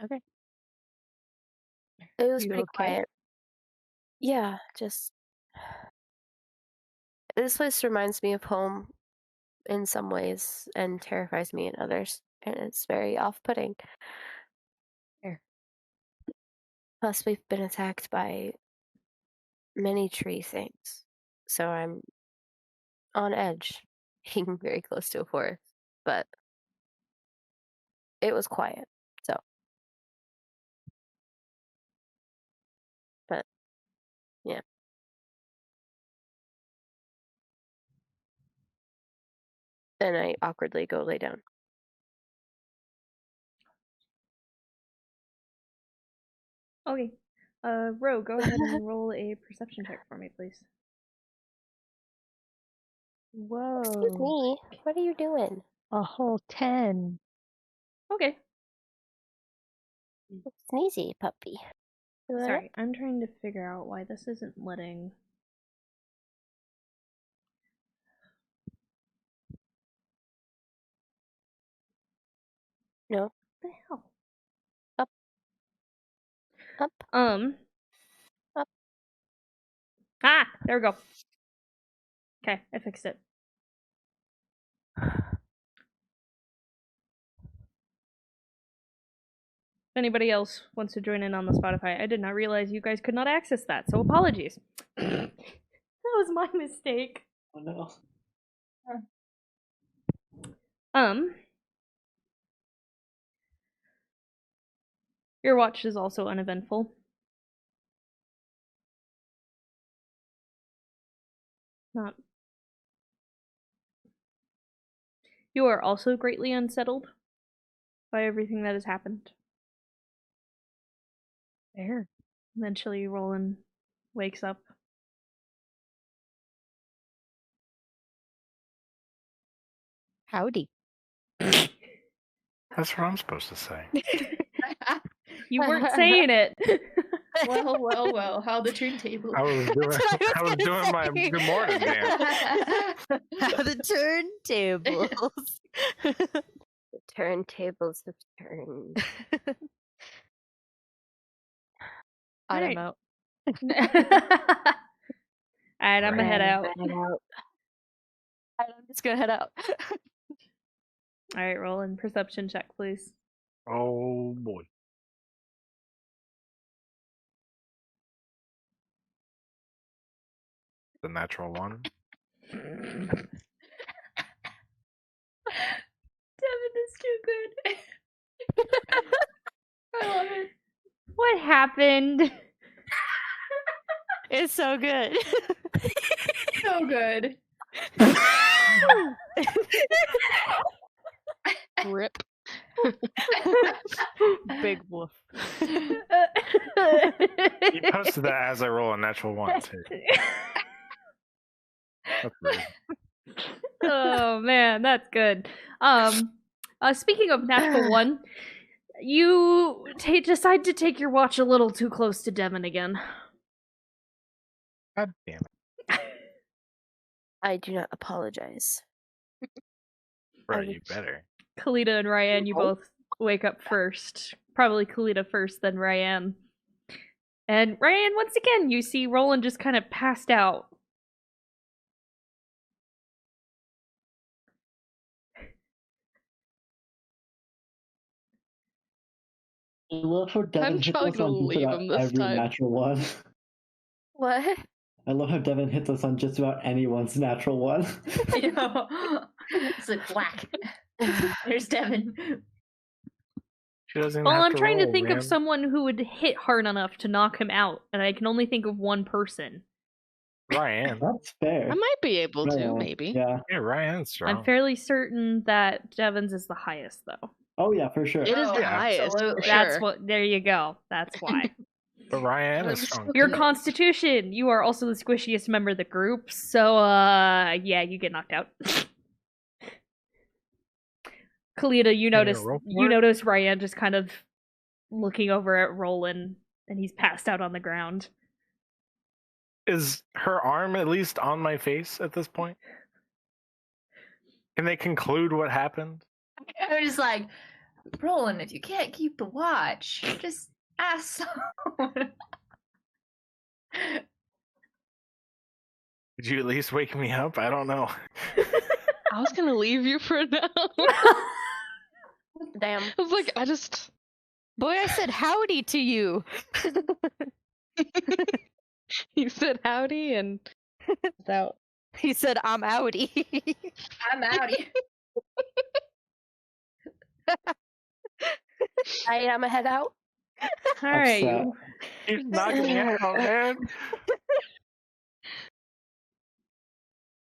Okay. it was You pretty okay? quiet. Yeah, just this place reminds me of home in some ways and terrifies me in others, and it's very off-putting. Here. Plus, we've been attacked by many tree things, so I'm on edge, being very close to a forest. But it was quiet, so. But yeah. Then I awkwardly go lay down. Okay. Ro, go ahead and roll a perception check for me, please. Excuse Whoa. me, what are you doing? A whole 10. Okay. Sneezy puppy. You want Sorry, I'm trying to figure out why this isn't letting. No. What the hell? Up. Up. Up. Ah, there we go. Okay, I fixed it. If anybody else wants to join in on the Spotify, I did not realize you guys could not access that, so apologies. That was my mistake. Oh no. Your watch is also uneventful. Not. You are also greatly unsettled by everything that has happened. There. Eventually, Roland wakes up. Howdy. That's what I'm supposed to say. You weren't saying it. Well, how the turntable. I was doing my good morning dance. The turntables. The turntables have turned. I'm out. Alright, I'm gonna head out. I'm just gonna head out. Alright, roll in perception check, please. Oh boy. The natural one. Devin is too good. I love it. What happened? It's so good. So good. Rip. Big wolf. You posted that as I roll a natural one too. That's rude. Oh man, that's good. Speaking of natural one, you decide to take your watch a little too close to Devon again. God damn it. I do not apologize. Right, you better. Kalita and Ryan, you both wake up first. Probably Kalita first, then Ryan. And Ryan, once again, you see Roland just kind of passed out. I love how Devin hits probably us gonna on just leave about him this every time. natural one. What? I love how Devin hits us on just about anyone's natural one. You know, it's like whack. There's Devin. She doesn't even Well, have I'm to trying to roll, think man. of someone who would hit hard enough to knock him out, and I can only think of one person. Ryan. That's fair. I might be able to, Ryan. maybe. Yeah. Yeah, Ryan's strong. I'm fairly certain that Devon's is the highest, though. Oh yeah, for sure. It is the yeah, highest. For absolutely. That's sure. what. There you go. That's why. But Ryan But is it's strong. still Your good. constitution. You are also the squishiest member of the group, so yeah, you get knocked out. Kalita, you gonna notice roll for you it? notice Ryan just kind of looking over at Roland, and he's passed out on the ground. Is her arm at least on my face at this point? Can they conclude what happened? I'm just like, Roland, if you can't keep the watch, just ask someone. Did you at least wake me up? I don't know. I was gonna leave you for now. Damn. I was like, I just. Boy, I said howdy to you. You said howdy and. Out. He said, I'm outie. I'm outie. I'm gonna head out. All right, Upset. Keep knocking me out, man.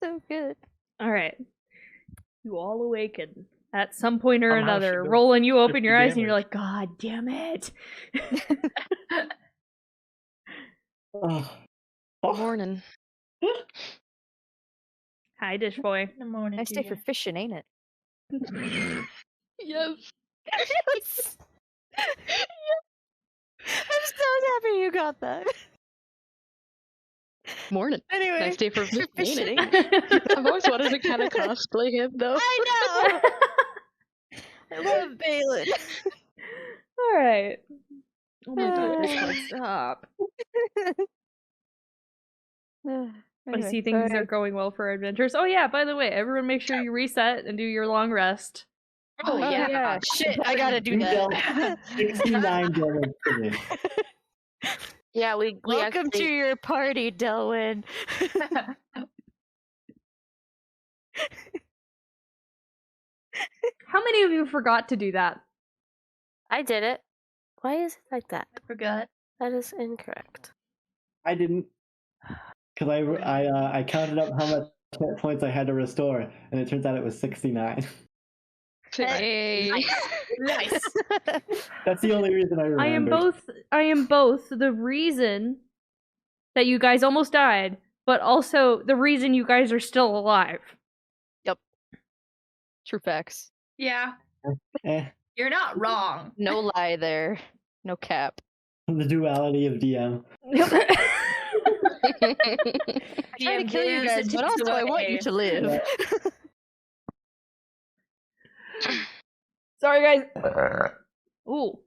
So good. all right. You all awaken at some point or Somehow she another. does Roland, you open 50 your eyes and you're damage. like, God damn it! Oh. Good morning. Hi, Dish Boy. In the morning, Nice day for fishing, ain't it? Yes. Yes. I'm so happy you got that. Morning. Anyway, Nice day for fishing. fishing. ain't it? I've always wanted to kind of cosplay him, though. I know. I love Balin. All right. Oh my god, Discord, stop. I see things are going well for our adventures. Oh yeah, by the way, everyone make sure you reset and do your long rest. Oh, yeah. Shit, I gotta do You that. dealt 69 damage to me. Yeah, we Welcome actually, to your party, Delwyn. How many of you forgot to do that? I did it. Why is it like that? Forgot. That is incorrect. I didn't, because I counted up how much hit points I had to restore, and it turns out it was 69. Hey. Nice. That's the only reason I remember. I am both the reason that you guys almost died, but also the reason you guys are still alive. True facts. Yeah. Eh, You're not wrong. No lie there. No cap. the duality of DM. I try to kill you gives guys, and but takes also I want you away. to live. Sorry, guys. Ooh.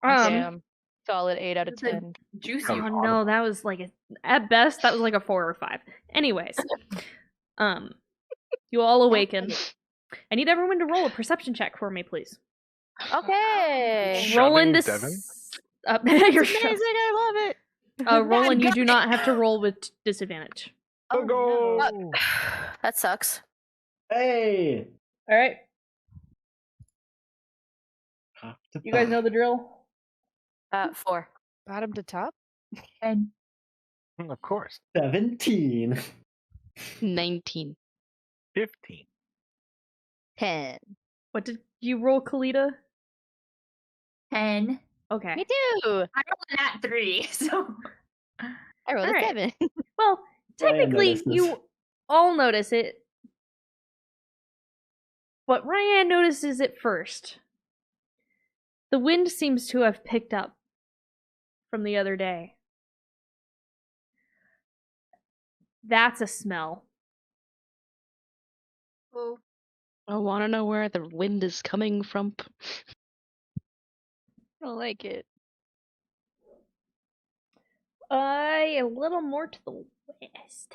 Damn. Solid 8 out of It's a 10. juicy. Oh no, that was like at best that was like a 4 or 5. Anyways, you all awaken. I need everyone to roll a perception check for me, please. Okay. Shoving Roland, this Devin? you're It's amazing, I love it. Roland, you do not have to roll with disadvantage. Oh, Go! no. That sucks. Hey! All right, Top to you guys know bottom. the drill. 4. Bottom to top? And Of course. 17. 19. 15. 10. What did you roll, Kalita? 10. Okay. Me too. I rolled that 3, so. I rolled a Alright. 7. Well, Ryan technically, notices. you all notice it, but Ryan notices it first. The wind seems to have picked up from the other day. That's a smell. Oh. I want to know where the wind is coming from. I don't like it. A little more to the west.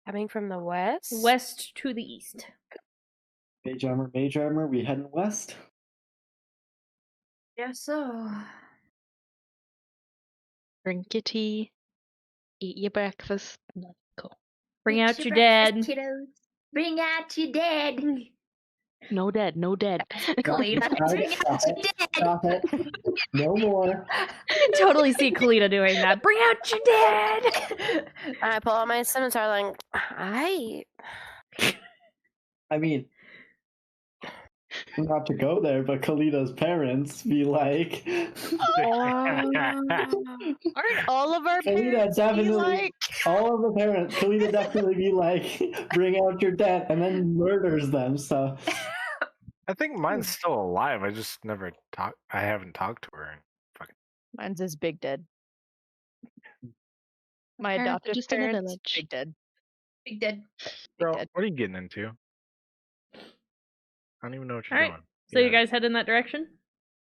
Coming from the west? West to the east. Mage armor, we heading west? Yes, so. Drink your tea, eat your breakfast. Let's go. Bring Eat out your breakfast, dad. kiddos. Bring out your dad. No dead, no dead. Kalita, bring out your dad. Stop it. No more. I can totally see Kalita doing that. Bring out your dad! I pull out my scimitar, like, I. I mean, not to go there, but Kalita's parents be like. Aren't all of our Kalita parents be definitely, like... all of the parents, Kalita definitely be like, bring out your dad, and then murders them, so. I think mine's still alive. I just never talked. I haven't talked to her. Mine's is big dead. My Parents are adoptive just in a parents, village. big dead. Big dead. Girl, dead. what are you getting into? I don't even know what you're Alright, doing. so you Yeah. guys head in that direction?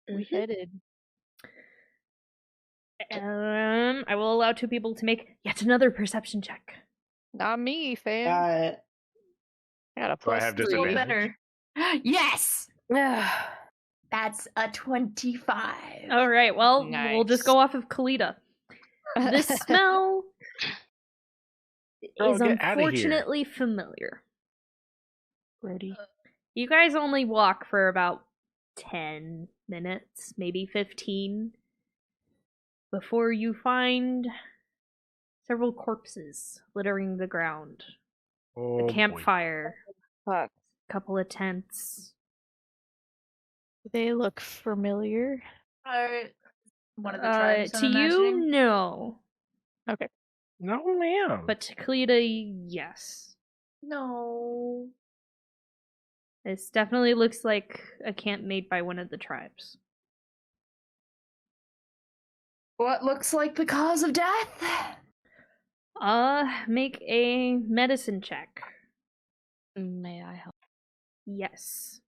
We headed. I will allow 2 people to make yet another perception check. Not me, fam. I I got a Do I plus have 3. Roll disadvantage? better. Yes! That's a 25. Alright, well, we'll just Nice. go off of Kalita. This smell Girl, is get outta here. unfortunately familiar. Brody. You guys only walk for about 10 minutes, maybe 15, before you find several corpses littering the ground. Oh, A boy. campfire, Fuck. a couple of tents. They look familiar. One of the tribes, To I'm you, imagining. no. No, ma'am. But to Kalita, yes. No. This definitely looks like a camp made by one of the tribes. What looks like the cause of death? Make a medicine check. May I help? Yes.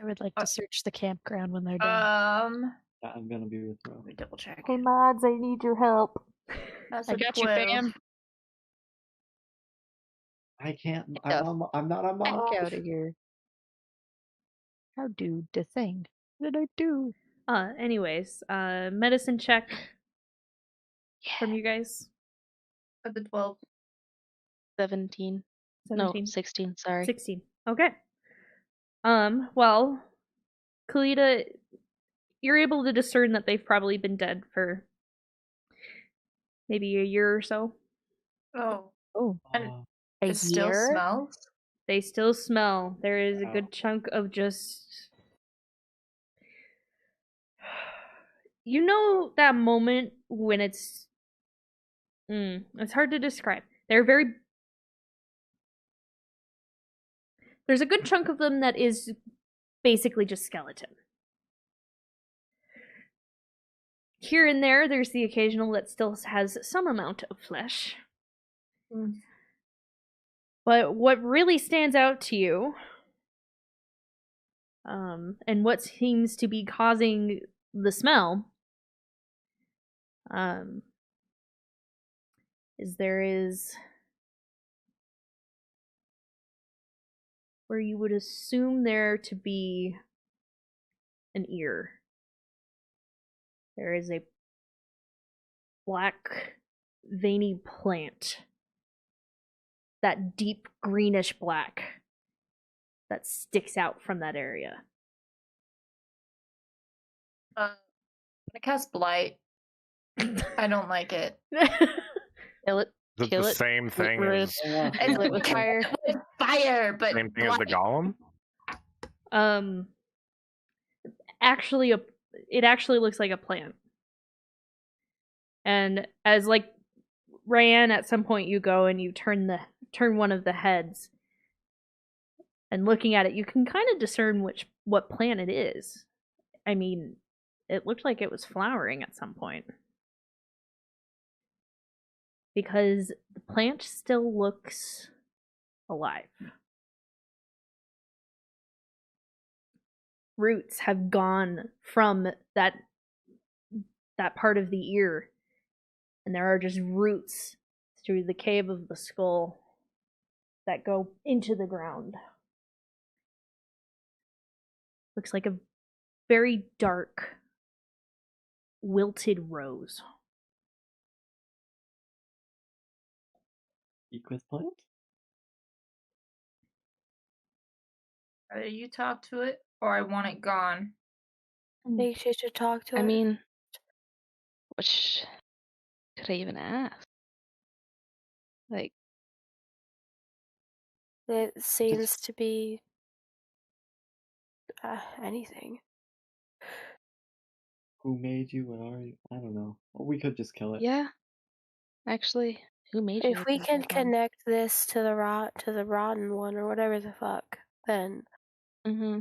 I would like to search the campground when they're done. I'm gonna be with Ro. Let me double check. Hey, mods, I need your help. That's I a got 12. you, fam. I can't. Get the I'm not a Heck mom. out of here. How do the thing? What did I do? Anyways, medicine check from you guys. Of the 12. 17. 17. No, 16, sorry. 16. Okay. Well, Kalita, you're able to discern that they've probably been dead for maybe a year or so. Oh. Oh, And A it still year? smells? They still smell. There is a Oh. good chunk of just. You know that moment when it's. It's hard to describe. They're very. There's a good chunk of them that is basically just skeleton. Here and there, there's the occasional that still has some amount of flesh. But what really stands out to you, and what seems to be causing the smell, is there is where you would assume there to be an ear. There is a black, veiny plant. That deep greenish black that sticks out from that area. I cast Blight. I don't like it. Kill it. Is it Kill the it. same thing Ruin as Yeah. Kill it with fire. With fire, but same thing as the Blight. golem? Actually, it actually looks like a plant. And as like Ryan, at some point you go and you turn one of the heads, and looking at it, you can kind of discern what plant it is. I mean, it looked like it was flowering at some point. Because the plant still looks alive. Roots have gone from that part of the ear, and there are just roots through the cave of the skull that go into the ground. Looks like a very dark, wilted rose. Equus plant? Either you talk to it, or I want it gone. I think she should talk to I it. mean, which could I even ask? Like, It seems to be anything. Who made you? What are you? I don't know. Well, we could just kill it. yeah. Actually, who made you? If we can connect this to the rotten one or whatever the fuck, then Mm-hmm.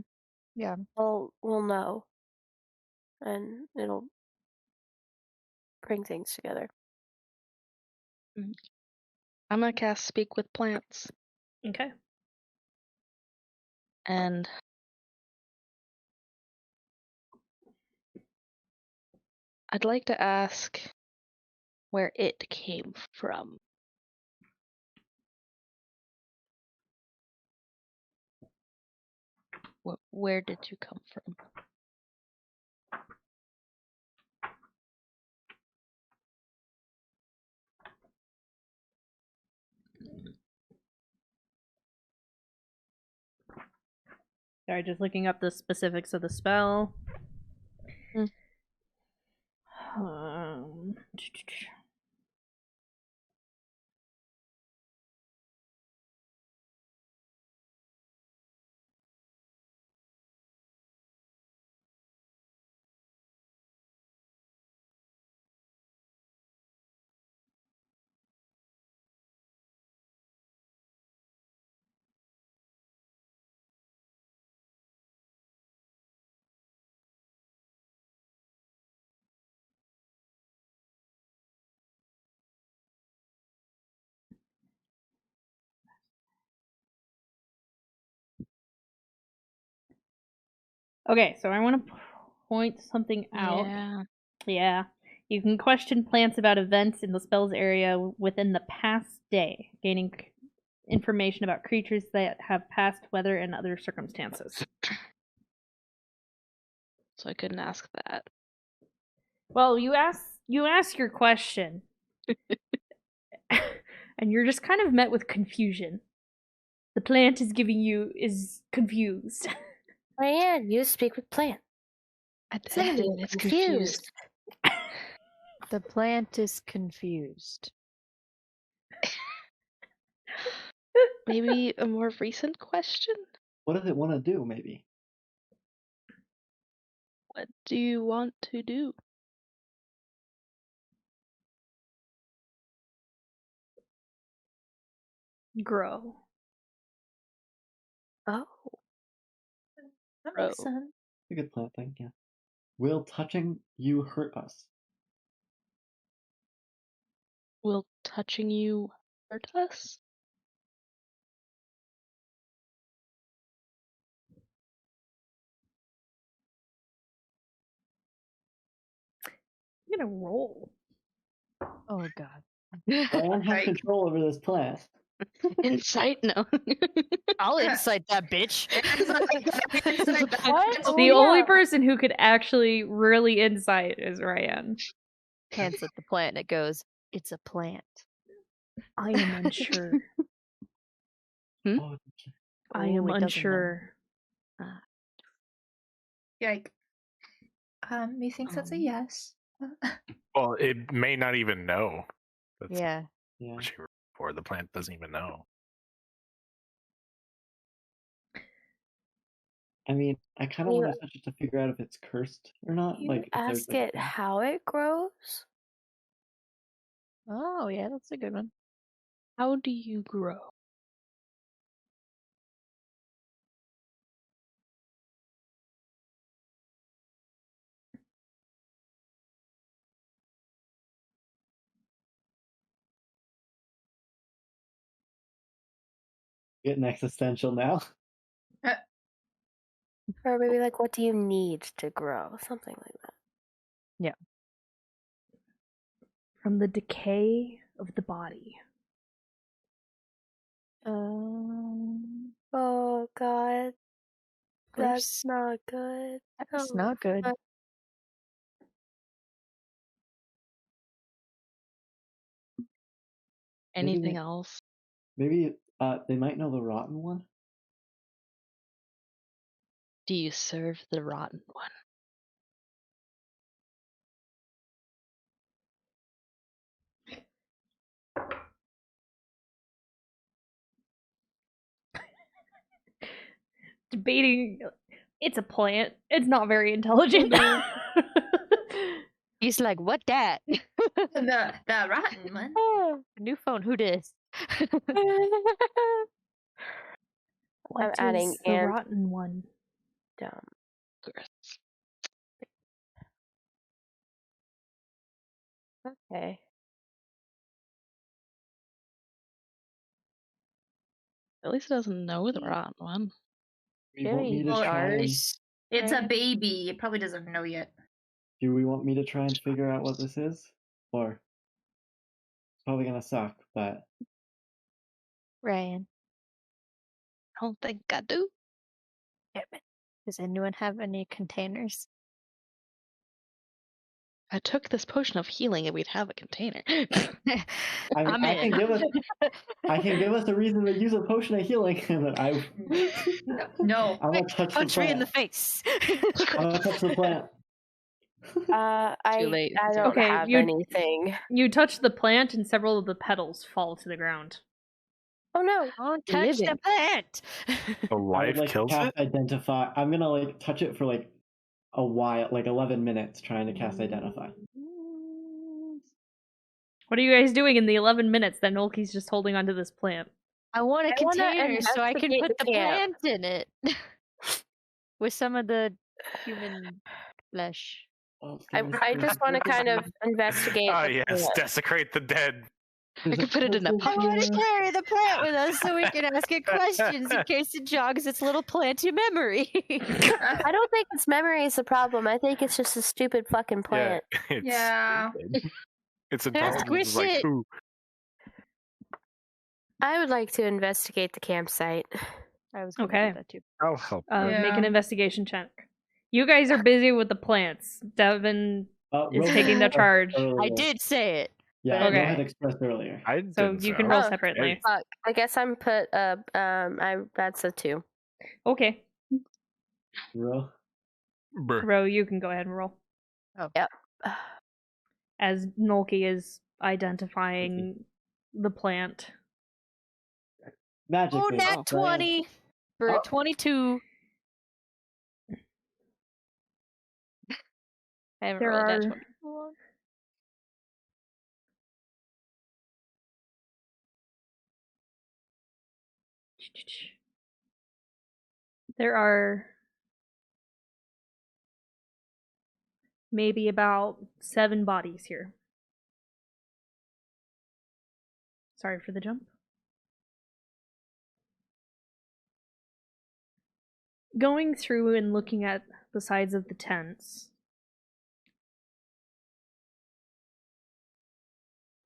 Yeah. we'll know, and it'll bring things together. I'm gonna cast Speak with Plants, Okay. and I'd like to ask where it came from. Where did you come from? Sorry, just looking up the specifics of the spell. Mm. Um, Okay, so I want to point something out. Yeah. Yeah. You can question plants about events in the spell's area within the past day, gaining information about creatures that have past weather and other circumstances. So I couldn't ask that. Well, you ask your question. And you're just kind of met with confusion. The plant is confused. Ryan, you speak with plant. It's confused. The plant is confused. Maybe a more recent question? What does it want to do, maybe? What do you want to do? Grow. Oh, That Bro. makes sense. A good plant thing, yeah. Will touching you hurt us? Will touching you hurt us? I'm gonna roll. Oh god. Diane has Right. control over this plant. Insight? No. I'll incite that bitch. what? The only person who could actually really insight is Ryan. Hands at the plant and it goes, it's a plant. I am unsure. Oh, I Oh, am it doesn't know. unsure. Yike. Methinks that's a yes. Well, it may not even know. That's Yeah. Yeah. what you were for. The plant doesn't even know. I mean, I kind of You- want to touch it to figure out if it's cursed or not. You Like, if there's ask like. it how it grows? Oh, yeah, that's a good one. How do you grow? Getting existential now. Or maybe like, what do you need to grow? Something like that. From the decay of the body. Oh God, that's Gross. not good. That's Oh, not good. God. Maybe Anything they- else? Maybe they might know the rotten one. Do you serve the rotten one? Debating. It's a plant. It's not very intelligent. He's like, what that? The rotten one. Oh, new phone, who dis? What adding is the and- rotten one? Dumb. Gross. Okay. At least it doesn't know the rotten one. You want me to Well, try? And, It's a baby. It probably doesn't know yet. do we want me to try and figure out what this is, or it's probably gonna suck? But Ryan, I don't think I do. damn it. Does anyone have any containers? I took this potion of healing and we'd have a container. I mean, I'm I can in. give us. I can give us a reason to use a potion of healing, and then No. I'm gonna touch the Punch me in the plant. face. I'm gonna touch the plant. I late. I don't Okay, have you- anything. You touch the plant, and several of the petals fall to the ground. Oh no! Don't touch the Living. plant. The I would life like kills cast it. identify. I'm gonna like touch it for like a while, like 11 minutes, trying to cast identify. What are you guys doing in the 11 minutes that Nolki's just holding onto this plant? I want a I wanna container so I can investigate put the the camp. plant in it. With some of the human flesh. Well, I just want to kind of investigate. Ah, the yes, plant. desecrate the dead. We could put it in a I want to pocket. carry the plant with us so we can ask it questions in case it jogs its little planty memory. I don't think its memory is the problem. I think it's just a stupid fucking plant. Yeah, it's Yeah. stupid. It's Just intelligence is like squish it. who? I would like to investigate the campsite. I was gonna Okay. do that too. I'll help. Make an Yeah. investigation check. You guys are busy with the plants. Devin is Roll taking the expressed charge. I earlier. did say it. Yeah, Okay. Rohit expressed earlier. I So didn't you say can I roll was separately. okay. Fuck. I guess I'm put. That's a 2. Okay. Roll. Brr. Ro, you can go ahead and roll. Yep. As Nolki is identifying the plant. Magically. Oh, nat Ryan. 20 for Oh. 22. I haven't There rolled a nat are 20. before. There are maybe about 7 bodies here. Sorry for the jump. Going through and looking at the sides of the tents,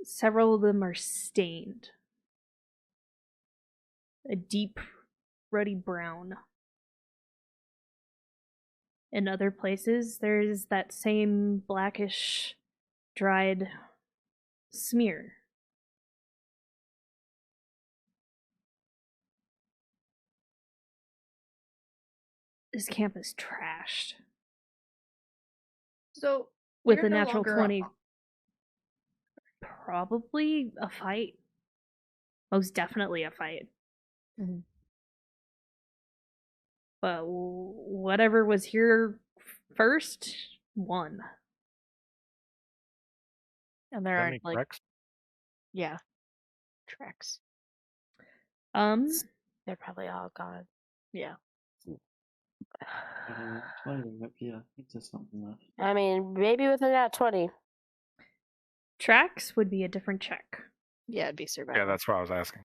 several of them are stained. A deep, ruddy brown. In other places, there is that same blackish, dried smear. This camp is trashed. So with you're a no natural longer 20. Probably a fight. Most definitely a fight. Mhm. But whatever was here first won. And there Any aren't like cracks? yeah tracks. They're probably all gone. Yeah. 20 might be a just something left. I mean, maybe with a nat 20. Tracks would be a different check. Yeah, it'd be survival. Yeah, that's what I was asking.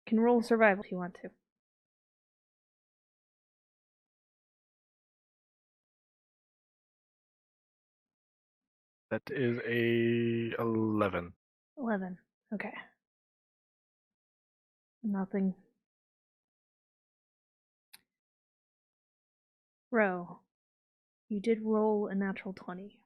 Can roll survival if you want to. That is a 11. 11. Okay. Nothing. Row. You did roll a natural 20.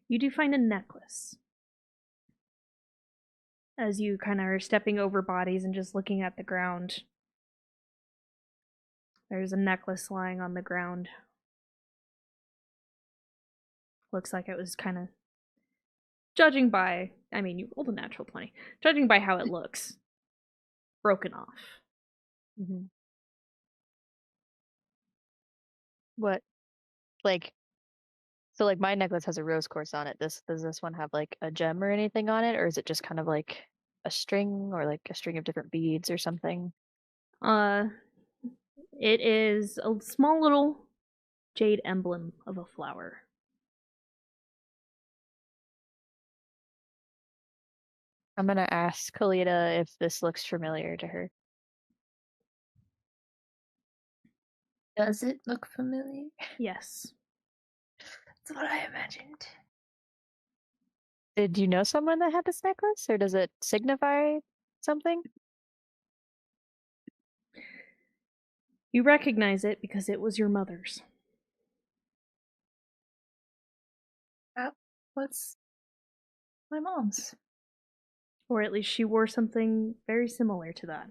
You do find a necklace. As you kind of are stepping over bodies and just looking at the ground. There's a necklace lying on the ground. Looks like it was kind of, judging by, I mean, you rolled a natural 20. Judging by how it looks, broken off. Mm-hmm. What, like, so like my necklace has a rose quartz on it. Does this one have like a gem or anything on it, or is it just kind of like a string or like a string of different beads or something? It is a small little jade emblem of a flower. I'm gonna ask Kalita if this looks familiar to her. Does it look familiar? Yes. That's what I imagined. Did you know someone that had this necklace, or does it signify something? You recognize it because it was your mother's. What's my mom's? Or at least she wore something very similar to that.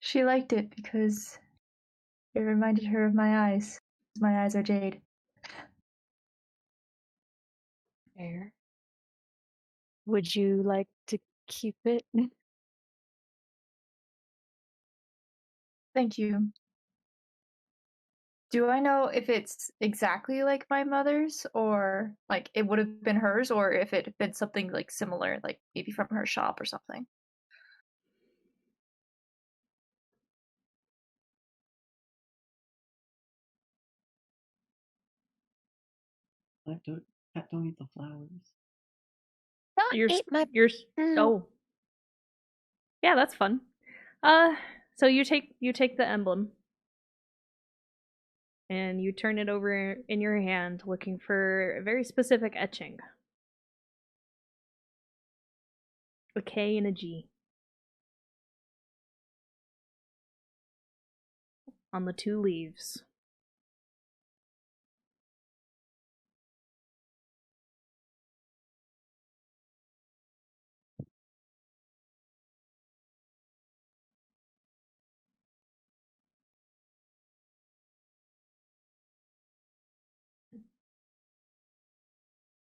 She liked it because it reminded her of my eyes. My eyes are jade. Fair. Would you like to keep it? Thank you. Do I know if it's exactly like my mother's, or like it would have been hers, or if it had been something like similar, like maybe from her shop or something? Don't eat the flowers. You're, Eat my. you're, oh. Yeah, that's fun. So you take the emblem and you turn it over in your hand looking for a very specific etching. A K and a G. On the two leaves.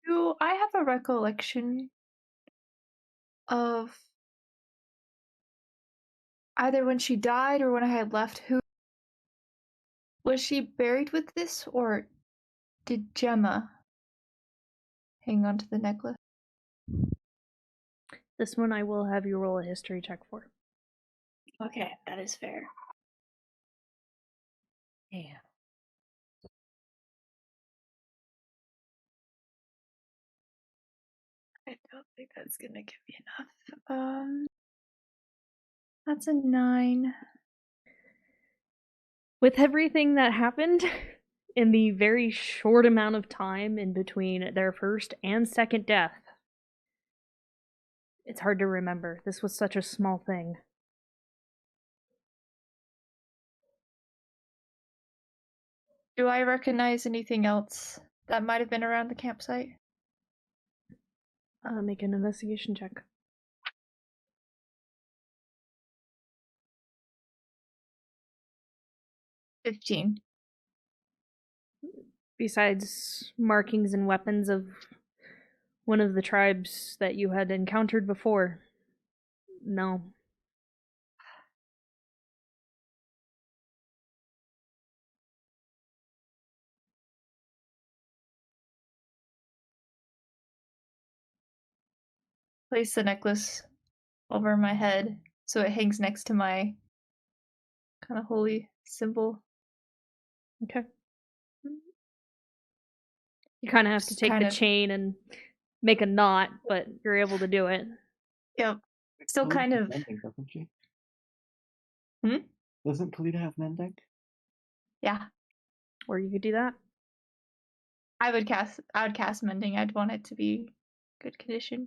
Do I have a recollection of either when she died or when I had left? Who was she buried with this, or did Gemma hang on to the necklace? This one I will have you roll a history check for. Okay, that is fair. Yeah. I don't think that's gonna give me enough. That's a 9. With everything that happened in the very short amount of time in between their first and second death, it's hard to remember. This was such a small thing. Do I recognize anything else that might have been around the campsite? Make an investigation check. $15. Besides markings and weapons of one of the tribes that you had encountered before, no. Place the necklace over my head so it hangs next to my kind of holy symbol. Okay. You kind of have to Just take kind the of- chain and make a knot, but you're able to do it. Yep. Still Kalita kind has of. mending, doesn't she? Hmm? Doesn't Kalita have mending? Yeah. Or you could do that. I would cast mending. I'd want it to be good condition.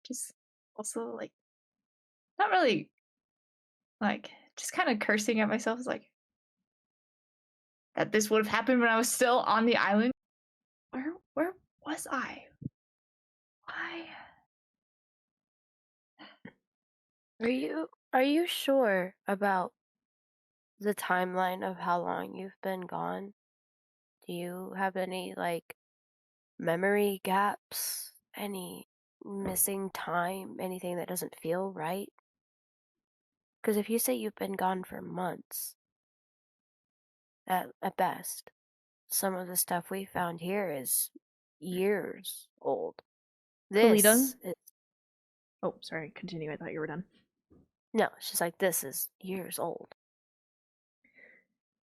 Just also like not really like just kind of cursing at myself like that this would have happened when I was still on the island. Where was I? Why? Are you sure about the timeline of how long you've been gone? Do you have any like memory gaps? Any missing time? Anything that doesn't feel right? Because if you say you've been gone for months, at best, some of the stuff we found here is years old. Kalita? This is Oh, sorry. Continue. I thought you were done. no, it's just like this is years old.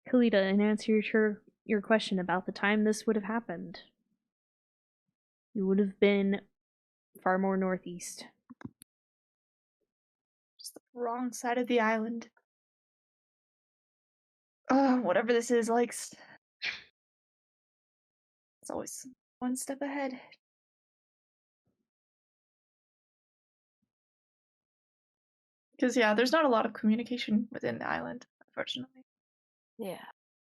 Kalita, in answer to your question about the time this would have happened, you would have been far more northeast. Just the wrong side of the island. Whatever this is likes. It's always one step ahead. Because yeah, there's not a lot of communication within the island, unfortunately. Yeah.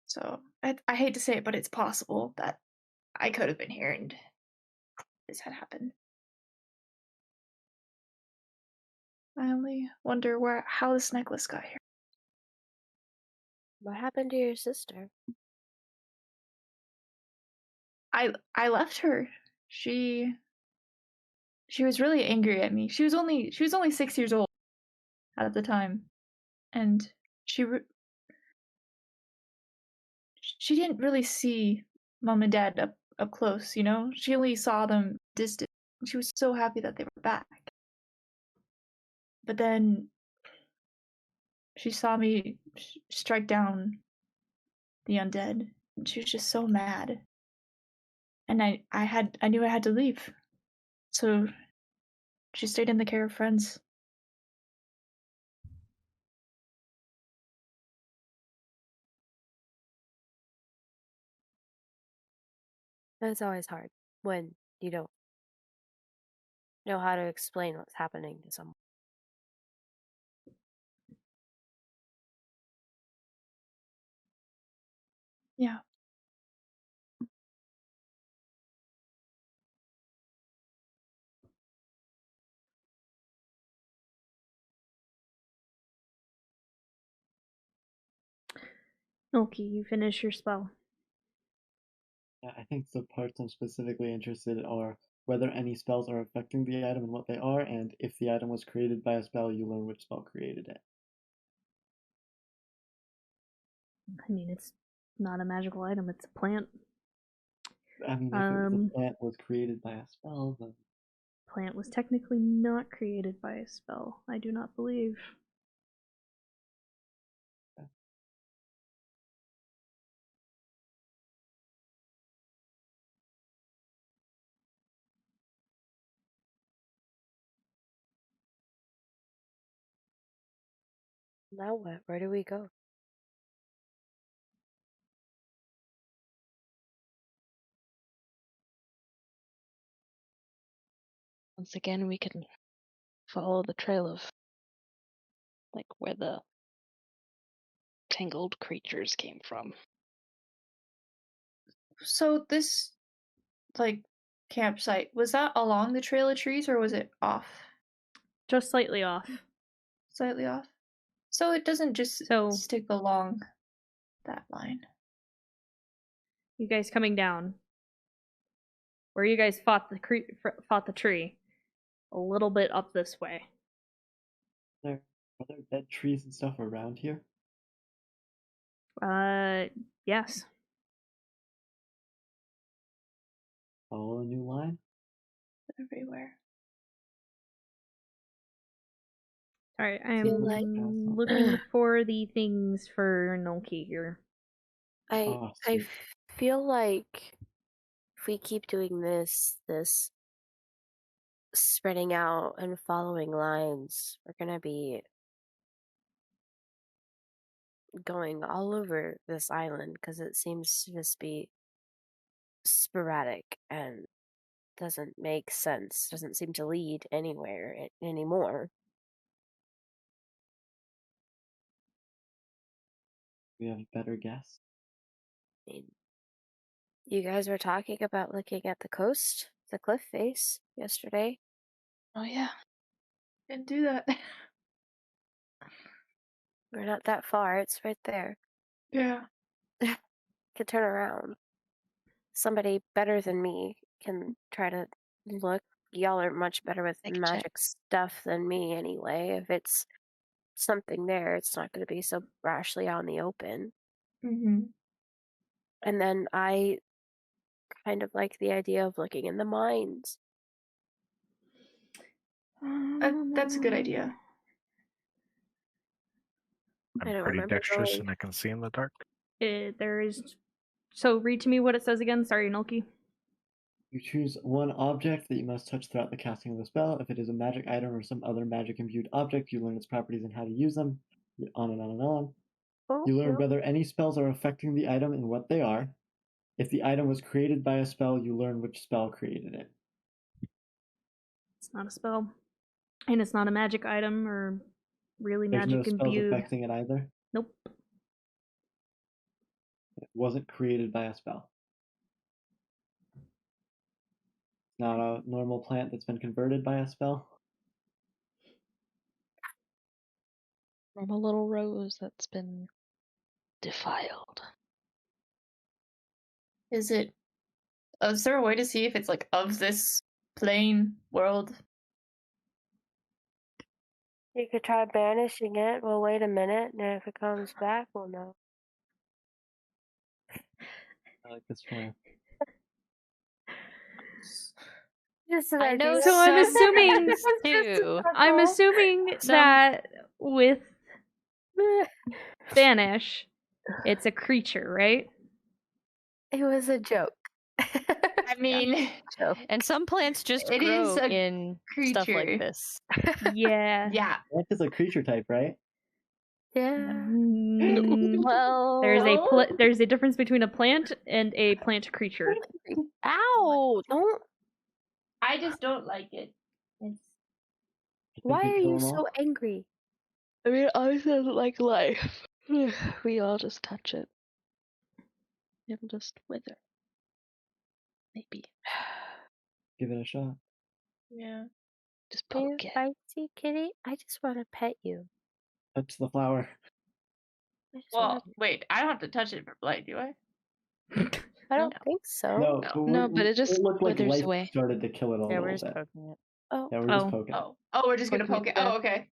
So I hate to say it, but it's possible that I could have been here and this had happened. I only wonder how this necklace got here. What happened to your sister? I left her. She was really angry at me. She was only 6 years old at the time, and she didn't really see mom and dad up close. You know, she only saw them distant. She was so happy that they were back. But then she saw me strike down the undead, and she was just so mad. And I knew I had to leave, so she stayed in the care of friends. It's always hard when you don't know how to explain what's happening to someone. Yeah. Okay, you finish your spell. Yeah, I think the parts I'm specifically interested in are whether any spells are affecting the item and what they are, and if the item was created by a spell, you learn which spell created it. I mean, it's not a magical item, it's a plant. I mean, if the plant was created by a spell, then Plant was technically not created by a spell, I do not believe. Now what? Where do we go? Once again, we can follow the trail of like where the tangled creatures came from. So this, like, campsite, was that along the trail of trees or was it off? Just slightly off. Slightly off. So it doesn't just So stick along that line. you guys coming down where you guys fought the tree, a little bit up this way. Are there dead trees and stuff around here? Yes. Follow a new line? Everywhere. Alright, I feel am like- looking for the things for Nolki here. I Oh, I sweet. feel like if we keep doing this spreading out and following lines, we're gonna be going all over this island because it seems to just be sporadic and doesn't make sense. Doesn't seem to lead anywhere anymore. We have a better guess. I mean, you guys were talking about looking at the coast, the cliff face, yesterday. Oh yeah. Didn't do that. We're not that far. It's right there. Yeah. Could turn around. Somebody better than me can try to look. Y'all are much better with Make a magic stuff than me anyway. If it's something there, it's not going to be so rashly out in the open. Mm-hmm. And then I kind of like the idea of looking in the mines. That's a good idea. I I'm don't pretty remember dexterous going. and I can see in the dark. There is. So read to me what it says again. Sorry, Nolki. You choose one object that you must touch throughout the casting of the spell. If it is a magic item or some other magic imbued object, you learn its properties and how to use them. On and on and on. Oh, You learn no. whether any spells are affecting the item and what they are. If the item was created by a spell, you learn which spell created it. It's not a spell, and it's not a magic item or really There's no magic spells imbued. affecting it either. Nope. It wasn't created by a spell. It's not a normal plant that's been converted by a spell. From a little rose that's been defiled. Is it? Is there a way to see if it's like of this plane world? You could try banishing it. We'll wait a minute, and if it comes back, we'll know. I like this plan. Just an I know idea. So I'm some assuming- things too. I'm assuming Some- that with Banish, it's a creature, right? It was a joke. I mean, Joke. And some plants just It is grow a in stuff creature. like this. Yeah. yeah. Plant is a creature type, right? Yeah. Mm, Well, there's a difference between a plant and a plant creature. ow! Don't. I just don't like it. It's I think Why we are kill you them so all. angry? I mean, I said like life. We all just touch it. It'll just wither. Maybe. Give it a shot. yeah. Just Are you poke it. feisty, kitty? I just want to pet you. Touch the flower. I just Well, wanna... wait. I don't have to touch it for blight, do I? I don't think so. No, No, but it just looked like withers life away. started to kill it a Yeah, little we're just bit. poking it. Oh, Yeah, we're just Oh. poking it Oh, we're just gonna Poking poke it. it Oh, okay.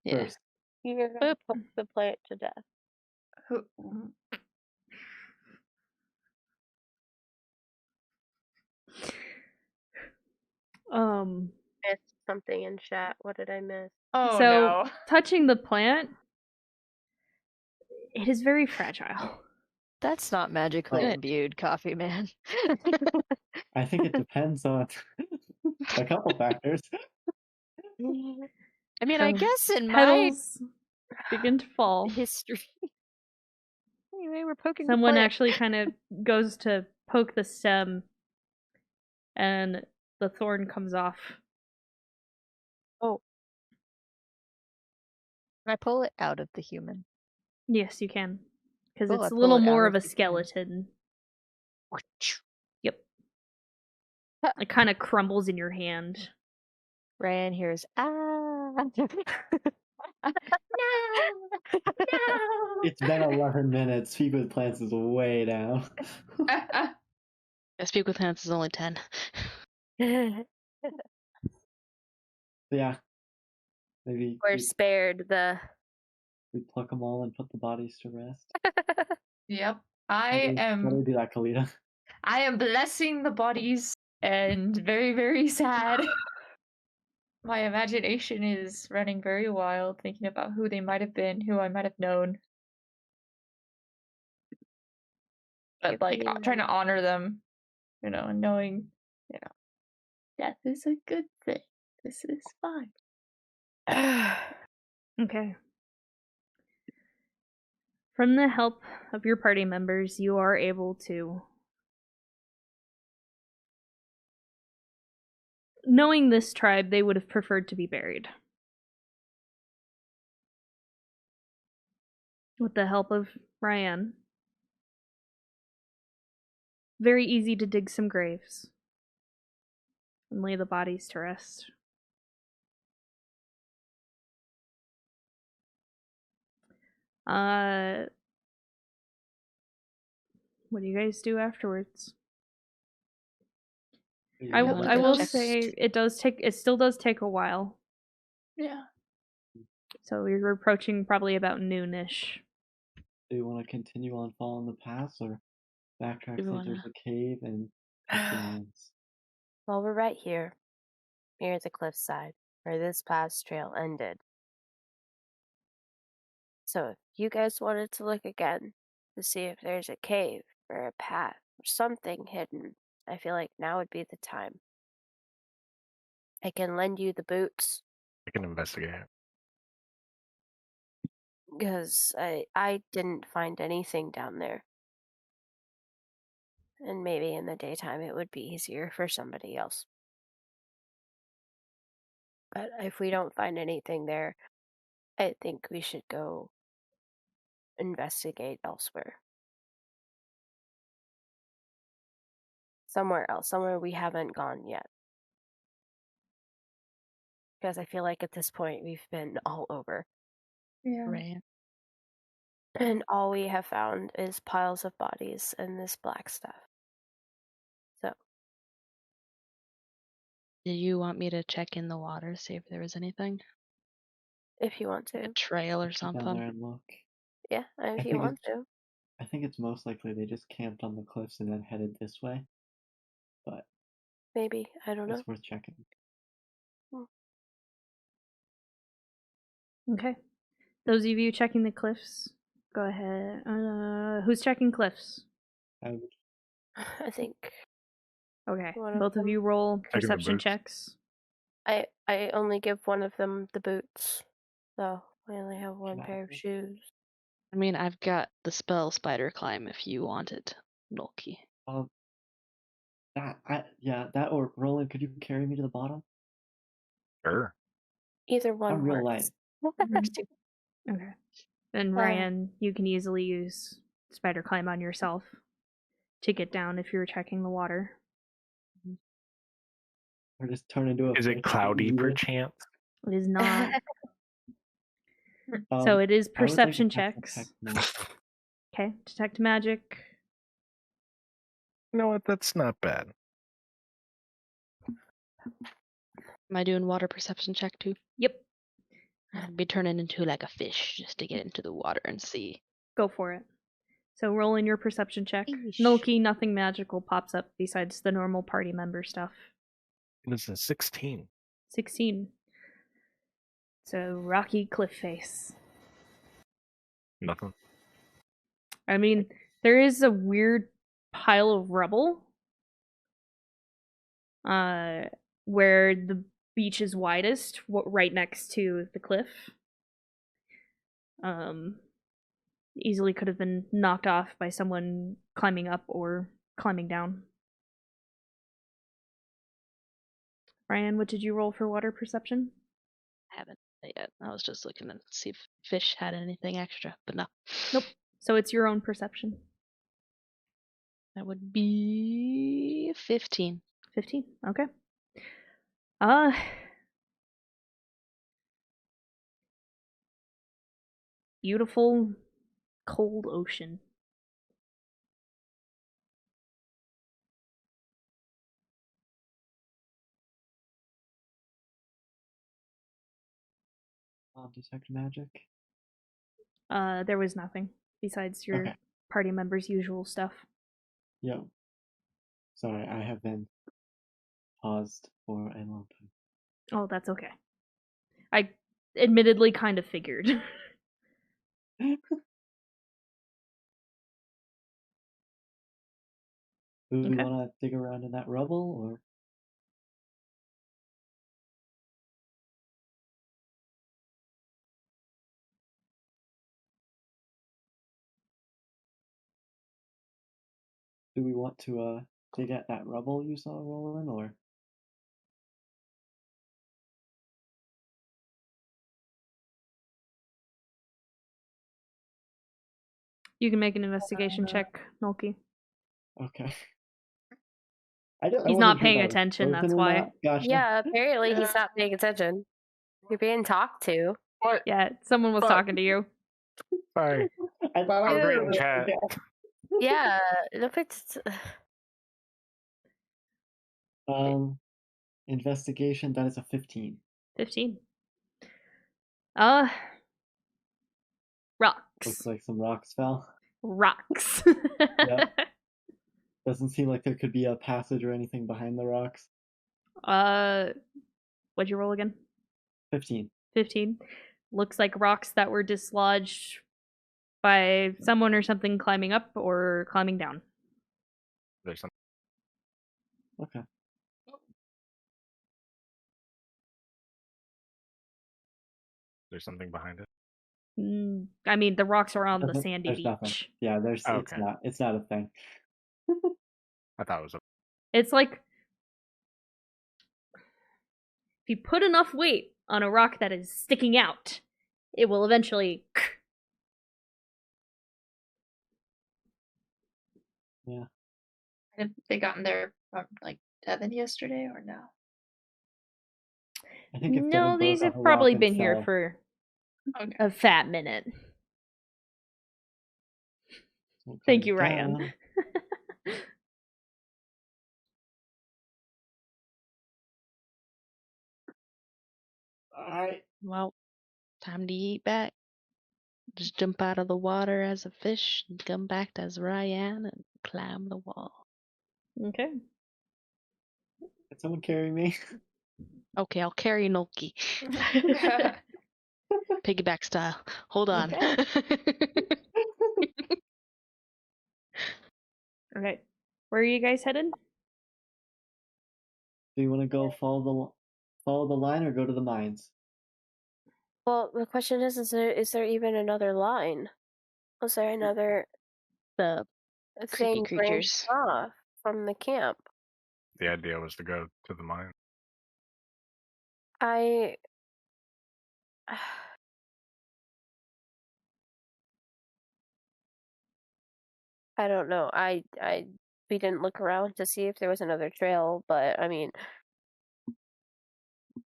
Yeah. first. you're gonna poke the plant to death. Who? Missed something in chat. What did I miss? Oh So no. touching the plant, it is very fragile. That's not magically Good. imbued, Coffee Man. I think it depends on a couple factors. I mean, I Some guess in my Petals begin to fall. history. Anyway, we're poking Someone the plant. actually kind of goes to poke the stem, and the thorn comes off. Oh, Can I pull it out of the human? Yes, you can, because Cool, it's I a little pull it out more of of a the human. skeleton. Yep. It kind of crumbles in your hand. Ryan hears, ah. No! It's been 11 minutes. Speak with plants is way down. No! I speak with hands is only 10. Yeah. Maybe We're spared the. we pluck them all and put the bodies to rest. Yep. How do we do that, Kalita? I am blessing the bodies and very, very sad. My imagination is running very wild, thinking about who they might have been, who I might have known. But like I'm trying to honor them, and knowing, death is a good thing. This is fine. Okay. From the help of your party members, you are able to. Knowing this tribe, they would have preferred to be buried. With the help of Ryan, very easy to dig some graves and lay the bodies to rest. What do you guys do afterwards? I will say it still does take a while. Yeah. So you're approaching probably about noonish. Do you want to continue on following the paths or backtrack Do we since there's wanna- a cave and demands? Well, we're right here, near the cliffside, where this past trail ended. So if you guys wanted to look again to see if there's a cave or a path or something hidden, I feel like now would be the time. I can lend you the boots I can investigate. because I didn't find anything down there. And maybe in the daytime it would be easier for somebody else. But if we don't find anything there, I think we should go investigate elsewhere. Somewhere else, somewhere we haven't gone yet. Because I feel like at this point we've been all over. Yeah. Right. And all we have found is piles of bodies and this black stuff. So, Do you want me to check in the water, see if there was anything? if you want A to. trail or Get down there something? and look. Yeah, if you want to. I think it's most likely they just camped on the cliffs and then headed this way. But Maybe. I don't know. it's worth checking. Okay. Those of you checking the cliffs, go ahead. Who's checking cliffs? I would I think Okay. one of Both of them. you roll Checking the perception boots. checks. I only give one of them the boots. So, I only have one Can I pair of roll? shoes. I mean, I've got the spell Spider Climb if you want it, Nolki. that or Roland, could you carry me to the bottom? Sure. Either one I'm real works. light. Works too. Okay. And Ryan, you can easily use spider climb on yourself to get down if you're checking the water. Or just turn into a Is fish it cloudy and eat it. perchance? It is not. So it is I would like to perception cast checks. Detect Magic. Okay. Detect magic. You know what? That's not bad. Am I doing water perception check too? Yep. I'd be turning into like a fish just to get into the water and see. Go for it. So roll in your perception check. Eesh. Nolki, nothing magical pops up besides the normal party member stuff. It's a 16. 16. So rocky cliff face. Nothing. I mean, there is a weird pile of rubble. Where the beach is widest, right next to the cliff. Easily could have been knocked off by someone climbing up or climbing down. Ryan, what did you roll for water perception? I haven't yet. I was just looking to see if fish had anything extra, but no. Nope. So it's your own perception. That would be 15. 15. Okay. Beautiful cold ocean. Detect magic. There was nothing besides your Okay. party members' usual stuff. Yep. Sorry, I have been paused for a long Oh, that's okay. I admittedly kind of figured. time. Do we Okay. want to dig around in that rubble, or do we want to dig at that rubble you saw rolling, or? You can make an investigation check, Nolki. Okay. I He's wasn't not sure if paying I was attention, frozen that's or why. not. Gotcha. Yeah, apparently Yeah. he's not paying attention. You're being talked to. What? Yeah, someone was Fuck. talking to you. Sorry. I thought I I'm was reading Dude. chat. Yeah, look at. Investigation. That is a 15. 15. Looks Rocks. like some rocks fell. Rocks. Yep. Doesn't seem like there could be a passage or anything behind the rocks. What'd you roll again? 15. 15. Looks like rocks that were dislodged by someone or something climbing up or climbing down. There's some. Okay. There's something behind it. I mean, the rocks are on the Doesn't- sandy There's nothing. beach. Yeah, there's. Okay. It's not a thing. I thought it was a. It's like if you put enough weight on a rock that is sticking out, it will eventually. Yeah. Have they gotten there from like Devin yesterday or no? I think if No, Devin these broke off have a probably rock and been here fell- for Okay. a fat minute. We'll Thank cut you, it Ryan. down. All right. Well, time to eat back. Just jump out of the water as a fish and come back as Ryan and climb the wall. Okay. Can someone carry me? Okay, I'll carry Nolki. Piggyback style. Hold on. Okay. Where are you guys headed? Do you want to go follow the line or go to the mines? Well, the question is there even another line? Was there another The creepy thing creatures. branched off from the camp? The idea was to go to the mine. I I don't know. We didn't look around to see if there was another trail, but I mean, I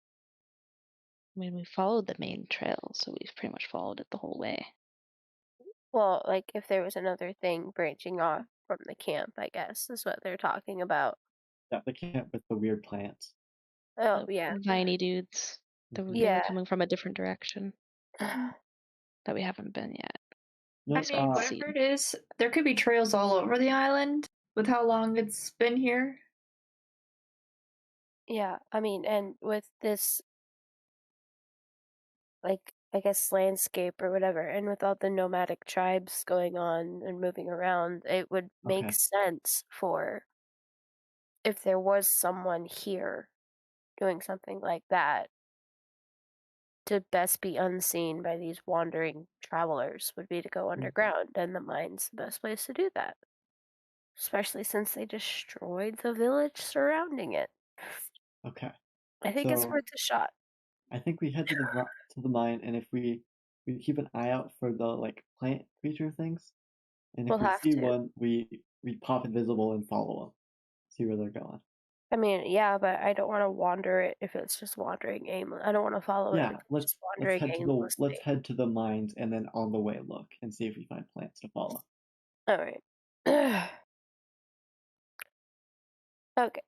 mean, we followed the main trail, so we've pretty much followed it the whole way. well, like if there was another thing branching off from the camp, I guess is what they're talking about. Yeah, the camp with the weird plants. Oh The yeah, Viney dudes. They were Yeah. coming from a different direction that we haven't been yet. No, I mean, see. whatever it is, there could be trails all over the island with how long it's been here. yeah. I mean, and with this, like I guess landscape or whatever, and with all the nomadic tribes going on and moving around, it would make Okay. sense for if there was someone here doing something like that to best be unseen by these wandering travelers would be to go underground, and the mine's the best place to do that. Especially since they destroyed the village surrounding it. Okay. I think it's So- worth a shot. I think we head to the mine, and if we keep an eye out for the like plant creature things, and if We'll we have see to. one, we pop invisible and follow them, see where they're going. I mean, yeah, but I don't want to wander it if it's just wandering aimless. I don't want to follow it Yeah, if it's let's just wandering aimlessly. let's head to the mines and then on the way look and see if we find plants to follow. All right. Okay.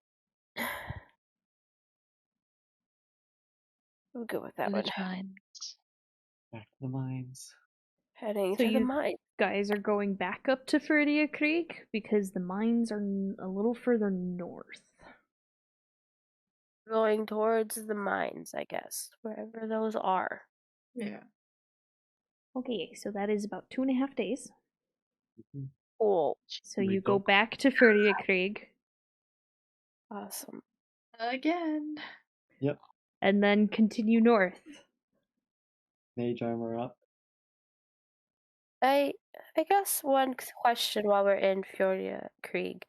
I'm good with that To one. the mines. Back to the mines. Heading So to the you mine. guys are going back up to Ferdia Creek because the mines are a little further north. Going towards the mines, I guess, wherever those are. Yeah. Okay, so that is about 2.5 days. Mhm. Cool. So We you go go. back to Ferdia Creek Awesome. Again. Yep. and then continue north. Mage armor up. I guess one question while we're in Furia Krieg.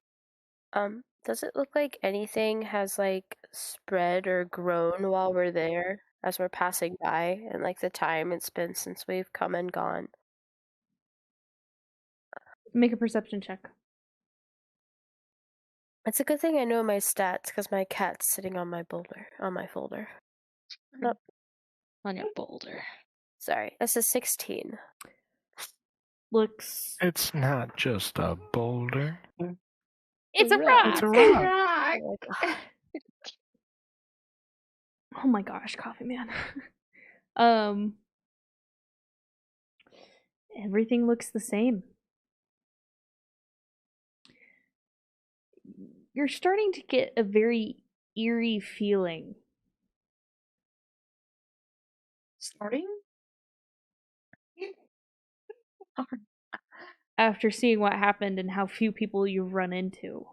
Does it look like anything has like spread or grown while we're there as we're passing by and like the time it's been since we've come and gone? Make a perception check. It's a good thing I know my stats because my cat's sitting on my folder. Nope, On your boulder. sorry. That's a 16. Looks. It's not just a boulder. It's a rock. It's a rock! rock. Oh my God. Oh my gosh, Coffee Man. um. Everything looks the same. You're starting to get a very eerie feeling Starting? after seeing what happened and how few people you've run into.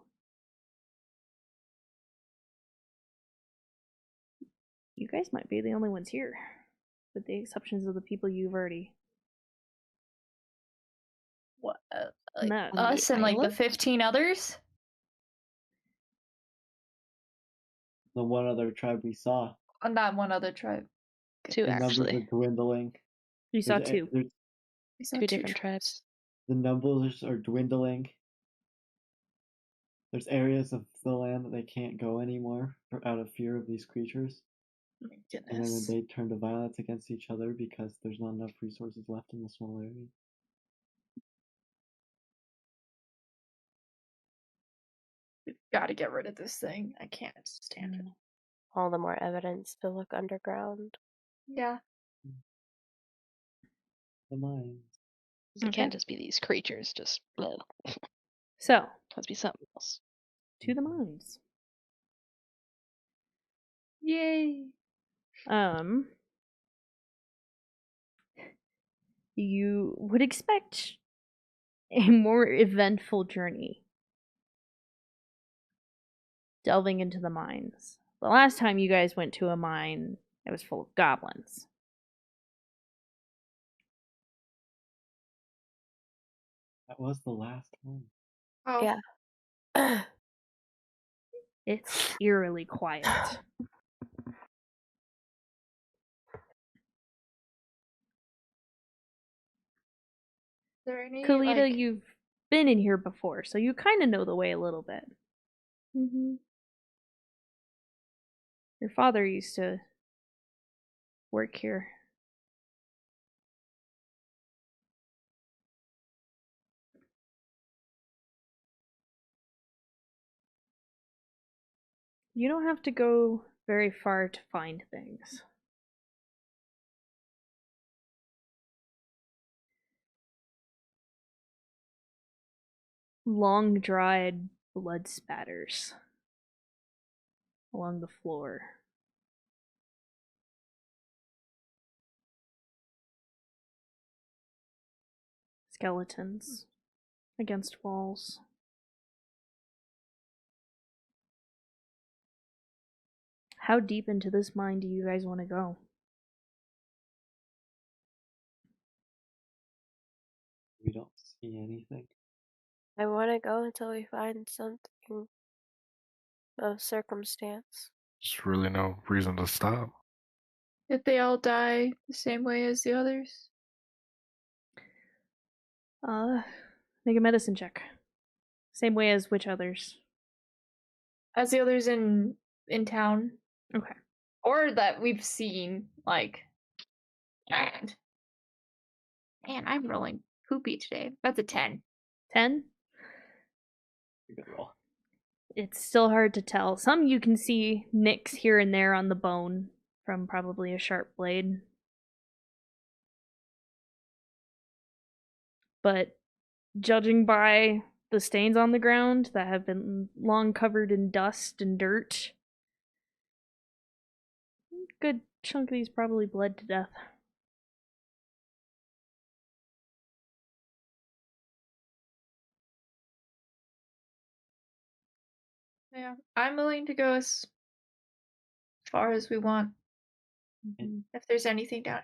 You guys might be the only ones here, with the exceptions of the people you've already What? met. On the Us and like the island? 15 others? The one other tribe we saw. Not one other tribe. Two, The numbers are actually. dwindling. You saw There's a- two. there's- We saw Two different tribes. the numbers are dwindling. There's areas of the land that they can't go anymore out of fear of these creatures. Oh my And then goodness. they turn to violence against each other because there's not enough resources left in the small area. We've got to get rid of this thing. I can't stand it. All the more evidence to look underground. Yeah. The mines. It Okay. can't just be these creatures, just So, has to be something else. to the mines. Yay. You would expect a more eventful journey delving into the mines. The last time you guys went to a mine, it was full of goblins. That was the last one. Oh. Yeah. It's eerily quiet. Is there any Kalita, like... you've been in here before, so you kind of know the way a little bit. Mm-hmm. Your father used to work here. You don't have to go very far to find things. Long dried blood spatters along the floor. Skeletons against walls. How deep into this mine do you guys want to go? We don't see anything. I want to go until we find something of circumstance. There's really no reason to stop. Did they all die the same way as the others? Make a medicine check. Same way as which others? as the others in town. Okay. Or that we've seen, like. And man, I'm rolling poopy today. That's a 10. 10? Good roll. It's still hard to tell. Some you can see nicks here and there on the bone from probably a sharp blade. But judging by the stains on the ground that have been long covered in dust and dirt, good chunk of these probably bled to death. Yeah, I'm willing to go as far as we want. And- If there's anything down.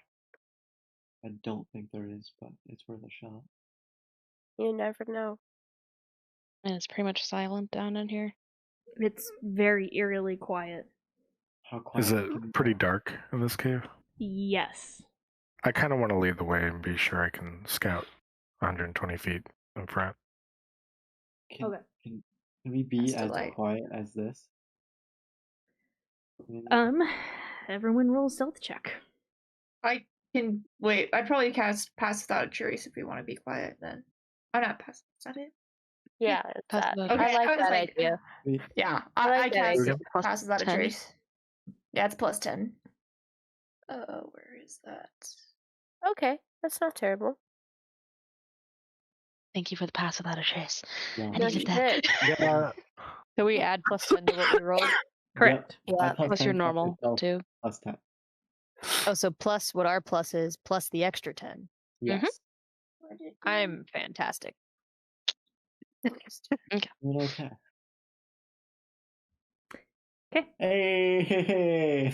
I don't think there is, but it's worth a shot. You never know. And it's pretty much silent down in here. It's very eerily quiet. How quiet Is it can you pretty go? dark in this cave? Yes. I kind of want to lead the way and be sure I can scout 120 feet in front. Can, Okay. can we be That's as delight. quiet as this? Everyone roll a stealth check. I can wait. I'd probably cast Pass Without a Trace if we want to be quiet then. Oh, not Pass. Is that it? Yeah, it's Pass that. without a I Okay, like I was that like- idea. Wait, Yeah, I like I that cast idea. Plus Pass Without a 10. Trace. Yeah, it's plus 10. Where is that? Okay, that's not terrible. Thank you for the pass without a trace. yeah. I No needed that. shit. Yeah, So we add plus 10 to what we rolled. Correct. Yep. My Yeah. plus Plus 10 your plus normal, yourself, too. plus 10. Oh, so plus what our plus is, plus the extra 10. Yes. What did it do? I'm fantastic. Doing okay. Okay. Hey.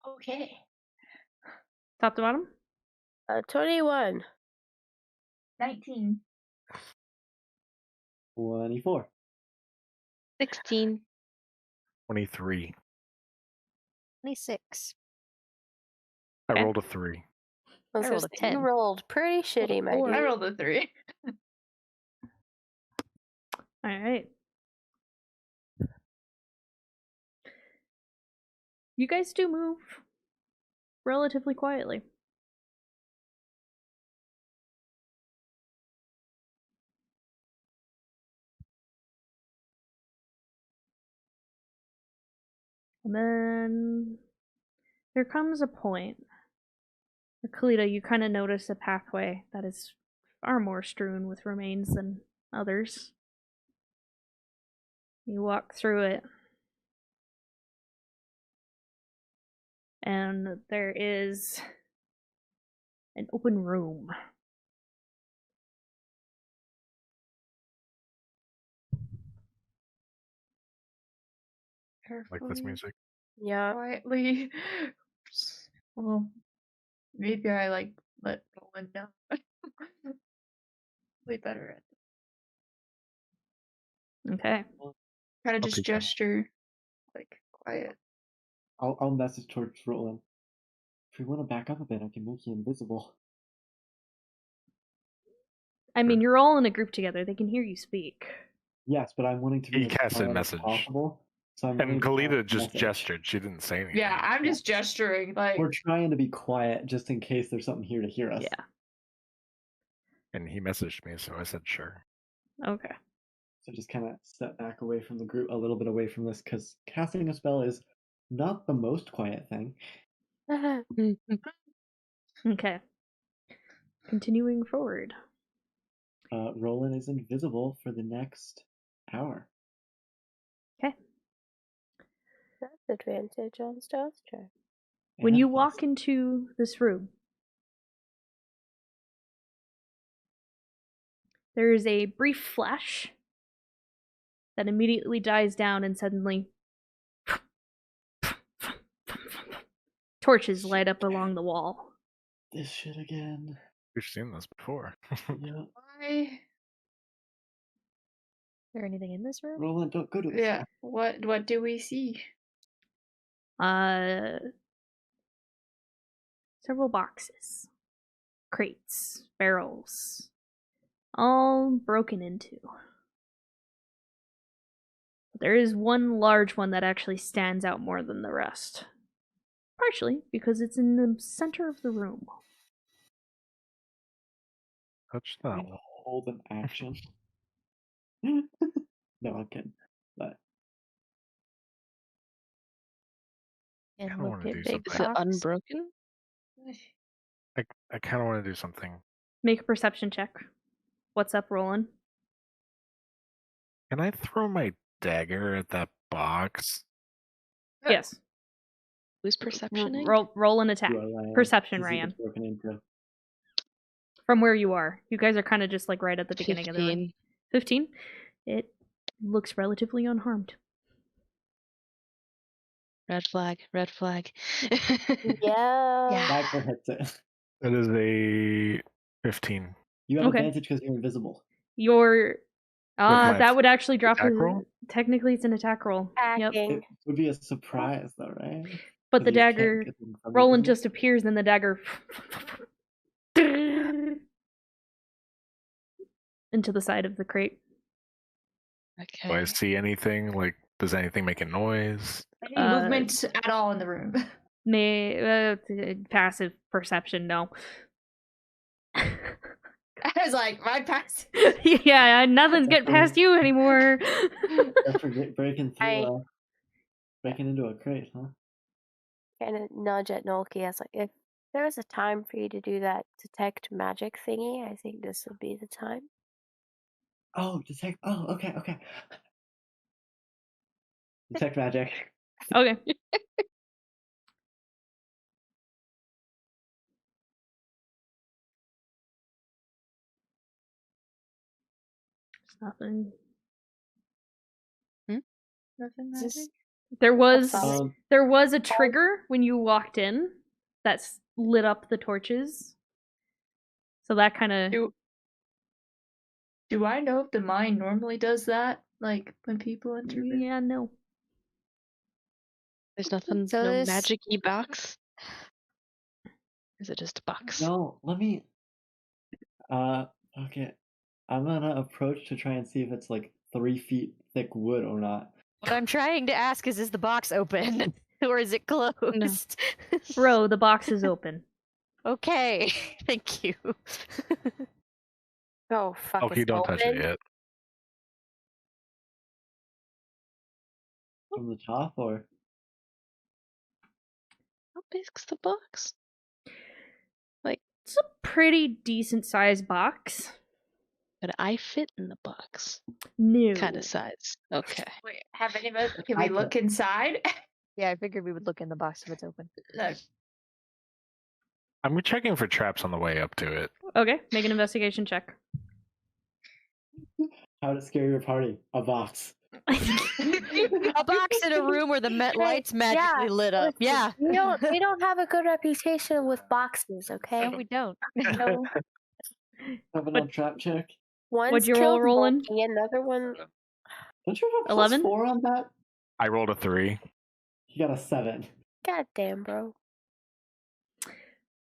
Okay. Top to bottom? 21. 19. 24. 16. 23. 26. I Okay. rolled a 3. I was I gonna rolled a say, you 10. rolled pretty shitty, my 4. I dude. rolled a 3. All right. You guys do move relatively quietly. And then there comes a point. Kalita, you kind of notice a pathway that is far more strewn with remains than others. You walk through it, and there is an open room. Like this music. Yeah. Quietly. Well, maybe I like let Roland know. Way better at Okay. kind of I'll just peek in. gesture, like quiet. I'll message towards Roland. If we want to back up a bit, I can make you invisible. I mean, you're all in a group together. They can hear you speak. Yes, but I'm wanting to be He as cast a quiet as message. possible. So I'm willing And to cast Kalita a just message. gestured. She didn't say anything. Yeah, I'm just gesturing, like We're trying to be quiet just in case there's something here to hear us. Yeah. And he messaged me, so I said sure. Okay. So just kind of step back away from the group, a little bit away from this, because casting a spell is not the most quiet thing. Okay. Continuing forward. Roland is invisible for the next hour. Okay. That's advantage on stealth check. When And you plus- walk into this room, there is a brief flash that immediately dies down, and suddenly torches light up along the wall. this shit again. We've seen this before. Yeah. why? Is there anything in this room? Roland, don't go to this. Yeah. What do we see? Several boxes, crates, barrels, all broken into. there is one large one that actually stands out more than the rest. Partially because it's in the center of the room. Touch that I one. hold an action. No, I'm kidding. But And kinda look wanna at do big Is something. it box. unbroken? I kind of want to do something. Make a perception check. What's up, Roland? Can I throw my dagger at that box? Yes. Who's perceptioning? Roll an attack. do I, Ryan, Perception, to see Ryan. what's broken into. From where you are. You guys are kind of just like right at the beginning of the room. 15. 15? It looks relatively unharmed. Red flag. Red flag. Yeah. Dagger hits it. That is a 15. You have Okay. advantage because you're invisible. Your my that would actually drop attack a roll? technically it's an attack roll. Yep. It Hacking. would be a surprise, though, right? But 'Cause the you just can't dagger get them from Roland invisible. just appears and the dagger into the side of the crate. Do I Okay. see anything? Like, does anything make a noise? Any movement at all in the room? Passive perception, no. I was like, right past. Yeah, nothing's getting past you anymore. After breaking I- through, breaking into a crate, huh? Kind of nudge at Nolki. I was like, if there was a time for you to do that detect magic thingy, I think this would be the time. Oh, detect. Oh, okay, okay. Detect magic. Okay. There's nothing. Nothing Is this- magic? There was Outside? there was a trigger when you walked in that's lit up the torches. So that kind of Do I know if the mind normally does that? Like when people enter? yeah, no. There's nothing. So no this- magic-y box. Is it just a box? No, let me. Okay. I'm gonna approach to try and see if it's like 3 feet thick wood or not. What I'm trying to ask is the box open or is it closed? Bro, the box is open. Okay, thank you. Oh, fuck. Okay, it's don't touch it open? yet. From the top, or How big's the box? It's a pretty decent sized box. Could I fit in the box? No. Kind of size. Okay. Wait, have any of us? Can I we could- look inside? Yeah, I figured we would look in the box if it's open. Look. I'm checking for traps on the way up to it. Okay, make an investigation check. how to scare your party? A box. A box in a room where the lights magically lit up. listen, Yeah. They don't have a good reputation with boxes, okay? No, we don't. No. Have an What- on trap check. One's What'd you roll, killed Roland? Nolki, another one. Don't you have a 11? +4 on that? I rolled a 3. You got a 7. God damn, bro.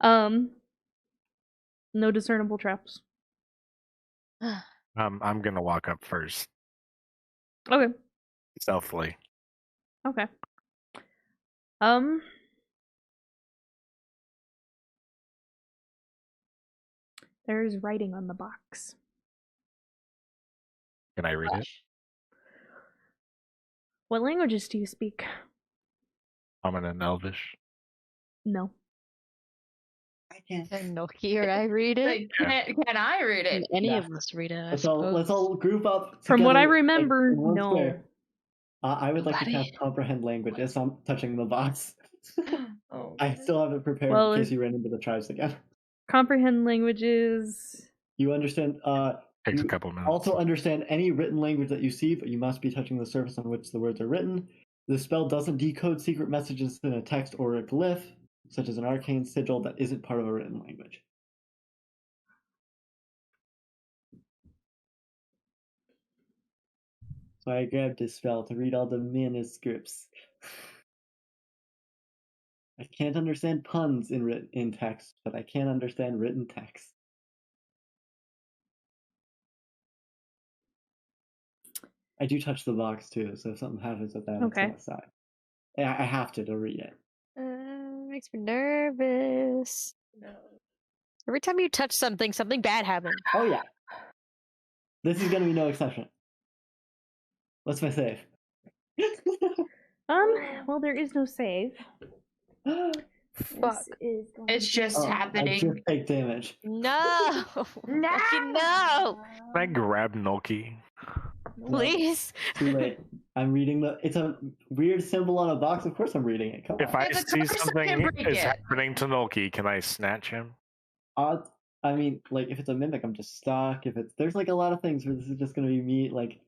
No discernible traps. I'm gonna walk up first, Okay. stealthily. Okay. There's writing on the box. Can I read it? What languages do you speak? Common and Elvish. No. I can't. Can Noki or I read it? Like, can I read Can it? any Yeah. of us read it? I Let's all suppose. group up. From what I together remember, in one no. square. I would like to Buddy. cast comprehend languages. I'm touching the box. Oh, I still have it prepared Well, in case you ran into the tribes again. Comprehend languages. You understand? Takes a You couple minutes. also understand any written language that you see, but you must be touching the surface on which the words are written. The spell doesn't decode secret messages in a text or a glyph, such as an arcane sigil that isn't part of a written language. So I grabbed this spell to read all the manuscripts. I can't understand puns in text, but I can understand written text. I do touch the box too, so if something happens with that, it's Okay. on the side. Yeah, I have to read it. Makes me nervous. Every time you touch something, something bad happens. Oh yeah. This is gonna be no exception. What's my save? Well, there is no save. Fuck. This is going It's to just be- I happening. just take damage. No! No! Fucking no! Can I grab Nulky? Please! Too late. I'm reading it's a weird symbol on a box. Of course I'm reading it. Come If on. I It's a see curse, I something can break is it. happening to Nulky, can I snatch him? I mean, like, if it's a mimic, I'm just stuck. There's like a lot of things where this is just gonna be me, like,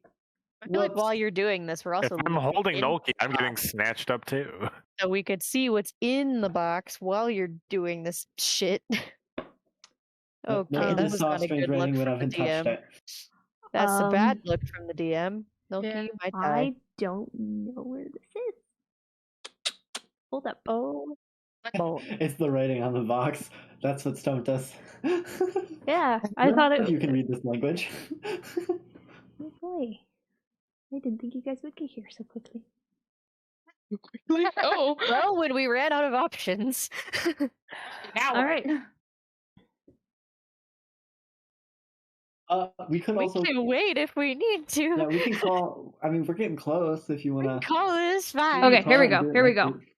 I feel like whoops. while you're doing this, we're also If I'm looking holding in Nulky, the I'm getting box, snatched up too. so we could see what's in the box while you're doing this shit. Look Okay, at that this was soft, not a strange good look writing when I from the haven't touched DM. it. That's a bad Um, look from the DM. Milky, Yeah, you might die. I don't know where this is. Hold up. Oh, It's the writing on the box. That's what stumped us. Yeah, I thought it. You can read this language. Oh boy, I didn't think you guys would get here so quickly. Oh, well, when we ran out of options. Now All what? right. We could We also. can wait if we need to. Yeah, we can call. I mean, we're getting close. If you We wanna. can call this fine. Okay, here we Call go. and do it Here we next go. week.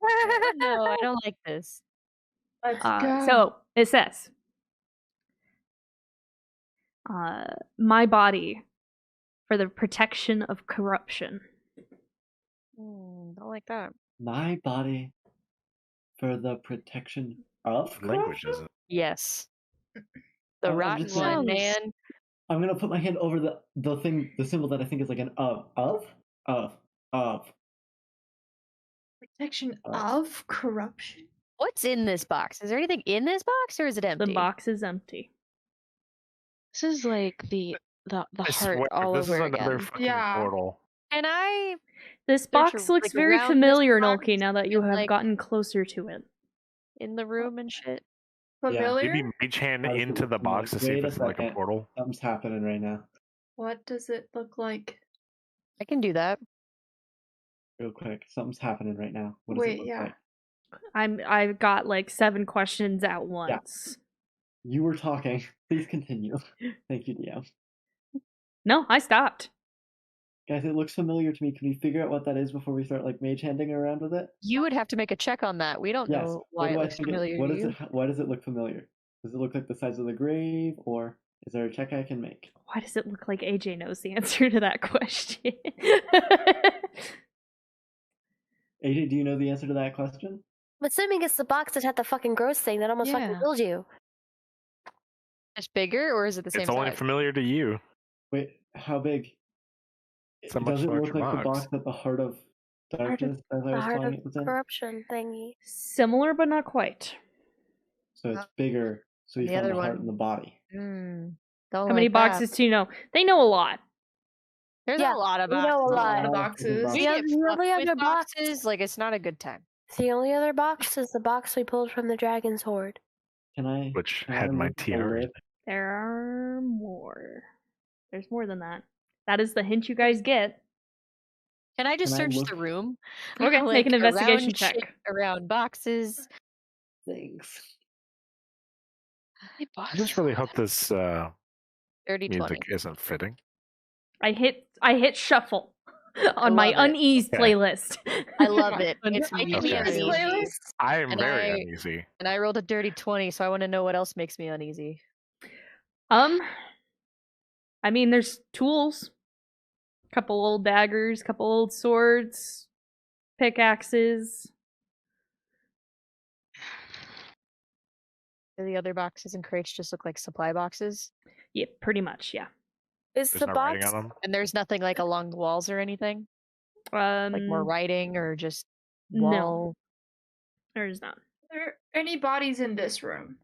No, I don't like this. Let's go. So it says, "My body for the protection of corruption." Don't like that. My body for the protection of What language corruption? is it? Yes. The I'm rotten just one, gonna- man. I'm gonna put my hand over the symbol that I think is like an of. Protection of corruption. What's in this box? Is there anything in this box, or is it empty? The box is empty. this is like the I heart swear, all this is over another again. fucking Yeah. portal. Can I This box looks very around this familiar, box Nolki, now that you and, have like, gotten closer to it. in the room and shit? Familiar? Maybe mage hand How does it into look the from, like, box to see if wait a it's like a second. portal. Something's happening right now. What does it look like? I can do that. Real quick. Something's happening right now. What does Wait, it look yeah. like? I've got like 7 questions at once. You were talking. Please continue. Thank you, DM. No, I stopped. Guys, it looks familiar to me. Can we figure out what that is before we start like mage handing around with it? You would have to make a check on that. We don't Yes. know What why do it I looks think familiar what to is you. it? Why does it look familiar? Does it look like the size of the grave, or is there a check I can make? Why does it look like AJ knows the answer to that question? AJ, do you know the answer to that question? I'm assuming it's the box that had the fucking gross thing that almost fucking Yeah. killed you. Just bigger, or is it the same It's only size? familiar to you. Wait, how big? It's a much Does it look larger like the box. box at the Heart of Darkness, as I The was heart calling of it, was in? corruption thingy. Similar, but not quite. So it's bigger. So we The found other the heart one- in the body. Don't How many like that. boxes do you know? They know a lot. There's Yeah, a lot of we boxes. know a A lot lot. of Oh, boxes. We The get other- the fucked only with other box- boxes. Like, it's not a good time. The only other box is the box we pulled from the dragon's hoard. Can I? Which can I had my look at the tiara in lid? it. There are more. There's more than that. That is the hint you guys get. Can I just Can I search look- the room? Okay, make an Like, investigation around shit, check. around boxes. Thanks. I just really hope this 30, 20. music isn't fitting. I hit shuffle on my love it. unease Okay. playlist. I love it. And It's I making can me Okay. use uneasy. playlist. I am And very I- uneasy. And I rolled a dirty 20, so I want to know what else makes me uneasy. I mean, there's tools. Couple old daggers, couple old swords, pickaxes. Do the other boxes and crates just look like supply boxes? Yeah, pretty much, yeah. Is There's the no box writing on them. And there's nothing like along the walls or anything? Like more writing or just no. wall? There is not. Are there any bodies in this room?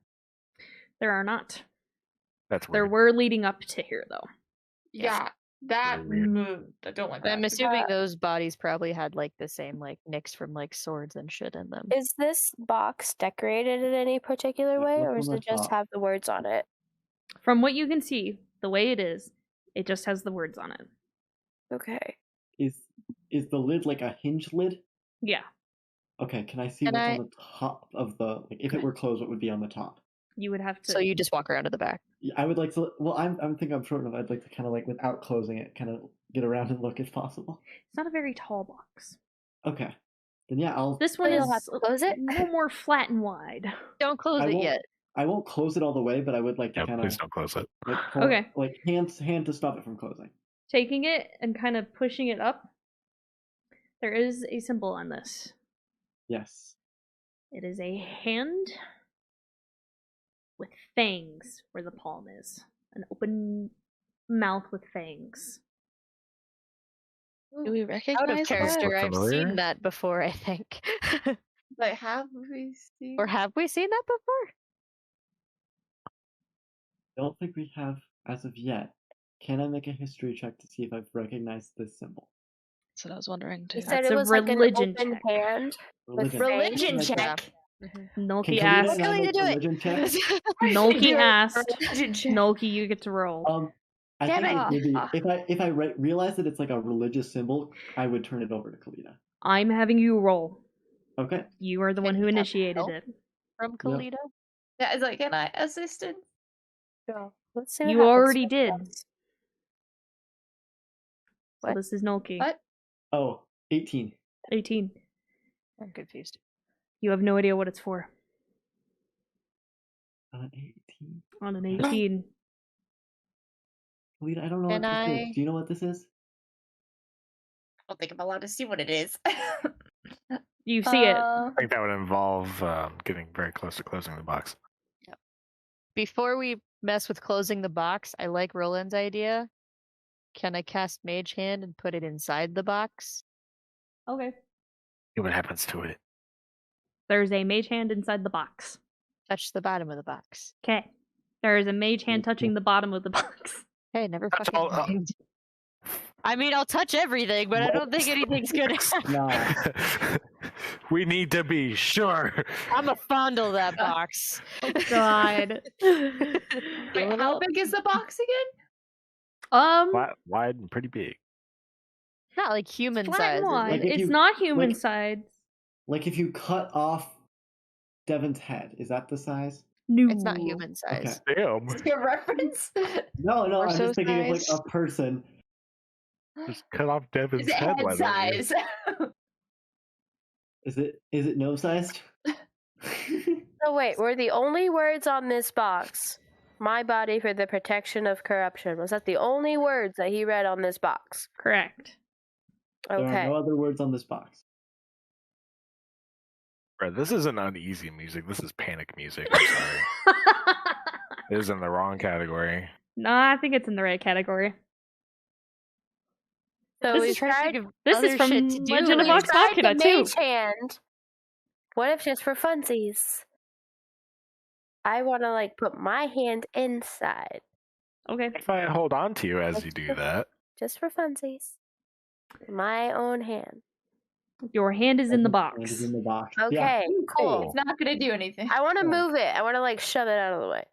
There are not. That's There weird. were leading up to here, though. Yeah, that. Very I don't like But that. I'm assuming those bodies probably had like the same like nicks from like swords and shit in them. Is this box decorated in any particular Look way, or on does the it just top. have the words on it? From what you can see, the way it is, it just has the words on it. Okay. Is the lid like a hinge lid? Yeah. Okay, can I see Can what's I- on the top of the like if it were closed, what would be on the top? You would have to. So you just walk around to the back. Yeah, I would like to. Well, I'm thinking I'm short enough. I'd like to kind of like without closing it, kind of get around and look if possible. It's not a very tall box. Okay, then yeah, I'll. This one you'll is have to close it? a little more flat and wide. Don't close I it won't. yet. I won't close it all the way, but I would like to Yeah, kind please of don't close it. like pull Okay. like hand to stop it from closing. Taking it and kind of pushing it up. There is a symbol on this. Yes. It is a hand with fangs where the palm is. An open mouth with fangs. Do we Out recognize of character, Look I've familiar? seen that before, I think. Like, have we seen? Or have we seen that before? Don't think we have as of yet. Can I make a history check to see if I've recognized this symbol? That's what I was wondering too. He said That's it a was like an religion open check. hand. Religion. Religion Can I- check. Nolki Can Kalina asked. and I Kelly make to do it. religion checks? Nolki asked. Religion check. Nolki, you get to roll. I Damn think it. maybe if I realize that it's like a religious symbol, I would turn it over to Kalina. I'm having you roll. Okay. You are the one Can who you have initiated help? it. From Kalito? Yeah, it's like, can I assistant? So, let's see what You happens already with did. this. So What? this is Nolki. What? Oh, 18. 18. I'm confused. You have no idea what it's for. 18. On an 18. Kalina, I don't know Can what this I- is. Do you know what this is? I don't think I'm allowed to see what it is. You see it. I think that would involve getting very close to closing the box. Before we mess with closing the box, I like Roland's idea. Can I cast Mage Hand and put it inside the box? Okay. See what happens to it. There's a mage hand inside the box. Touch the bottom of the box. Okay. There is a mage hand Cool. touching the bottom of the box. Hey, never That's fucking all- mind. I mean, I'll touch everything, but I don't think anything's gonna happen. Nah. We need to be sure. I'm gonna fondle that box. God. Wait, how big is the box again? Flat, wide, and pretty big. Not like human flat size. and is wide. Like if It's you- not human like- size. Like if you cut off Devon's head, is that the size? No. It's not human size. Okay. Damn. Is your reference? No, I'm Torso just thinking of like size? a person. Just cut off Devin's Is it head. head why don't you? size? Is it nose sized? So wait, were the only words on this box "my body for the protection of corruption"? Was that the only words that he read on this box? Correct. There are Okay. no other words on this box. Bro, this isn't uneasy music. This is panic music. I'm sorry. It is in the wrong category. No, I think it's in the right category. So This we is tried. This Other is from shit to do. Legend of We Vox tried Machina the too. mage hand. What if just for funsies? I want to like put my hand inside, Okay. If I hold on to you as you do that, just for funsies. My own hand. Your hand is in the Hand box. is in the box. Okay, Yeah. cool. It's not gonna do anything. I want to Cool. move it. I want to like shove it out of the way.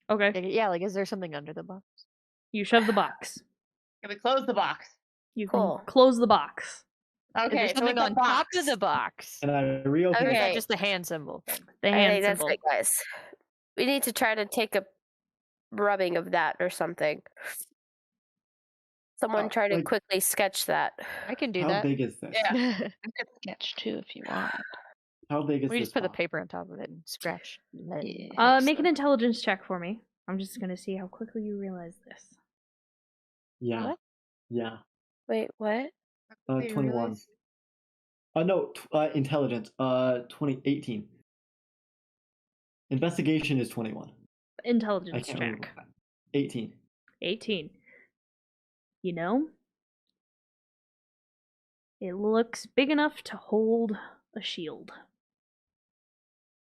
Okay. Yeah, like, is there something under the box? You shove the box. Can we close the box? You Cool. can close the box. Okay, Is there so something it's a on top box. of the box? And I reopen Or is it. that Okay. just the hand symbol? The I hand think that's symbol. it, guys. We need to try to take a rubbing of that or something. Someone try to like- quickly sketch that. I can do How that. big is this? Yeah. I could sketch too if you want. How big is We this just put the box? paper on top of it and scratch. Yeah. Make an intelligence check for me. I'm just gonna see how quickly you realize this. Yeah. What? Yeah. Wait, what? Do you 21. realize? No, intelligence. 18. Investigation is 21. I Intelligence can't remember. check. 18. 18. You know, it looks big enough to hold a shield.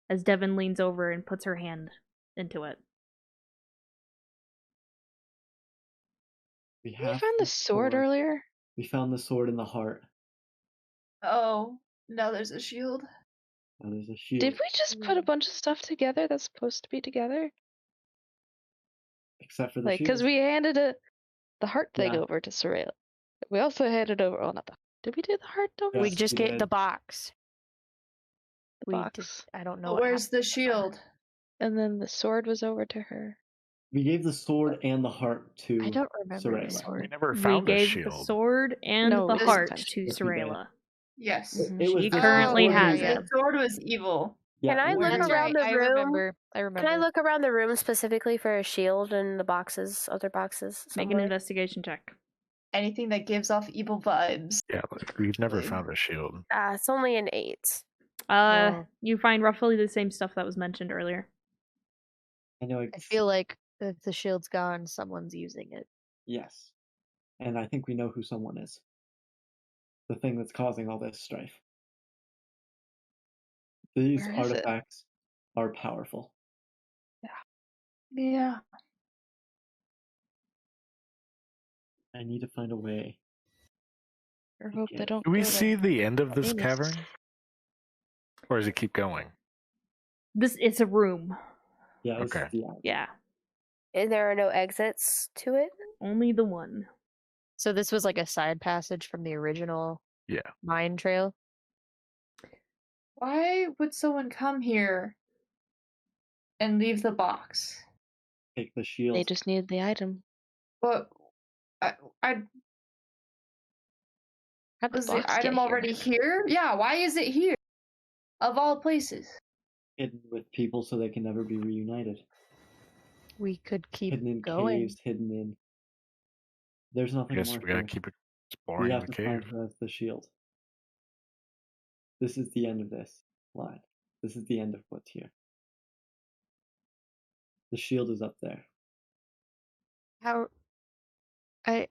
As Devin leans over and puts her hand into it. We Did you have find the sword earlier? We found the sword in the heart. Oh, now there's a shield. Now there's a shield. Did we just put a bunch of stuff together that's supposed to be together? Except for the Like, shield. because we handed the heart thing Yeah. over to Soraya. We also handed over. Oh, not the. Did we do the heart door? We Yes, just we get did. the box. The We box. I don't know. But what where's the happened. shield? And then the sword was over to her. We gave the sword and the heart to I don't remember the Soraya. sword. We never We found a gave shield. the sword and No, the we heart sometimes- to Yes, we did. Sorayla. Yes. It was She the currently sword has was- it. The sword was evil. Yeah, Can I it look was- That's around right. the I room? remember. I remember. Can I look around the room specifically for a shield and the boxes, other boxes? Make an somewhere? investigation check. Anything that gives off evil vibes. Yeah, we've never Really? found a shield. It's only an 8. Well- You find roughly the same stuff that was mentioned earlier. I know. I feel like if the shield's gone, someone's using it. Yes, and I think we know who someone is. The thing that's causing all this strife. These Where is it? artifacts are powerful. Yeah. I need to find a way. I hope they Okay. don't. Do we go see to the end of this Venus. cavern? Or does it keep going? It's a room. Yeah, this Okay. is the end. Yeah. And there are no exits to it? Only the one. So this was like a side passage from the original Yeah. mine trail. Why would someone come here and leave the box? Take the shield. They just needed the item. But I How'd the was the box get item here? already here? Yeah, why is it here? Of all places. Hidden with people so they can never be reunited. We could keep Hidden in going. caves, hidden in. There's I nothing guess more we gotta here. keep We exploring have the to find cave. who has the shield. This is the end of this line. This is the end of what's here. The shield is up there. How I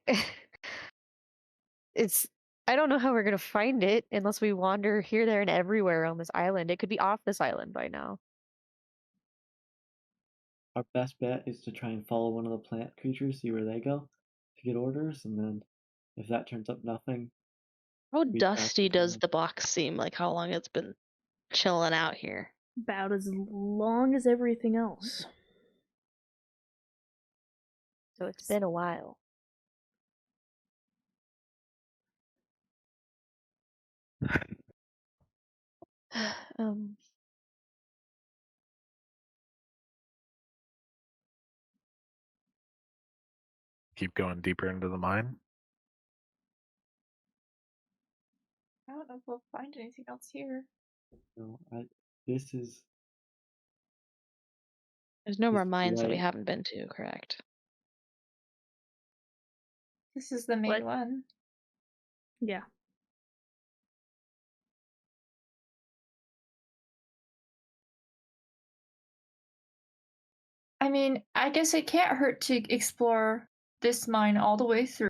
it's I don't know how we're gonna find it unless we wander here, there, and everywhere on this island. It could be off this island by now. Our best bet is to try and follow one of the plant creatures, see where they go, to get orders, and then if that turns up nothing, How we dusty pass the does time. the box seem? Like how long it's been chilling out here? About as long as everything else. So it's been a while. um Keep going deeper into the mine. I don't know if we'll find anything else here. No, this is There's no This more is mines that we right. haven't been to, correct? This is the main What? one. Yeah. I mean, I guess it can't hurt to explore this mine all the way through.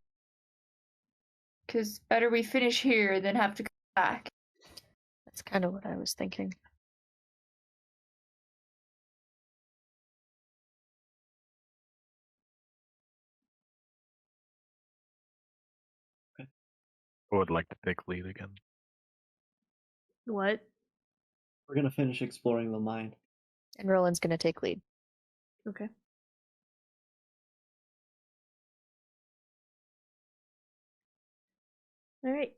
Because better we finish here than have to come back. that's kind of what I was thinking. I would like to take lead again. What? we're gonna finish exploring the mine. And Roland's gonna take lead. Okay. All right.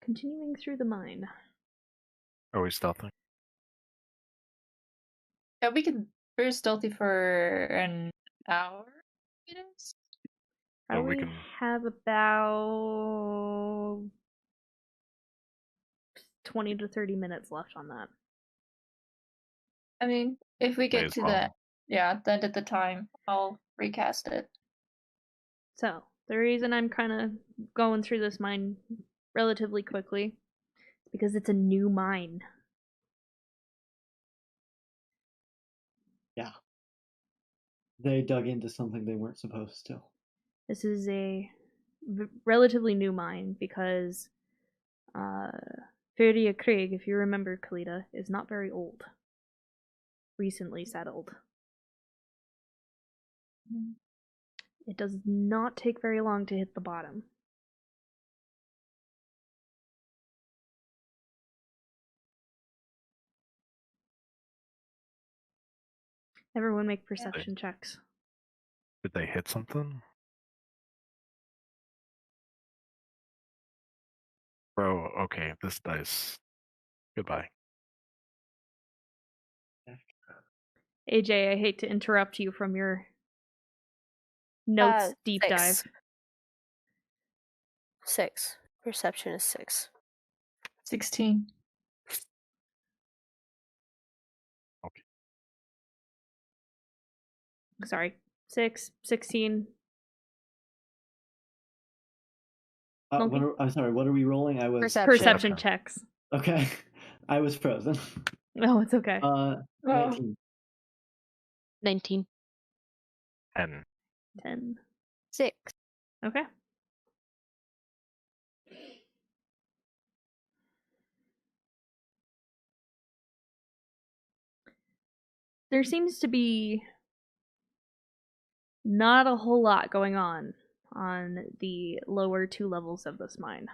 Continuing through the mine. Are we stealthing? Yeah, we can. We're stealthy for an hour. It is. Oh, we Probably can- have about 20 to 30 minutes left on that. I mean, if we May get as to well. that, yeah, that at the time, I'll recast it. So, the reason I'm kind of going through this mine relatively quickly is because it's a new mine. Yeah. They dug into something they weren't supposed to. This is a relatively new mine because Feria Krieg, if you remember Kalita, is not very old. Recently settled. It does not take very long to hit the bottom. Everyone make perception checks. Did they hit something? Bro, okay, this dice. Goodbye. AJ, I hate to interrupt you from your notes deep 6. dive. 6. Perception is 6. 16. Sorry. 6, 16. Monkey? I'm sorry, what are we rolling? I was Perception checks. Okay. I was frozen. No, it's okay. 19. 19. 10. 10. 6. Okay. There seems to be not a whole lot going on the lower 2 levels of this mine.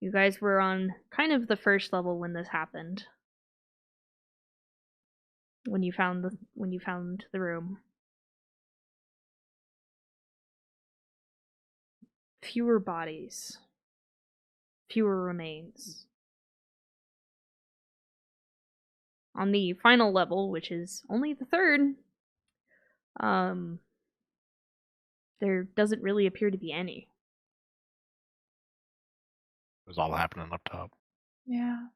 You guys were on kind of the first level when this happened. When you found the room. Fewer bodies. Fewer remains. On the final level, which is only the 3rd, there doesn't really appear to be any. It was all happening up top. Yeah.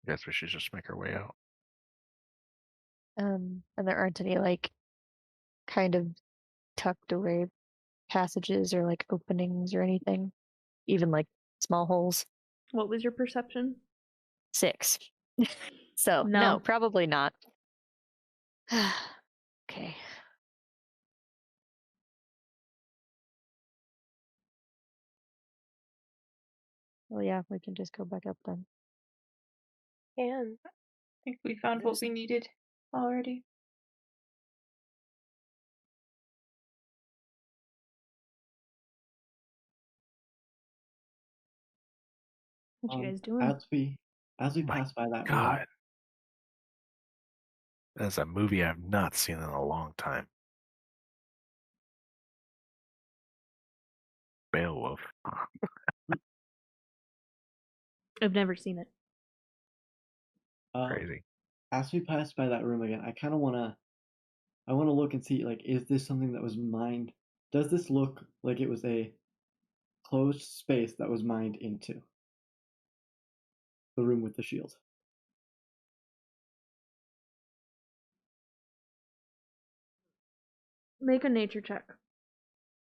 Guess we should just make our way out. And there aren't any like kind of tucked away passages or like openings or anything, even like small holes. What was your perception? 6. So No. no, probably not. Okay. Well, yeah, we can just go back up then. And I think we found what we needed already. What you guys doing? As we My pass by that room, God. That's a movie I've not seen in a long time. Beowulf. I've never seen it. Crazy. as we pass by that room again, I wanna look and see, like, is this something that was mined? Does this look like it was a closed space that was mined into? The room with the shield. Make a nature check.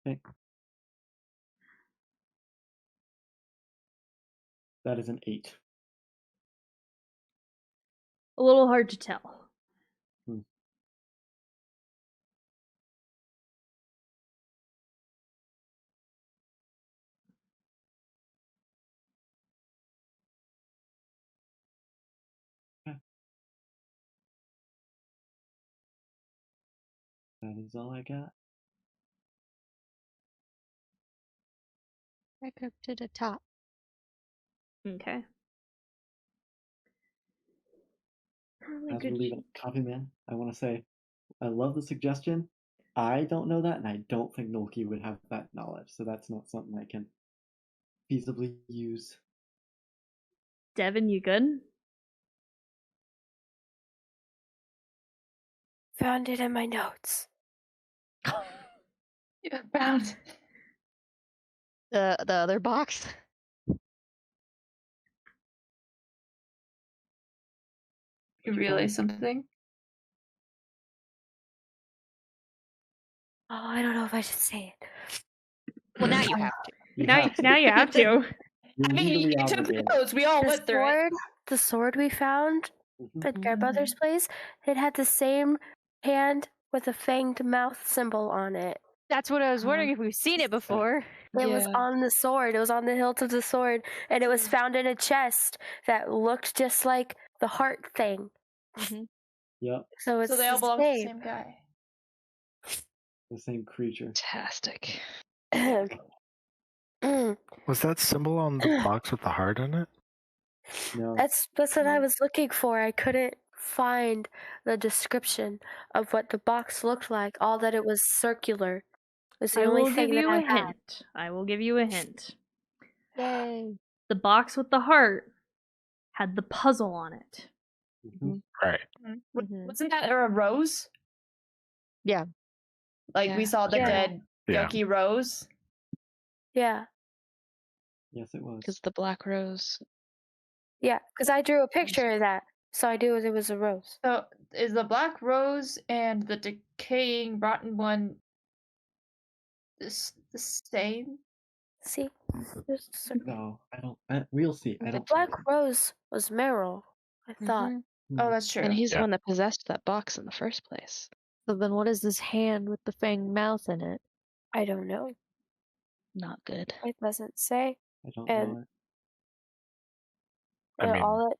Okay. That is an 8. A little hard to tell. That is all I got. Back up to the top. Okay. As we're leaving, Coffee Man, I want to say, I love the suggestion. I don't know that, and I don't think Nolki would have that knowledge, so that's not something I can feasibly use. Devin, you good? found it in my notes. Yeah, found. The other box. You realize something? Oh, I don't know if I should say it. Well, now you have to. Now you have to. You're I mean, legally you took obligated. notes. We all went through it. The sword we found at Grandmother's place, it had the same hand with a fanged mouth symbol on it. That's what I was wondering if we've seen it before. It was on the sword. It was on the hilt of the sword, and it was found in a chest that looked just like the heart thing. Yep, So it's they all the belong to the same. same guy. the same creature. Fantastic. Was that symbol on the box with the heart in it? No. That's what I was looking for. I couldn't find the description of what the box looked like. All that it was circular. It's the I only will thing give you that I a have. hint. I will give you a hint. Yay. The box with the heart had the puzzle on it. Mhm. Right. Mhm. Wasn't that a rose? Yeah. Like Yeah. we saw the Yeah. dead Yeah. yucky rose. Yeah, Yes, it was. Because the black rose. yeah, because I drew a picture of that, so I knew it was a rose. So is the black rose and the decaying rotten one the same? See, There's a- No, I don't. we'll see. I the don't. black think so. rose was Meryl. I thought. Mhm. Oh, that's true. And he's Yeah. the one that possessed that box in the first place. So then what is this hand with the fanged mouth in it? I don't know. Not good. It doesn't say. I don't And know it. I mean, all it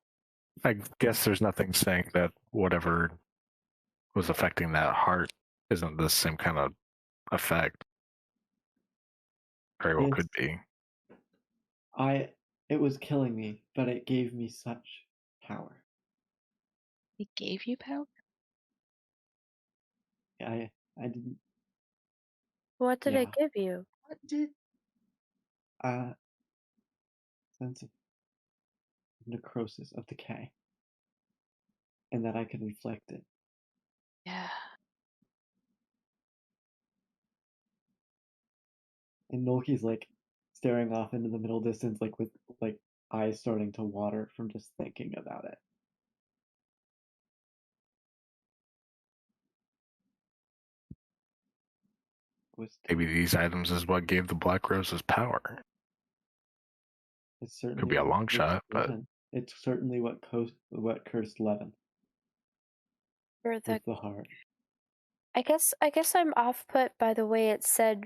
I guess there's nothing saying that whatever was affecting that heart isn't the same kind of effect. Very well could be. It was killing me, but it gave me such power. He gave you power? I didn't. what did it Yeah. give you? What did Sense of necrosis, of decay, and that I could reflect it. Yeah. And Nolki's like staring off into the middle distance, like with like eyes starting to water from just thinking about it. Was Maybe these items is what gave the Black Rose's power. It's certainly Could be a what long cursed shot, but Levin. It's certainly what cursed Levin Or the with the heart. I guess I'm off put by the way it said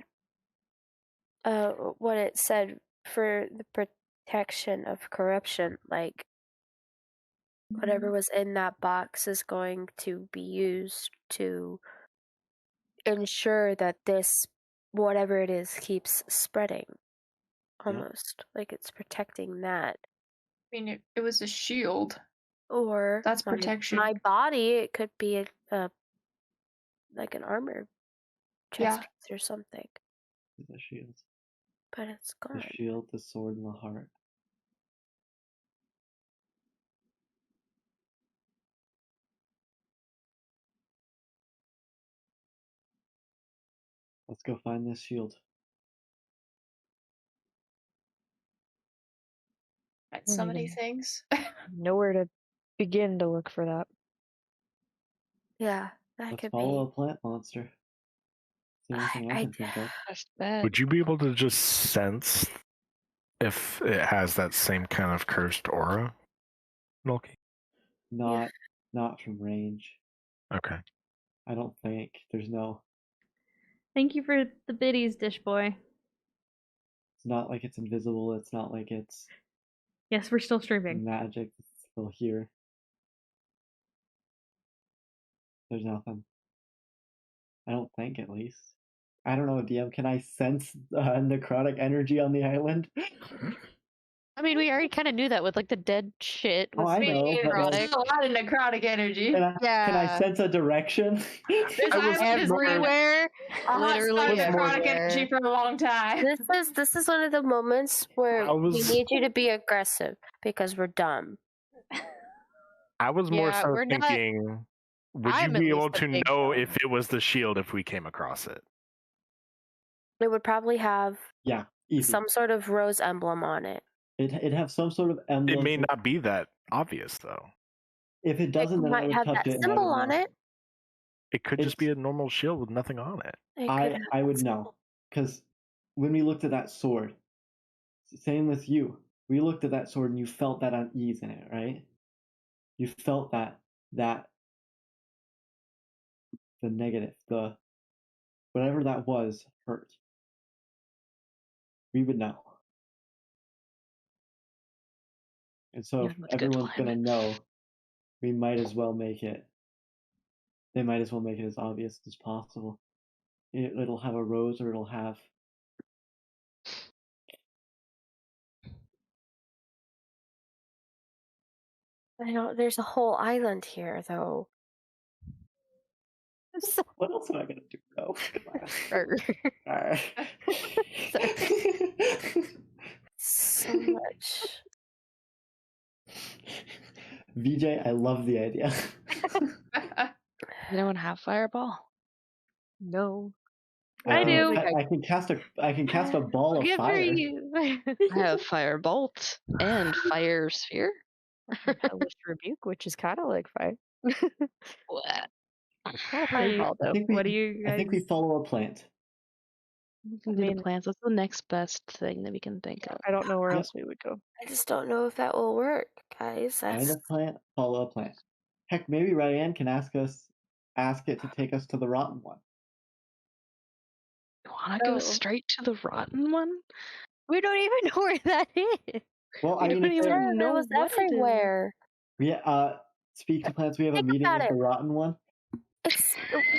what it said for the protection of corruption. Like whatever was in that box is going to be used to ensure that this whatever it is keeps spreading. Almost like it's protecting that. I mean it was a shield. Or That's protection. My body, it could be a like an armor chest Yeah. piece or something. The shield. But it's The gone. shield, the sword, and the heart. Let's go find this shield. Right, Don't so many even- things. Nowhere to begin to look for that. Yeah, that Let's could follow be. a plant monster. It's the only thing I can think of. That's bad. would you be able to just sense if it has that same kind of cursed aura, Nolki? Not from range. Okay. I don't think. There's no. Thank you for the biddies, Dish Boy. It's not like it's invisible. It's not like it's Yes, we're still streaming. magic. It's still here. There's nothing. I don't think, at least. I don't know, DM. Can I sense necrotic energy on the island? I mean, we already kind of knew that with like the dead shit. Oh, With I know, but There's like, a lot of necrotic energy. can I Yeah. sense a direction? This I was island has been everywhere. a hot Literally spot of necrotic everywhere. energy for a long time. This is one of the moments where I was- we need you to be aggressive because we're dumb. I was more Yeah, so we're not- thinking, would I'm you at be least able to thinking know so. if it was the shield if we came across it? It would probably have Yeah, easy. some sort of rose emblem on it. It'd have some sort of emblem. It may not be that obvious, though. If it doesn't, It then I might would have touch that it and I symbol would on know. it. It could just It's- be a normal shield with nothing on it. It could have I that would know. symbol. Because when we looked at that sword, same with you. We looked at that sword and you felt that unease in it, right? You felt the negative, the whatever that was hurt. We would know. And so You if have good everyone's gonna alignment. know, we might as well make it. They might as well make it as obvious as possible. It'll have a rose or it'll have. I know there's a whole island here though. What else am I gonna do? No. Arr. Alright. So much. VJ, I love the idea. You don't have fireball? No. I do. I can cast a ball of Good for fire. you. I have firebolt and fire sphere. Hellish rebuke, which is kind of like fire. What? Not a Are you- fireball though. What do you I guys? think we follow a plant. We can I do mean- the plans. What's the next best thing that we can think of? I don't know where Yeah. else we would go. I just don't know if that will work, guys. Find That's a plant, follow a plant. Heck, maybe Ryan can ask it to take us to the rotten one. You want to go Oh. straight to the rotten one? We don't even know where that is. Well, I We mean, don't if even there- it know was what it is. everywhere. speak to plants. We have a Think meeting about with it. the rotten one.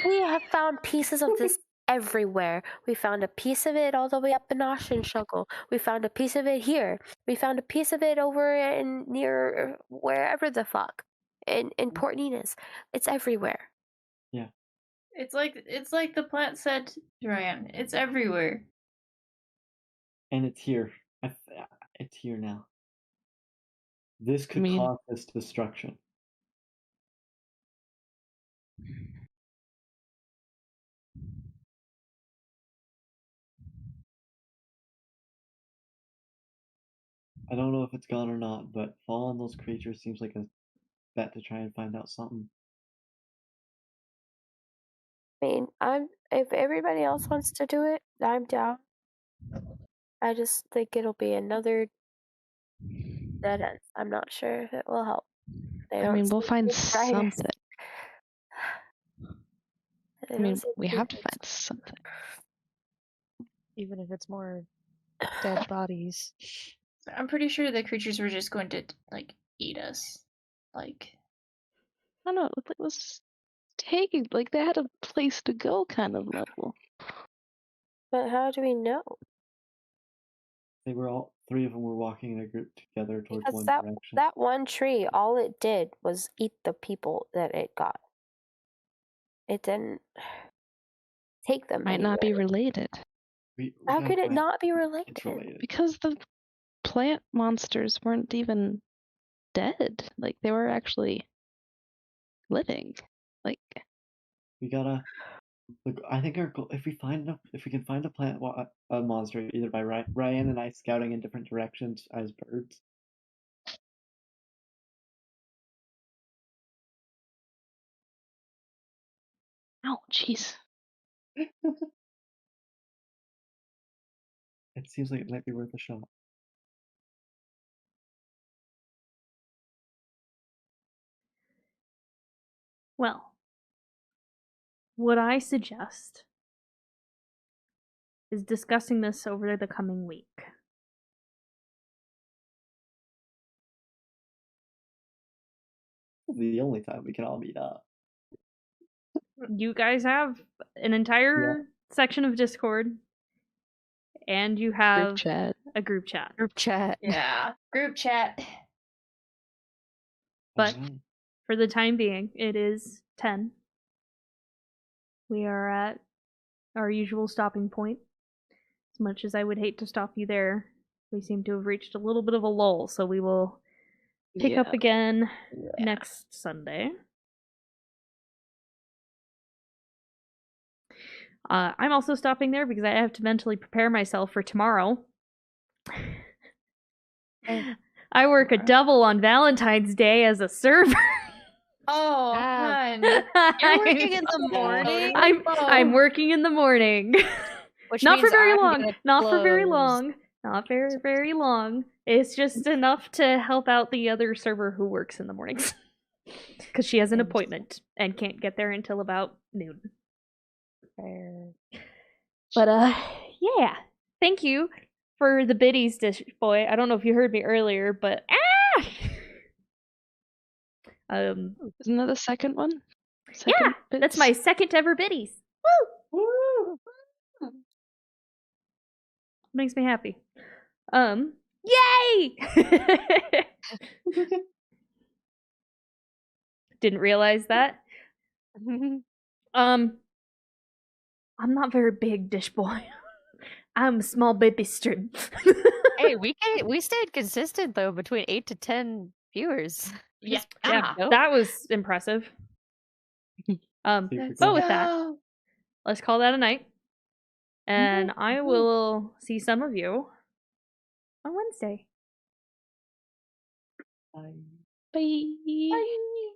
We have found pieces of this everywhere. We found a piece of it all the way up in Oceanshuckle. We found a piece of it here. We found a piece of it over in near wherever the fuck. In Port Nenas. It's everywhere. It's like the plant said to Ryan. It's everywhere. And it's here. It's here now. This could mean- cause this destruction. I don't know if it's gone or not, but fall on those creatures seems like a bet to try and find out something. I mean, if everybody else wants to do it, I'm down. I just think it'll be another dead end. I'm not sure if it will help. They I don't mean, we'll seem find to be trying. something. They I don't mean, seem we to be have to trying. find something. Even if it's more dead bodies. So I'm pretty sure the creatures were just going to like eat us. Like I don't know. It was just taking, like, they had a place to go kind of level. But how do we know? They were all three of them were walking in a group together towards Because one that direction. that one tree, all it did was eat the people that it got. It didn't take them. Might not be anywhere. related. We How gotta could it find- not be It's related? related. Because the plant monsters weren't even dead. Like, they were actually living. Like, We gotta look. I think our goal, if we can find a plant a monster, either by Ryan and I scouting in different directions as birds. oh, jeez. It seems like it might be worth a shot. Well, what I suggest is discussing this over the coming week. This is the only time we can all meet up. You guys have an entire section of Discord, and you have Group chat. a group chat. Group chat. yeah, group chat. But Okay. for the time being, it is 10. We are at our usual stopping point. As much as I would hate to stop you there, we seem to have reached a little bit of a lull, so we will pick up again next Sunday. I'm also stopping there because I have to mentally prepare myself for tomorrow. I work a double on Valentine's Day as a server. Oh, Ah. hun. You're working in the morning? I'm working in the morning. Which Not for means very I'm long. gonna Not for very close. long. Not very, very long. It's just enough to help out the other server who works in the mornings. Because she has an appointment and can't get there until about noon. Fair. But, yeah. Thank you for the biddies, Dish Boy. I don't know if you heard me earlier, but, Isn't that the second one? yeah, Second that's bits? my second ever biddies. Woo! Makes me happy. Yay! Didn't realize that. I'm not very big, dish boy. I'm a small baby stream. Hey, we stayed consistent though between 8 to 10 viewers. Yeah, Nope. that was impressive. But with that, let's call that a night. And I will see some of you on Wednesday. Bye. Bye. Bye.